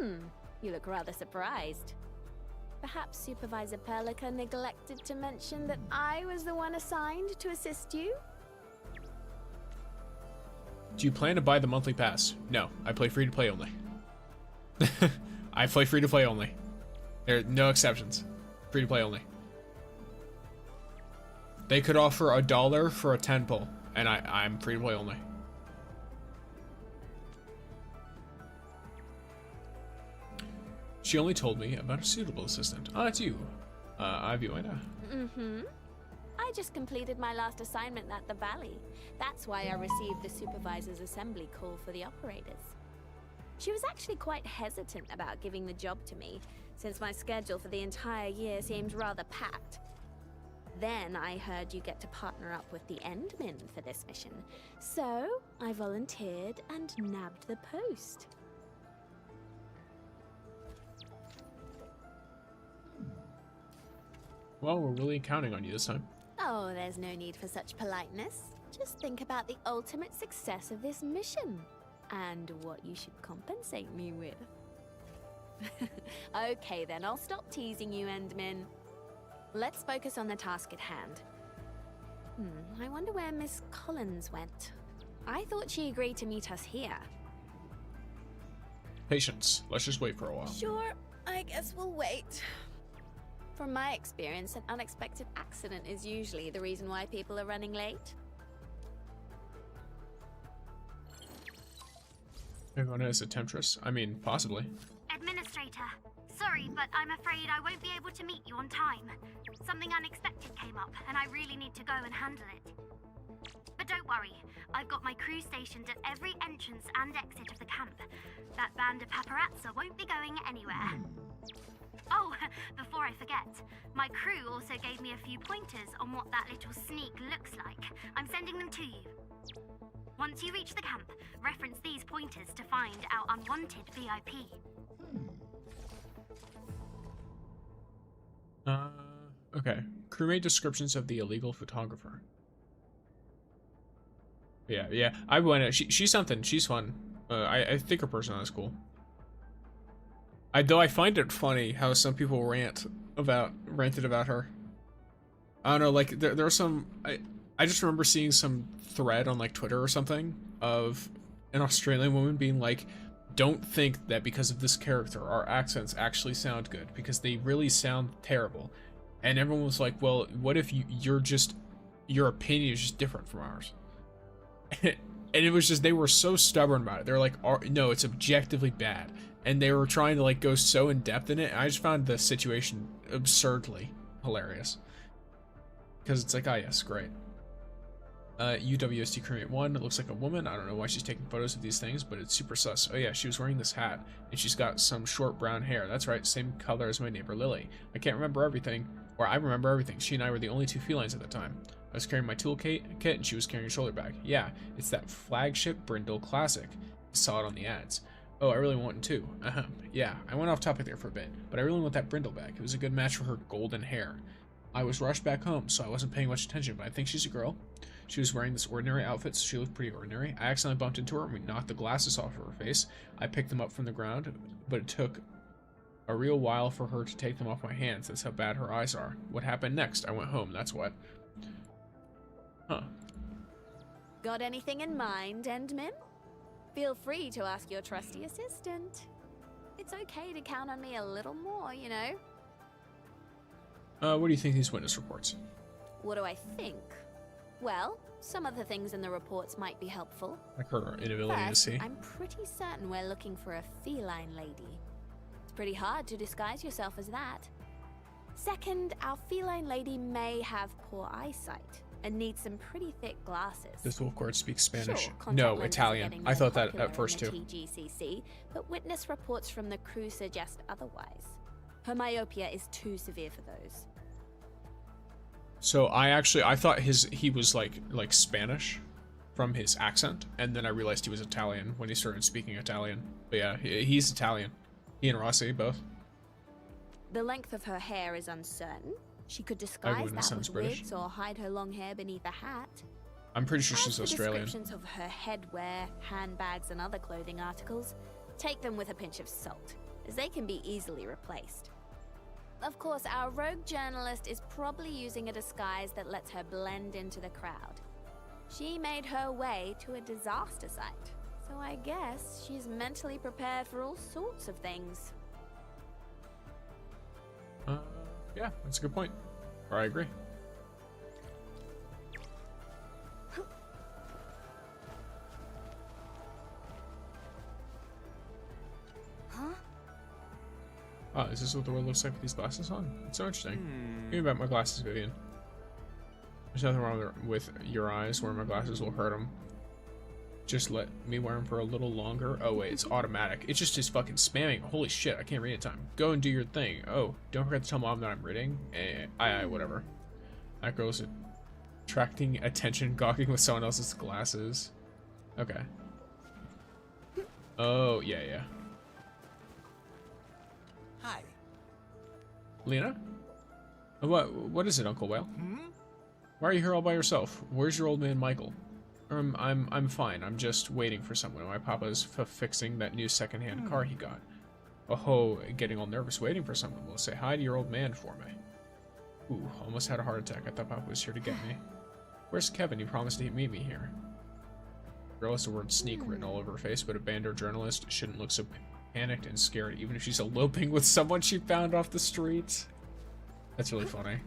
Speaker 19: You look rather surprised. Perhaps Supervisor Perlica neglected to mention that I was the one assigned to assist you?
Speaker 4: Do you plan to buy the monthly pass? No, I play free to play only. I play free to play only. There are no exceptions. Free to play only. They could offer $1 for a 10 pull, and I'm free to play only. She only told me about a suitable assistant. Oh, that's you. Yvonne.
Speaker 19: I just completed my last assignment at the Valley. That's why I received the Supervisor's Assembly call for the operators. She was actually quite hesitant about giving the job to me, since my schedule for the entire year seemed rather packed. Then I heard you get to partner up with the Endmen for this mission, so I volunteered and nabbed the post.
Speaker 4: Well, we're really counting on you this time.
Speaker 19: Oh, there's no need for such politeness. Just think about the ultimate success of this mission, and what you should compensate me with. Okay then, I'll stop teasing you, Endmin. Let's focus on the task at hand. I wonder where Miss Collins went. I thought she agreed to meet us here.
Speaker 4: Patience. Let's just wait for a while.
Speaker 19: Sure, I guess we'll wait. From my experience, an unexpected accident is usually the reason why people are running late.
Speaker 4: Everyone is a temptress. I mean, possibly.
Speaker 8: Administrator, sorry, but I'm afraid I won't be able to meet you on time. Something unexpected came up, and I really need to go and handle it. But don't worry, I've got my crew stationed at every entrance and exit of the camp. That band of paparazzi won't be going anywhere. Oh, before I forget, my crew also gave me a few pointers on what that little sneak looks like. I'm sending them to you. Once you reach the camp, reference these pointers to find our unwanted VIP.
Speaker 4: Okay. Crewmate descriptions of the illegal photographer. Yeah, I went. She's something. She's fun. I think her personality is cool. Though I find it funny how some people ranted about her. I don't know, like there are some. I just remember seeing some thread on like Twitter or something of an Australian woman being like, "Don't think that because of this character, our accents actually sound good because they really sound terrible." And everyone was like, "Well, what if your opinion is just different from ours?" And it was just, they were so stubborn about it. They're like, "No, it's objectively bad." And they were trying to like go so in depth in it. And I just found the situation absurdly hilarious. Because it's like, ah, yes, great. UWST Crewmate 1, it looks like a woman. I don't know why she's taking photos of these things, but it's super sus. Oh yeah, she was wearing this hat, and she's got some short brown hair. That's right, same color as my neighbor Lily. I can't remember everything, or I remember everything. She and I were the only two felines at the time. I was carrying my toolkit, and she was carrying a shoulder bag. Yeah, it's that flagship Brindle classic. I saw it on the ads. Oh, I really want one too. Yeah, I went off topic there for a bit, but I really want that Brindle bag. It was a good match for her golden hair. I was rushed back home, so I wasn't paying much attention, but I think she's a girl. She was wearing this ordinary outfit, so she looked pretty ordinary. I accidentally bumped into her, and we knocked the glasses off of her face. I picked them up from the ground, but it took a real while for her to take them off my hands. That's how bad her eyes are. What happened next? I went home, that's what. Huh.
Speaker 19: Got anything in mind, Endmin? Feel free to ask your trusty assistant. It's okay to count on me a little more, you know?
Speaker 4: What do you think of these witness reports?
Speaker 19: What do I think? Well, some of the things in the reports might be helpful.
Speaker 4: Like her inability
Speaker 19: First,
Speaker 4: to see.
Speaker 19: I'm pretty certain we're looking for a feline lady. It's pretty hard to disguise yourself as that. Second, our feline lady may have poor eyesight and needs some pretty thick glasses.
Speaker 4: Does Wolfguard speak Spanish?
Speaker 19: Sure, contact
Speaker 4: No,
Speaker 19: lenses are
Speaker 4: Italian.
Speaker 19: getting
Speaker 4: I
Speaker 19: more
Speaker 4: thought that
Speaker 19: popular
Speaker 4: at first
Speaker 19: in
Speaker 4: too.
Speaker 19: the TGCC, but witness reports from the crew suggest otherwise. Her myopia is too severe for those.
Speaker 4: So I thought he was like Spanish from his accent, and then I realized he was Italian when he started speaking Italian. But yeah, he's Italian. He and Rossi both.
Speaker 19: The length of her hair is uncertain. She could disguise that with
Speaker 4: British.
Speaker 19: wigs or hide her long hair beneath a hat.
Speaker 4: I'm pretty sure she's
Speaker 19: As for
Speaker 4: Australian.
Speaker 19: descriptions of her headwear, handbags, and other clothing articles, take them with a pinch of salt, as they can be easily replaced. Of course, our rogue journalist is probably using a disguise that lets her blend into the crowd. She made her way to a disaster site, so I guess she's mentally prepared for all sorts of things.
Speaker 4: Yeah, that's a good point. Or I agree.
Speaker 19: Huh?
Speaker 4: Oh, is this what the world looks like with these glasses on? It's so interesting. Give me back my glasses, Vivian. There's nothing wrong with your eyes. Wearing my glasses will hurt them. Just let me wear them for a little longer. Oh wait, it's automatic. It's just his fucking spamming. Holy shit, I can't read in time. Go and do your thing. Oh, don't forget to tell mom that I'm reading. Whatever. That girl's attracting attention, gawking with someone else's glasses. Okay. Oh, yeah.
Speaker 3: Hi.
Speaker 4: Lena? What is it, Uncle Whale? Why are you here all by yourself? Where's your old man Michael? I'm fine. I'm just waiting for someone. My papa's fixing that new second-hand car he got. Oh, getting all nervous waiting for someone. Well, say hi to your old man for me. Ooh, almost had a heart attack. I thought Papa was here to get me. Where's Kevin? He promised to meet me here. Girl has the word sneak written all over her face, but a band or journalist shouldn't look so panicked and scared, even if she's eloping with someone she found off the street. That's really funny.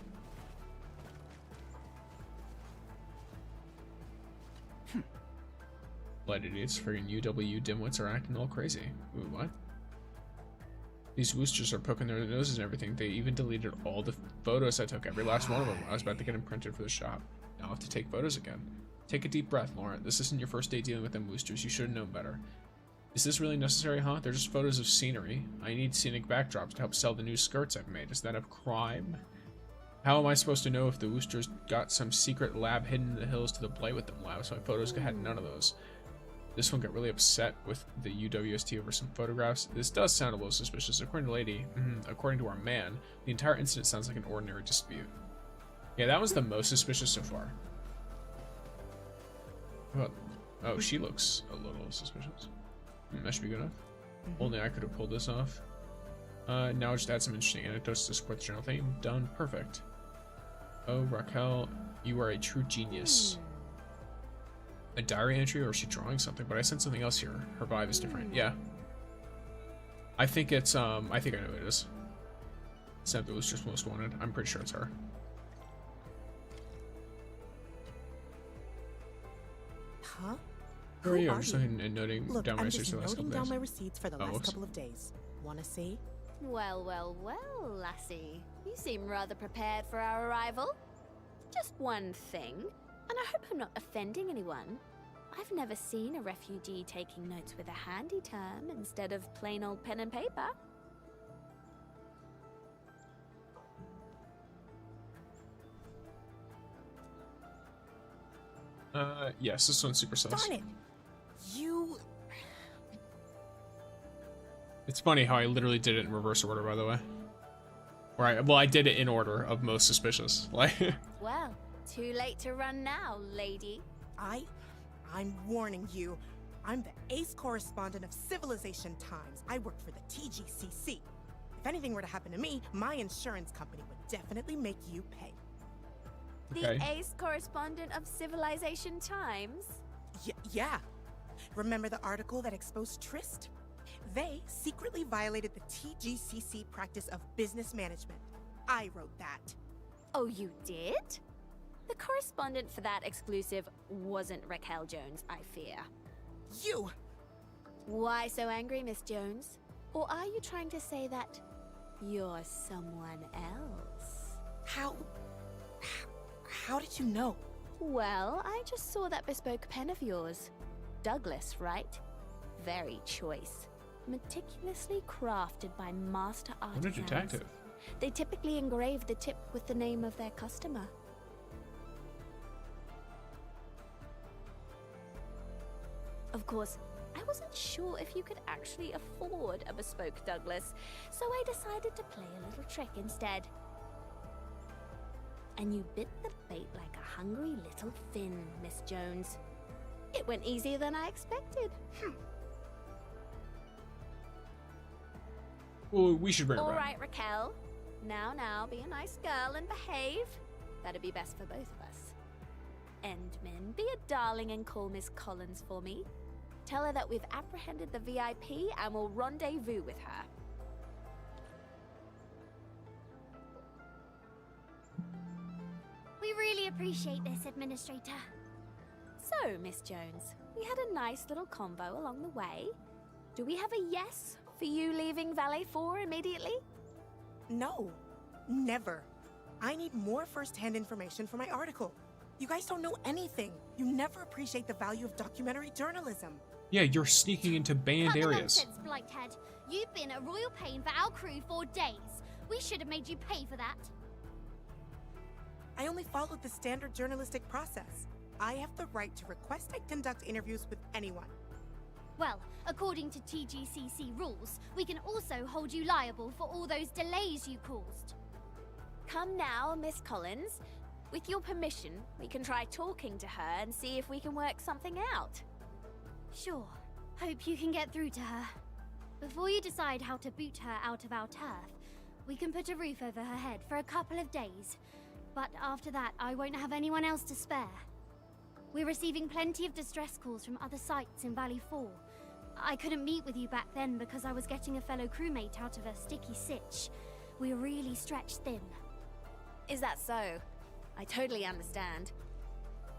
Speaker 4: Blood idiots, friggin' UW dimwits are acting all crazy. Ooh, what? These woosters are poking their noses and everything. They even deleted all the photos I took, every last one of them. I was about to get them printed for the shop. Now I have to take photos again. Take a deep breath, Lauren. This isn't your first day dealing with them woosters. You should have known better. Is this really necessary, huh? They're just photos of scenery. I need scenic backdrops to help sell the new skirts I've made. Is that a crime? How am I supposed to know if the woosters got some secret lab hidden in the hills to the Play With Them lab, so my photos had none of those? This one got really upset with the UWST over some photographs. This does sound a little suspicious. According to Lady, according to our man, the entire incident sounds like an ordinary dispute. Yeah, that was the most suspicious so far. Well, oh, she looks a little suspicious. That should be good enough. Only I could have pulled this off. Now just add some interesting anecdotes to support the general theme. Done. Perfect. Oh, Raquel, you are a true genius. A diary entry, or is she drawing something? But I sent something else here. Her vibe is different. Yeah. I think it's, I think I know who it is. Samantha was just most wanted. I'm pretty sure it's her.
Speaker 20: Huh?
Speaker 4: Who are you? I'm just noting
Speaker 20: Look,
Speaker 4: down my
Speaker 20: I'm
Speaker 4: receipts
Speaker 20: just
Speaker 4: for the last
Speaker 20: noting
Speaker 4: couple
Speaker 20: down
Speaker 4: days.
Speaker 20: my receipts for the last
Speaker 4: whoops.
Speaker 20: couple of days. Wanna see?
Speaker 19: Well, well, well, lassie. You seem rather prepared for our arrival. Just one thing, and I hope I'm not offending anyone. I've never seen a refugee taking notes with a handy term instead of plain old pen and paper.
Speaker 4: Yes, this one's super sus.
Speaker 20: Darn it! You...
Speaker 4: It's funny how I literally did it in reverse order, by the way. Well, I did it in order of most suspicious. Like.
Speaker 19: Well, too late to run now, lady.
Speaker 20: I'm warning you. I'm the ace correspondent of Civilization Times. I work for the TGCC. If anything were to happen to me, my insurance company would definitely make you pay.
Speaker 19: The ace correspondent of Civilization Times?
Speaker 20: Yeah. Remember the article that exposed Trist? They secretly violated the TGCC practice of business management. I wrote that.
Speaker 19: Oh, you did? The correspondent for that exclusive wasn't Raquel Jones, I fear.
Speaker 20: You!
Speaker 19: Why so angry, Miss Jones? Or are you trying to say that you're someone else?
Speaker 20: How did you know?
Speaker 19: Well, I just saw that bespoke pen of yours. Douglas, right? Very choice. Meticulously crafted by master artisans.
Speaker 4: What a detective.
Speaker 19: They typically engrave the tip with the name of their customer. Of course, I wasn't sure if you could actually afford a bespoke Douglas, so I decided to play a little trick instead. And you bit the bait like a hungry little fin, Miss Jones. It went easier than I expected.
Speaker 4: Well, we should bring her
Speaker 19: All
Speaker 4: back.
Speaker 19: right, Raquel. Now, be a nice girl and behave. That'd be best for both of us. Endman, be a darling and call Miss Collins for me. Tell her that we've apprehended the VIP and will rendezvous with her.
Speaker 6: We really appreciate this, Administrator.
Speaker 19: So, Miss Jones, we had a nice little convo along the way. Do we have a yes for you leaving Valet 4 immediately?
Speaker 20: No. Never. I need more first-hand information for my article. You guys don't know anything. You never appreciate the value of documentary journalism.
Speaker 4: Yeah, you're sneaking into banned
Speaker 6: Cut the
Speaker 4: areas.
Speaker 6: nonsense, Blighthead. You've been a royal pain for our crew for days. We should have made you pay for that.
Speaker 20: I only followed the standard journalistic process. I have the right to request I conduct interviews with anyone.
Speaker 6: Well, according to TGCC rules, we can also hold you liable for all those delays you caused.
Speaker 19: Come now, Miss Collins. With your permission, we can try talking to her and see if we can work something out.
Speaker 6: Sure. Hope you can get through to her. Before you decide how to boot her out of our turf, we can put a roof over her head for a couple of days. But after that, I won't have anyone else to spare. We're receiving plenty of distress calls from other sites in Valley 4. I couldn't meet with you back then because I was getting a fellow crewmate out of a sticky sitch. We're really stretched thin.
Speaker 19: Is that so? I totally understand.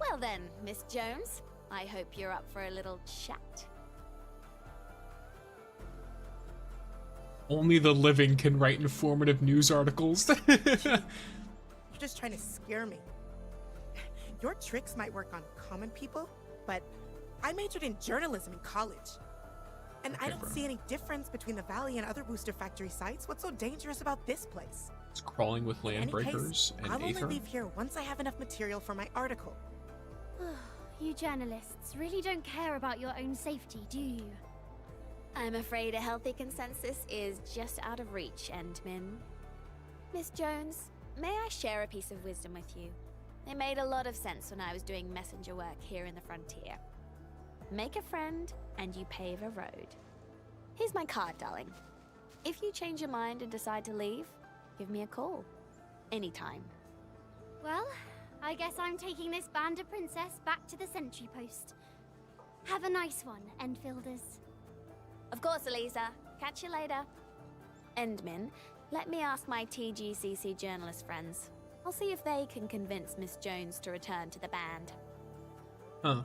Speaker 19: Well then, Miss Jones, I hope you're up for a little chat.
Speaker 4: Only the living can write informative news articles.
Speaker 20: You're just trying to scare me. Your tricks might work on common people, but I majored in journalism in college. And I don't see any difference between the Valley and other booster factory sites. What's so dangerous about this place?
Speaker 4: It's crawling with land breakers and
Speaker 20: I'll only
Speaker 4: Aether.
Speaker 20: leave here once I have enough material for my article.
Speaker 6: You journalists really don't care about your own safety, do you?
Speaker 19: I'm afraid a healthy consensus is just out of reach, Endman. Miss Jones, may I share a piece of wisdom with you? It made a lot of sense when I was doing messenger work here in the frontier. make a friend, and you pave a road. Here's my card, darling. If you change your mind and decide to leave, give me a call. Anytime.
Speaker 6: Well, I guess I'm taking this band of princess back to the sentry post. Have a nice one, Enfielders.
Speaker 19: Of course, Elisa. Catch you later. Endmin, let me ask my TGCC journalist friends. I'll see if they can convince Miss Jones to return to the band.
Speaker 4: Huh.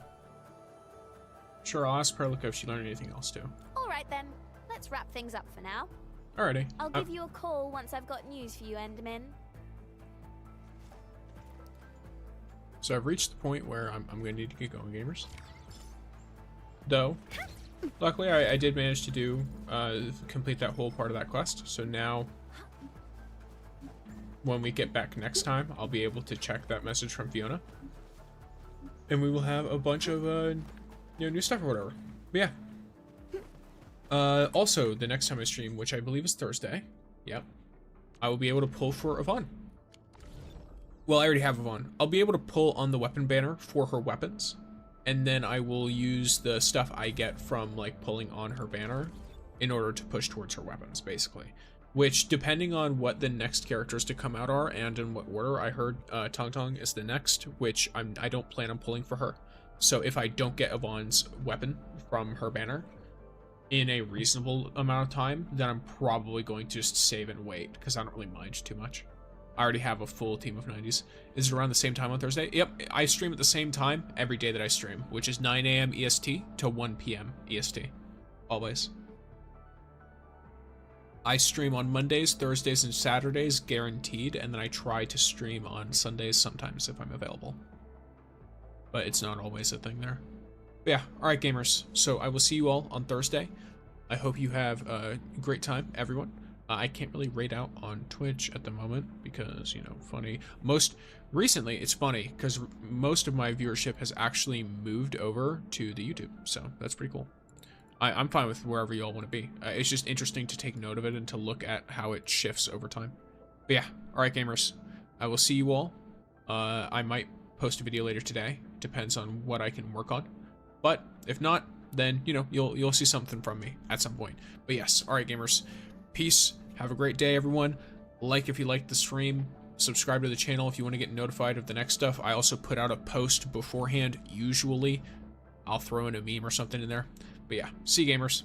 Speaker 4: Sure, I'll ask Perlica if she learned anything else too.
Speaker 19: All right then. Let's wrap things up for now.
Speaker 4: Alrighty.
Speaker 19: I'll give you a call once I've got news for you, Endmin.
Speaker 4: So I've reached the point where I'm going to need to get going, gamers. Though, luckily I did manage to do complete that whole part of that quest. So now, when we get back next time, I'll be able to check that message from Fiona, and we will have a bunch of new stuff or whatever. But yeah. Also, the next time I stream, which I believe is Thursday, yep, I will be able to pull for Yvonne. Well, I already have Yvonne. I'll be able to pull on the weapon banner for her weapons, and then I will use the stuff I get from like pulling on her banner in order to push towards her weapons, basically. Which, depending on what the next characters to come out are and in what order, I heard Tong Tong is the next, which I don't plan on pulling for her. So if I don't get Yvonne's weapon from her banner in a reasonable amount of time, then I'm probably going to just save and wait, because I don't really mind too much. I already have a full team of 90s. Is it around the same time on Thursday? Yep, I stream at the same time every day that I stream, which is 9 a.m. EST to 1 p.m. EST. Always. I stream on Mondays, Thursdays, and Saturdays, guaranteed, and then I try to stream on Sundays sometimes if I'm available. But it's not always a thing there. But yeah, alright gamers, so I will see you all on Thursday. I hope you have a great time, everyone. I can't really raid out on Twitch at the moment because, you know, funny. Recently, it's funny because most of my viewership has actually moved over to the YouTube, so that's pretty cool. I'm fine with wherever you all want to be. It's just interesting to take note of it and to look at how it shifts over time. But yeah, alright gamers, I will see you all. I might post a video later today, depends on what I can work on. But if not, then, you know, you'll see something from me at some point. But yes, alright gamers. Peace. Have a great day, everyone. Like if you liked the stream. Subscribe to the channel if you want to get notified of the next stuff. I also put out a post beforehand. Usually, I'll throw in a meme or something in there. But yeah, see you gamers.